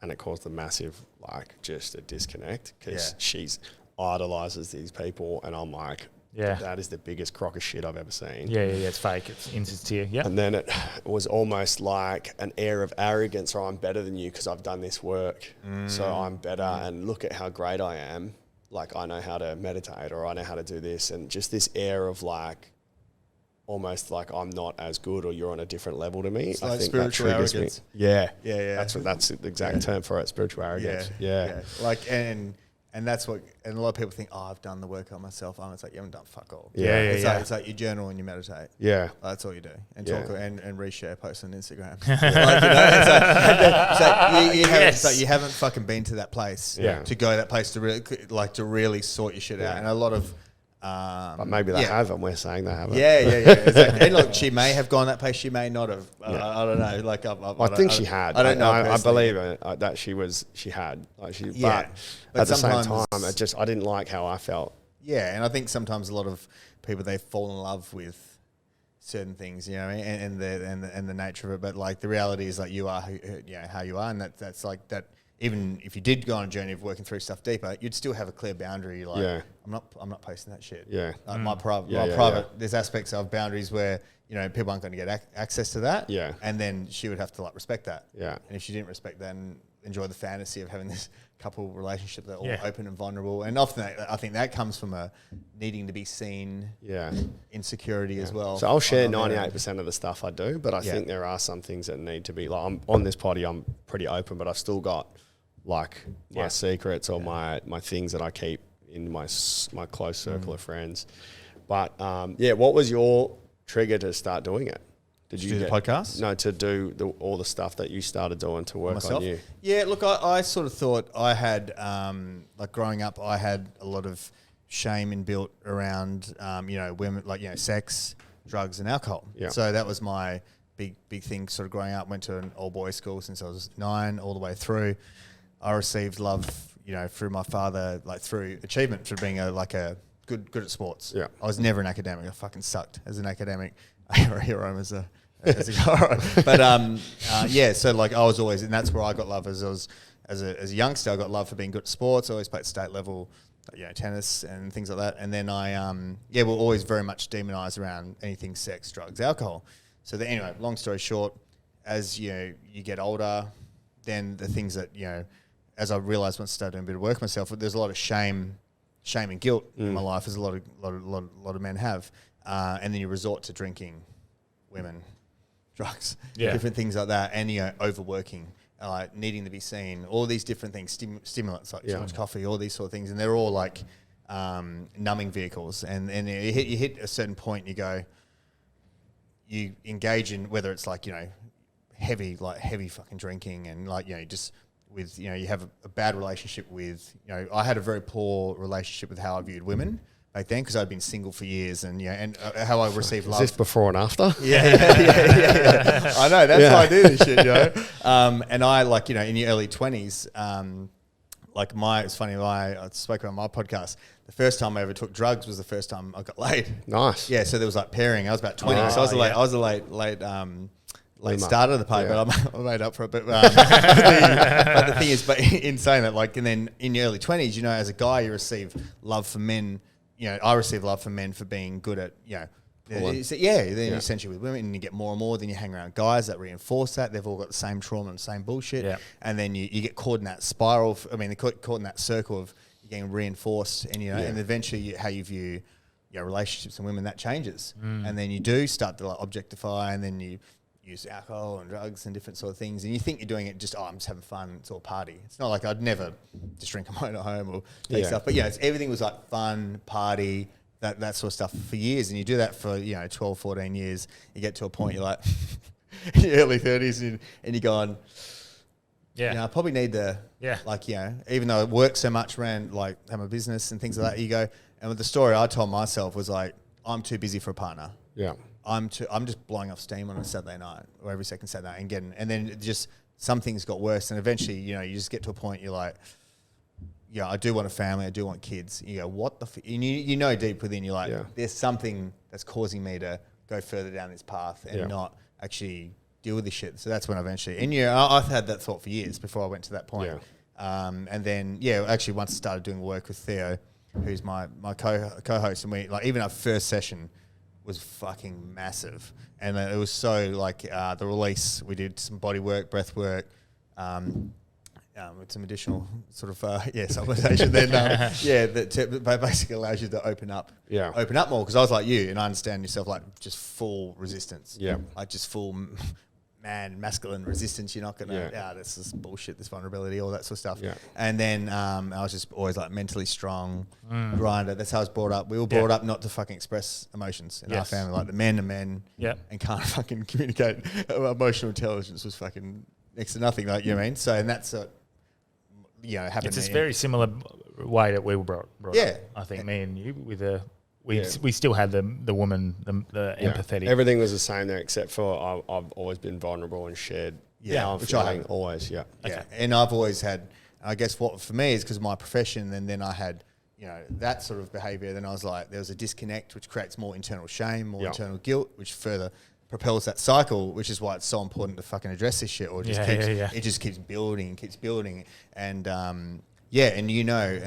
and it caused a massive, like, just a disconnect, because she's idolizes these people, and I'm like, that is the biggest crock of shit I've ever seen. It's fake. It's insincere. And then it was almost like an air of arrogance, or I'm better than you because I've done this work. So I'm better, and look at how great I am. Like, I know how to meditate, or I know how to do this. And just this air of, like, almost like I'm not as good, or you're on a different level to me. It's I like think spiritual that triggers arrogance. Me. That's the exact term for it, spiritual arrogance. Like, and that's what, and a lot of people think, I've done the work on myself. It's like, you haven't done fuck all. It's like you journal and you meditate. That's all you do. And talk and reshare posts on Instagram. It's like you haven't fucking been to that place to go to that place to really sort your shit out. And a lot of, but maybe they haven't. We're saying they haven't. Exactly. And look, she may have gone that place. She may not have. I don't know. Like, I think she had. I don't know. I believe it, that she had. Like, but at the same time, I didn't like how I felt. And I think sometimes a lot of people, they fall in love with certain things, you know, and the nature of it. But, like, the reality is, like, you are how you are, and that's like that. Even if you did go on a journey of working through stuff deeper, you'd still have a clear boundary. Like, I'm not posting that shit. My private. There's aspects of boundaries where, you know, people aren't going to get access to that. And then she would have to, like, respect that. And if she didn't respect that and enjoy the fantasy of having this couple relationship that are all open and vulnerable, and often I think that comes from a needing to be seen. Insecurity as well. So I'll share 98% of the stuff I do, but I think there are some things that need to be, like, I'm on this potty, I'm pretty open, but I've still got, like, my secrets or my things that I keep in my close circle of friends. But what was your trigger to start doing it? Did you do the podcast? No, to do all the stuff that you started doing to work on you. Yeah, look, I sort of thought I had, like, growing up, I had a lot of shame inbuilt around, women, like, sex, drugs, and alcohol. So that was my big thing. Sort of growing up, went to an all boys school since I was 9 all the way through. I received love, through my father, like, through achievement, through being a good at sports. Yeah. I was never an academic. I fucking sucked as an academic. Hero as a guy. But yeah, so like I was always, and that's where I got love as a youngster. I got love for being good at sports. I always played state level, tennis and things like that. And then I we're always very much demonized around anything sex, drugs, alcohol. So then, anyway, long story short, as you get older, then the things that as I realized once I started doing a bit of work myself, there's a lot of shame and guilt in my life, as a lot of men have, and then you resort to drinking, women, drugs, different things like that, and overworking, needing to be seen, all these different things, stimulants like too much coffee, all these sort of things, and they're all like numbing vehicles, and you hit a certain point, you engage in whether it's like heavy fucking drinking, and just with you have a bad relationship with I had a very poor relationship with how I viewed women back then, because I'd been single for years, and how I received love. Is this before and after? Yeah. I know, that's why I do this shit, and I in the early 20s, it's funny, I spoke on my podcast, the first time I ever took drugs was the first time I got laid. Nice. Yeah, so there was pairing. I was about 20, so I was a late start of the party, but I made up for it. But the thing is, in saying that, and then in your early 20s, as a guy, you receive love from men. I receive love from men for being good at, then essentially with women, and you get more and more, then you hang around guys that reinforce that. They've all got the same trauma and the same bullshit. Yeah. And then you get caught in that spiral. They're caught in that circle of getting reinforced, and, and eventually how you view relationships and women, that changes. And then you do start to objectify, and then you use alcohol and drugs and different sort of things, and you think you're doing it just, I'm just having fun, it's all party. It's not like I'd never just drink a wine at home or take stuff, but everything was like fun, party, that sort of stuff for years, and you do that for 12, 14 years. You get to a point, you're like in your early 30s, and you're going, I probably need to, even though I work so much around have a business and things like that, you go, and with the story I told myself was I'm too busy for a partner. Yeah. I'm just blowing off steam on a Saturday night, or every second Saturday night, and then just some things got worse, and eventually, you just get to a point you're like, I do want a family, I do want kids. You go, what the and deep within you're like, there's something that's causing me to go further down this path and not actually deal with this shit. So that's when eventually, and I've had that thought for years before I went to that point. And then actually once I started doing work with Theo, who's my co-host, and we even our first session was fucking massive, and it was so the release, we did some body work, breath work, with some additional sort of supplementation. Then that basically allows you to open up more, because I was like you, and I understand yourself just full resistance, just full masculine resistance. You're not gonna this is bullshit, this vulnerability, all that sort of stuff. And then I was just always mentally strong, grinder. That's how I was brought up. We were brought up not to fucking express emotions in our family. The men are men, and can't fucking communicate. Emotional intelligence was fucking next to nothing. You know what I mean? So, and that's happened. It's a very similar way that we were brought up. I think me and you with we still had the woman, the empathetic. Everything was the same there, except for I've always been vulnerable and shared. Which I have always. And I've always had. I guess what for me is because of my profession, and then I had that sort of behaviour. Then I was like, there was a disconnect, which creates more internal shame, more internal guilt, which further propels that cycle, which is why it's so important to fucking address this shit, or it just keeps building, and and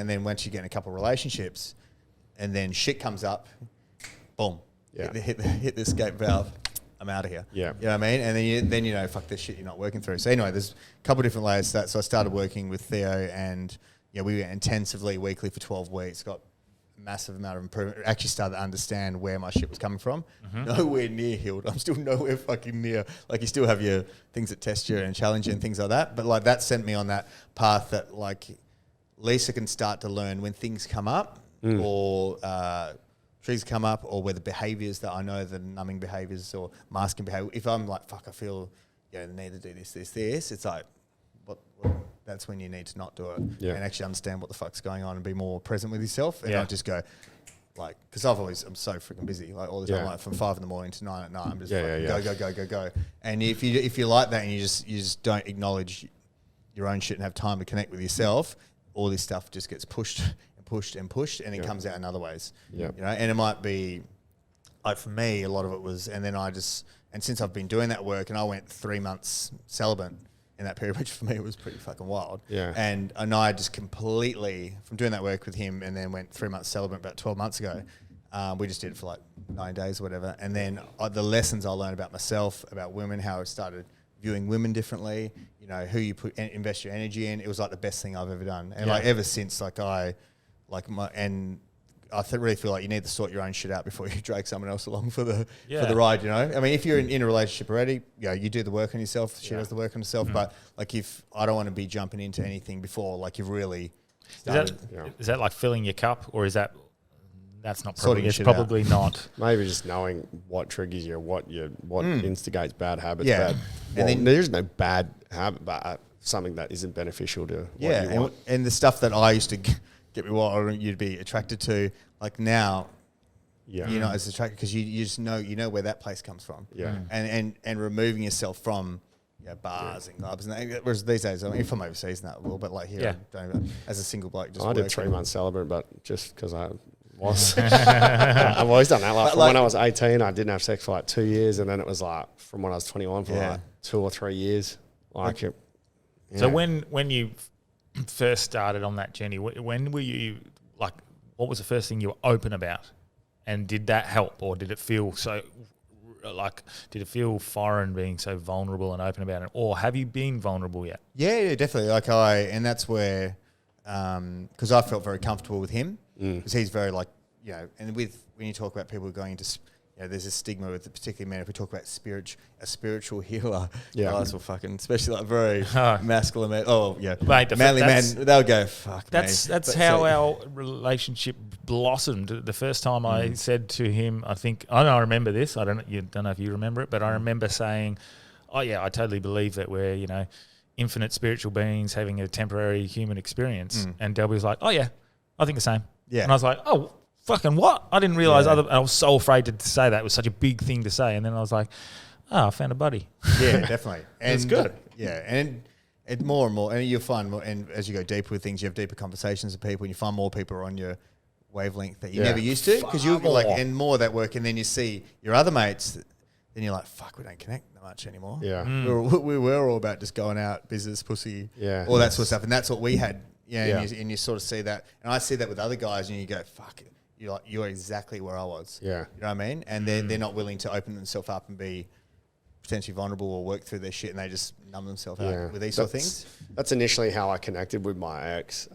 then once you get in a couple of relationships, and then shit comes up, boom, hit the escape valve, I'm out of here. You know what I mean? And then fuck this shit, you're not working through. So anyway, there's a couple of different layers to that. So I started working with Theo, and we went intensively weekly for 12 weeks, got massive amount of improvement. Actually started to understand where my shit was coming from. Nowhere near healed. I'm still nowhere fucking near. You still have your things that test you and challenge you and things like that. But that sent me on that path that Lisa can start to learn when things come up or trees come up, or where the behaviours that I know, the numbing behaviours or masking behaviour. If I'm fuck, I feel I need to do this. It's what that's when you need to not do it and actually understand what the fuck's going on and be more present with yourself. And not just go because I'm so freaking busy all the time, from 5 a.m. to 9 p.m. I'm just go. And if you like that and you just don't acknowledge your own shit and have time to connect with yourself, all this stuff just gets pushed pushed and pushed, and it comes out in other ways. Yeah. You know, and it might be like for me, a lot of it was, and then and since I've been doing that work, and I went 3 months celibate in that period, which for me was pretty fucking wild. Yeah. And I just completely, from doing that work with him, and then went 3 months celibate about 12 months ago. We just did it for like 9 days or whatever. And then the lessons I learned about myself, about women, how I started viewing women differently, you know, who you invest your energy in. It was like the best thing I've ever done. And like ever since, I really feel like you need to sort your own shit out before you drag someone else along for the ride, you know? I mean, if you're in a relationship already, you do the work on yourself, she does the work on herself, but like I don't want to be jumping into anything before like you've really started. Is that like filling your cup, or is that's not Sorting probably, it's shit probably not. Maybe just knowing what triggers you, what instigates bad habits. Yeah. And then there's no bad habit, but something that isn't beneficial to what you want. And the stuff that I used to get me wild, you'd be attracted to, like now, you're not as attracted because you just know where that place comes from. Yeah. And removing yourself from bars and clubs, and whereas these days, I mean, if I'm overseas and that, well, but like here, I don't, as a single bloke, just I did working. 3 months celibate, but just because I was. I've always done that. Like, from when I was 18, I didn't have sex for like 2 years, and then it was like from when I was 21 for like 2 or 3 years. So when you first started on that journey, when were you like? What was the first thing you were open about, and did that help, or did it feel so? Like, did it feel foreign being so vulnerable and open about it, or have you been vulnerable yet? Yeah, definitely. Like and that's where, because I felt very comfortable with him, because he's very like, you know, and when you talk about people going into, you know, there's a stigma with particularly men. If we talk about a spiritual healer, guys will fucking, especially like very masculine men. Oh yeah, Mate, manly men, they'll go fuck. That's how our relationship blossomed. The first time I said to him, I remember this. I don't know if you remember it, but I remember saying, "Oh yeah, I totally believe that we're, you know, infinite spiritual beings having a temporary human experience." And Delby was like, "Oh yeah, I think the same." Yeah, and I was like, "Oh." Fucking what? I didn't realize I was so afraid to say that. It was such a big thing to say. And then I was like, I found a buddy. Yeah, definitely. And it's good. Yeah. And more and more, and you'll find more, and as you go deeper with things, you have deeper conversations with people, and you find more people are on your wavelength that you never used to. Because you'll like, and more of that work, and then you see your other mates, then you're like, fuck, we don't connect that much anymore. Yeah. We were all about just going out, business, pussy, all that sort of stuff. And that's what we had. And you sort of see that. And I see that with other guys, and you go, fuck it. You're exactly where I was. Yeah. You know what I mean? And then they're not willing to open themselves up and be potentially vulnerable or work through their shit, and they just numb themselves out with these sort of things. That's initially how I connected with my ex,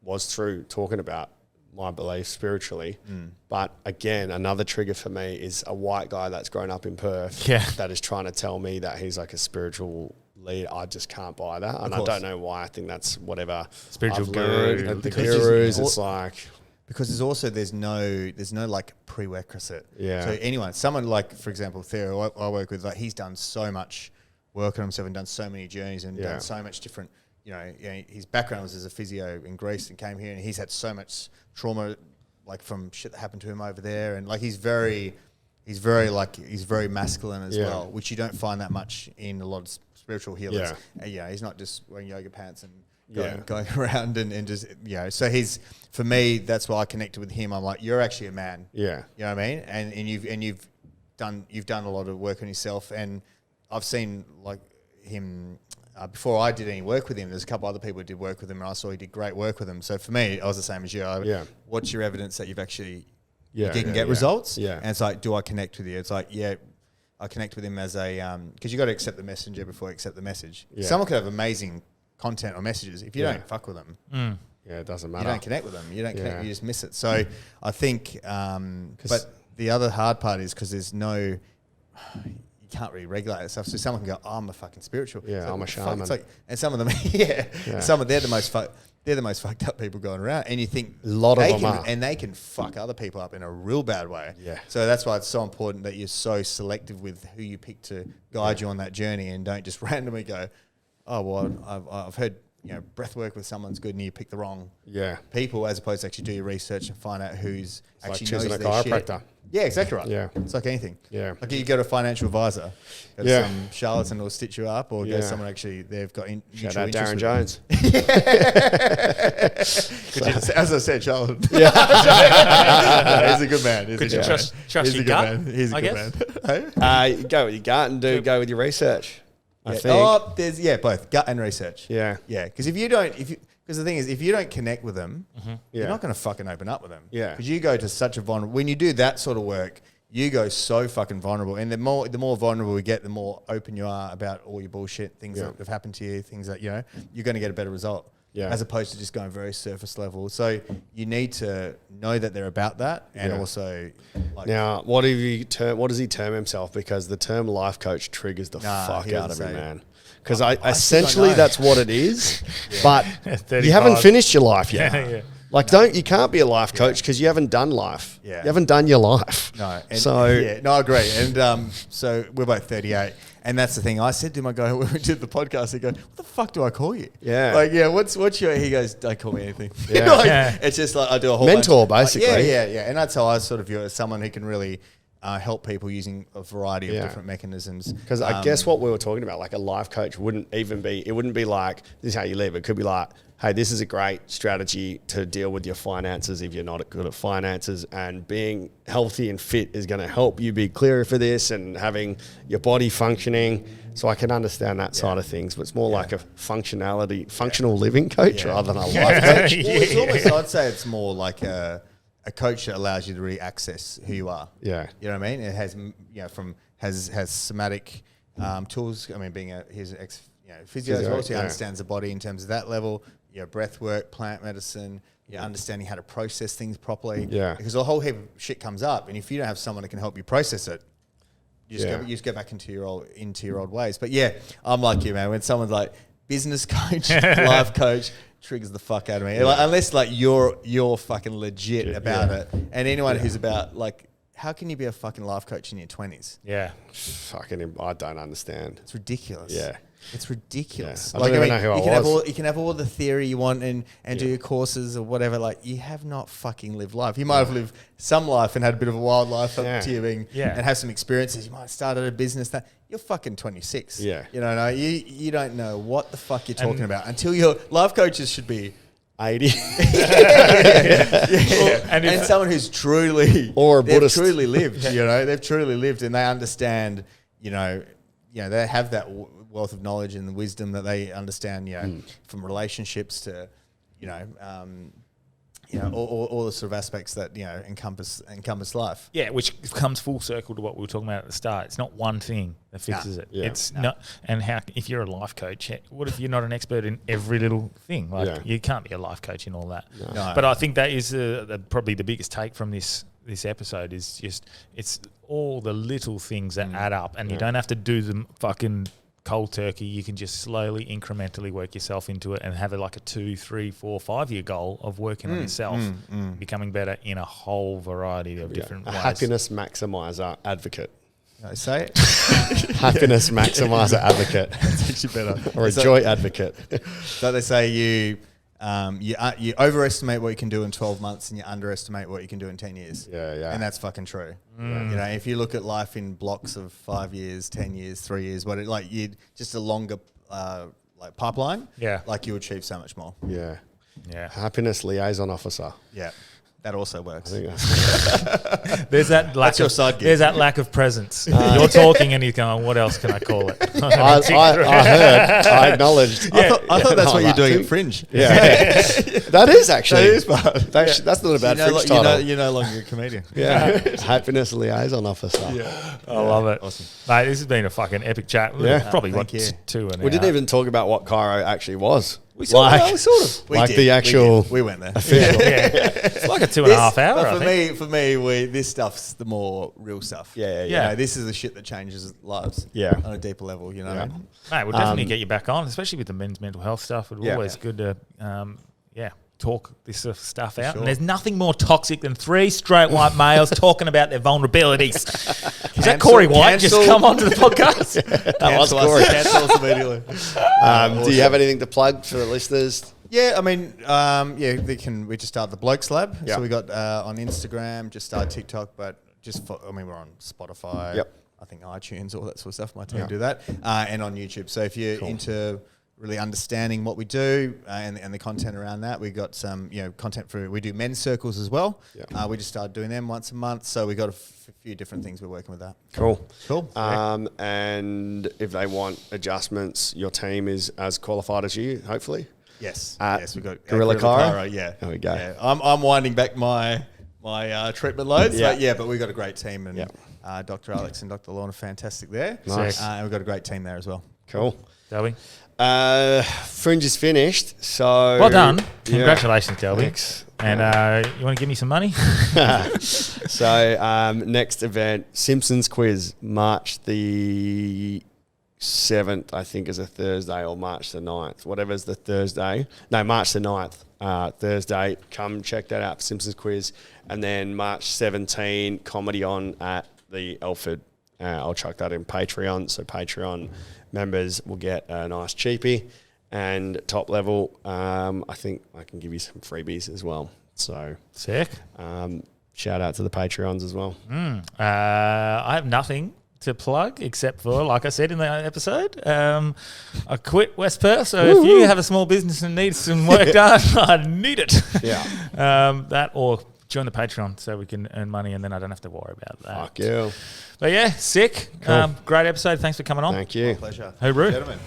was through talking about my beliefs spiritually. But again, another trigger for me is a white guy that's grown up in Perth that is trying to tell me that he's like a spiritual lead. I just can't buy that. And I don't know why. I think that's whatever. Spiritual guru. The gurus, it's like... Because there's no like prerequisite. Yeah. So someone like, for example, Theo, I work with, like he's done so much work on himself and done so many journeys and done so much different, his background was as a physio in Greece and came here, and he's had so much trauma, like from shit that happened to him over there. And like, he's very masculine as well, which you don't find that much in a lot of spiritual healers. He's not just wearing yoga pants and going around and just, so for me, that's why I connected with him. I'm like, you're actually a man. Yeah. You know what I mean? And you've done a lot of work on yourself, and I've seen like him, before I did any work with him, there's a couple other people who did work with him, and I saw he did great work with him. So for me, I was the same as you. What's your evidence that you've actually didn't get results? Yeah. And it's like, do I connect with you? It's like, I connect with him as a, because you got to accept the messenger before you accept the message. Yeah. Someone could have amazing content or messages. If you don't fuck with them, it doesn't matter. You don't connect with them. You don't connect. You just miss it. So I think, but the other hard part is because there's no, you can't really regulate that stuff. So someone can go, oh, I'm a fucking spiritual. Yeah, I'm a shaman. It's like, and some of them, they're the most fucked up people going around. And you think a lot of them are. And they can fuck other people up in a real bad way. Yeah. So that's why it's so important that you're so selective with who you pick to guide you on that journey, and don't just randomly go, oh, well, I've heard breath work with someone's good and you pick the wrong Yeah. people, as opposed to actually do your research and find out who's Like actually choosing knows a their shit. chiropractor. Yeah, exactly right. Yeah. It's like anything. Yeah. Like you go to a financial advisor, go to Yeah. some charlatan will stitch you up, or go Yeah. to someone actually they've got Shout mutual out interest Darren with Jones. As I said, charlatan. Yeah. No, he's a good man. He's Could a you good trust man. He's a your good gut? man. He's a I good guess? man. Hey? Go with your gut and go with your research. I Yeah. think. Oh, there's both gut and research. Yeah. Yeah, because because the thing is, if you don't connect with them, Yeah. you're not going to fucking open up with them. Yeah. Because you go to such a vulnerable. When you do that sort of work, you go so fucking vulnerable, and the more vulnerable we get, the more open you are about all your bullshit, things Yeah. that have happened to you, things that you're going to get a better result. Yeah. As opposed to just going very surface level. So you need to know that they're about that, and Yeah. also like Now, what does he term himself? Because the term life coach triggers the fuck he out of doesn't me, say. man. Because I still essentially don't know. that's what it is. But 35. you haven't finished your life yet. Yeah. Like, you can't be a life coach because you haven't done life. Yeah. You haven't done your life. No, and So I agree. And so we're both 38, and that's the thing. I said to my guy when we did the podcast, he goes, "What the fuck do I call you?" Yeah. like what's your? He goes, "Don't call me anything." Yeah. Like, Yeah. It's just like I do a whole Mentor, bunch- basically. yeah, and that's how I sort of view it as someone who can really help people using a variety of Yeah. different mechanisms. Because I guess what we were talking about, like a life coach wouldn't be like, this is how you live. It could be like, hey, this is a great strategy to deal with your finances if you're not good at finances, and being healthy and fit is going to help you be clearer for this and having your body functioning. So I can understand that side of things, but it's more like a functional living coach rather than a life coach. Well, it's almost, I'd say it's more like a coach that allows you to really access who you are. Yeah. You know what I mean? It has, has somatic tools. I mean, he's an physio as well, so he understands the body in terms of that level. Breath work, plant medicine, understanding how to process things properly. Yeah. Because a whole heap of shit comes up, and if you don't have someone that can help you process it, you just go back into your old ways. But yeah, I'm like you, man. When someone's like business coach, life coach, triggers the fuck out of me. Like, unless like you're fucking legit about it, and anyone who's about like, how can you be a fucking life coach in your 20s? Yeah. I don't understand. It's ridiculous. Yeah. It's ridiculous. Yeah. I don't even know who I was. You can have all the theory you want and do your courses or whatever. Like, you have not fucking lived life. You might have lived some life and had a bit of a wild life up to you and have some experiences. You might have started a business that you're fucking 26. Yeah. You know, you don't know what the fuck you're talking about until your life coaches should be 80. And someone who's truly or a they've Buddhist. truly lived. They've truly lived, and they understand. They have that wealth of knowledge and the wisdom that they understand. From relationships to, all the sort of aspects that encompass life. Yeah, which comes full circle to what we were talking about at the start. It's not one thing that fixes it. Yeah. It's not. And if you're a life coach, what if you're not an expert in every little thing? Like you can't be a life coach in all that. No. But I think that is probably the biggest take from this episode is just it's all the little things that add up, and you don't have to do them fucking cold turkey. You can just slowly, incrementally work yourself into it and have like a 2, 3, 4, 5 year goal of working on yourself, becoming better in a whole variety of different ways. Happiness maximizer advocate. Say it. Happiness maximizer advocate. It's actually better. Or a joy advocate. So they say you overestimate what you can do in 12 months and you underestimate what you can do in 10 years. Yeah. And that's fucking true. If you look at life in blocks of 5 years, 10 years, 3 years, just a longer pipeline, like you achieve so much more. Yeah. Yeah. Happiness liaison officer. Yeah. That also works. I think that's There's that lack your of side gig. There's that lack of presence. You're talking and he's going, what else can I call it? I heard. I acknowledged. I thought that's what you're doing too. at Fringe. Yeah. That is actually. That is part. That's not a bad Fringe title. You're no longer a comedian. Yeah. Happiness liaison officer. I love it. Awesome. Mate, this has been a fucking epic chat. Yeah. Probably Thank you. 2 and We didn't even talk about what Chiro actually was. We sort of. We Like did. the actual We went there. official. It's like a 2.5 hour. But I think. for me, this stuff's the more real stuff. Yeah. This is the shit that changes lives. Yeah. On a deeper level, you know. Yeah. Mate, we'll definitely get you back on, especially with the men's mental health stuff. It's Yeah. always good to, talk this sort of stuff out. And there's nothing more toxic than 3 straight white males talking about their vulnerabilities. Is that Corey White just come onto the podcast? That was Corey. Cancel us immediately. Do you have anything to plug for the listeners? Yeah, I mean, we just started the Blokes Lab. Yep. So we got on Instagram, just started TikTok, but we're on Spotify. Yep. I think iTunes, all that sort of stuff. My team do that. And on YouTube. So if you're into really understanding what we do and the content around that, we got some content we do men's circles as well. Yep. We just started doing them once a month. So we got a few different things we're working with that. Cool. And if they want adjustments, your team is as qualified as you, hopefully. Yes, we got Gorilla Chiro. Yeah, there we go. Yeah. I'm winding back my treatment loads, but we got a great team, and Dr. Alex and Dr. Lorna are fantastic there. Nice. And we've got a great team there as well. Cool. Delby. Fringe is finished, so Well done. Congratulations, Delby. Thanks. And you want to give me some money? So next event, Simpsons quiz, March the 7th, I think, is a Thursday, or March the 9th, whatever's the Thursday. No, March the 9th, Thursday. Come check that out, Simpsons quiz. And then March 17, comedy on at the Elford. I'll chuck that in Patreon. So Patreon members will get a nice cheapie. And top level, I think I can give you some freebies as well. So sick. Shout out to the Patreons as well. I have nothing to plug except for, like I said in the episode, I quit West Perth. So if you have a small business and need some work done, I need it. Yeah. That or join the Patreon so we can earn money and then I don't have to worry about that. Fuck you. But yeah, sick. Cool. Great episode. Thanks for coming on. Thank you. My pleasure. Hooroo. Gentlemen.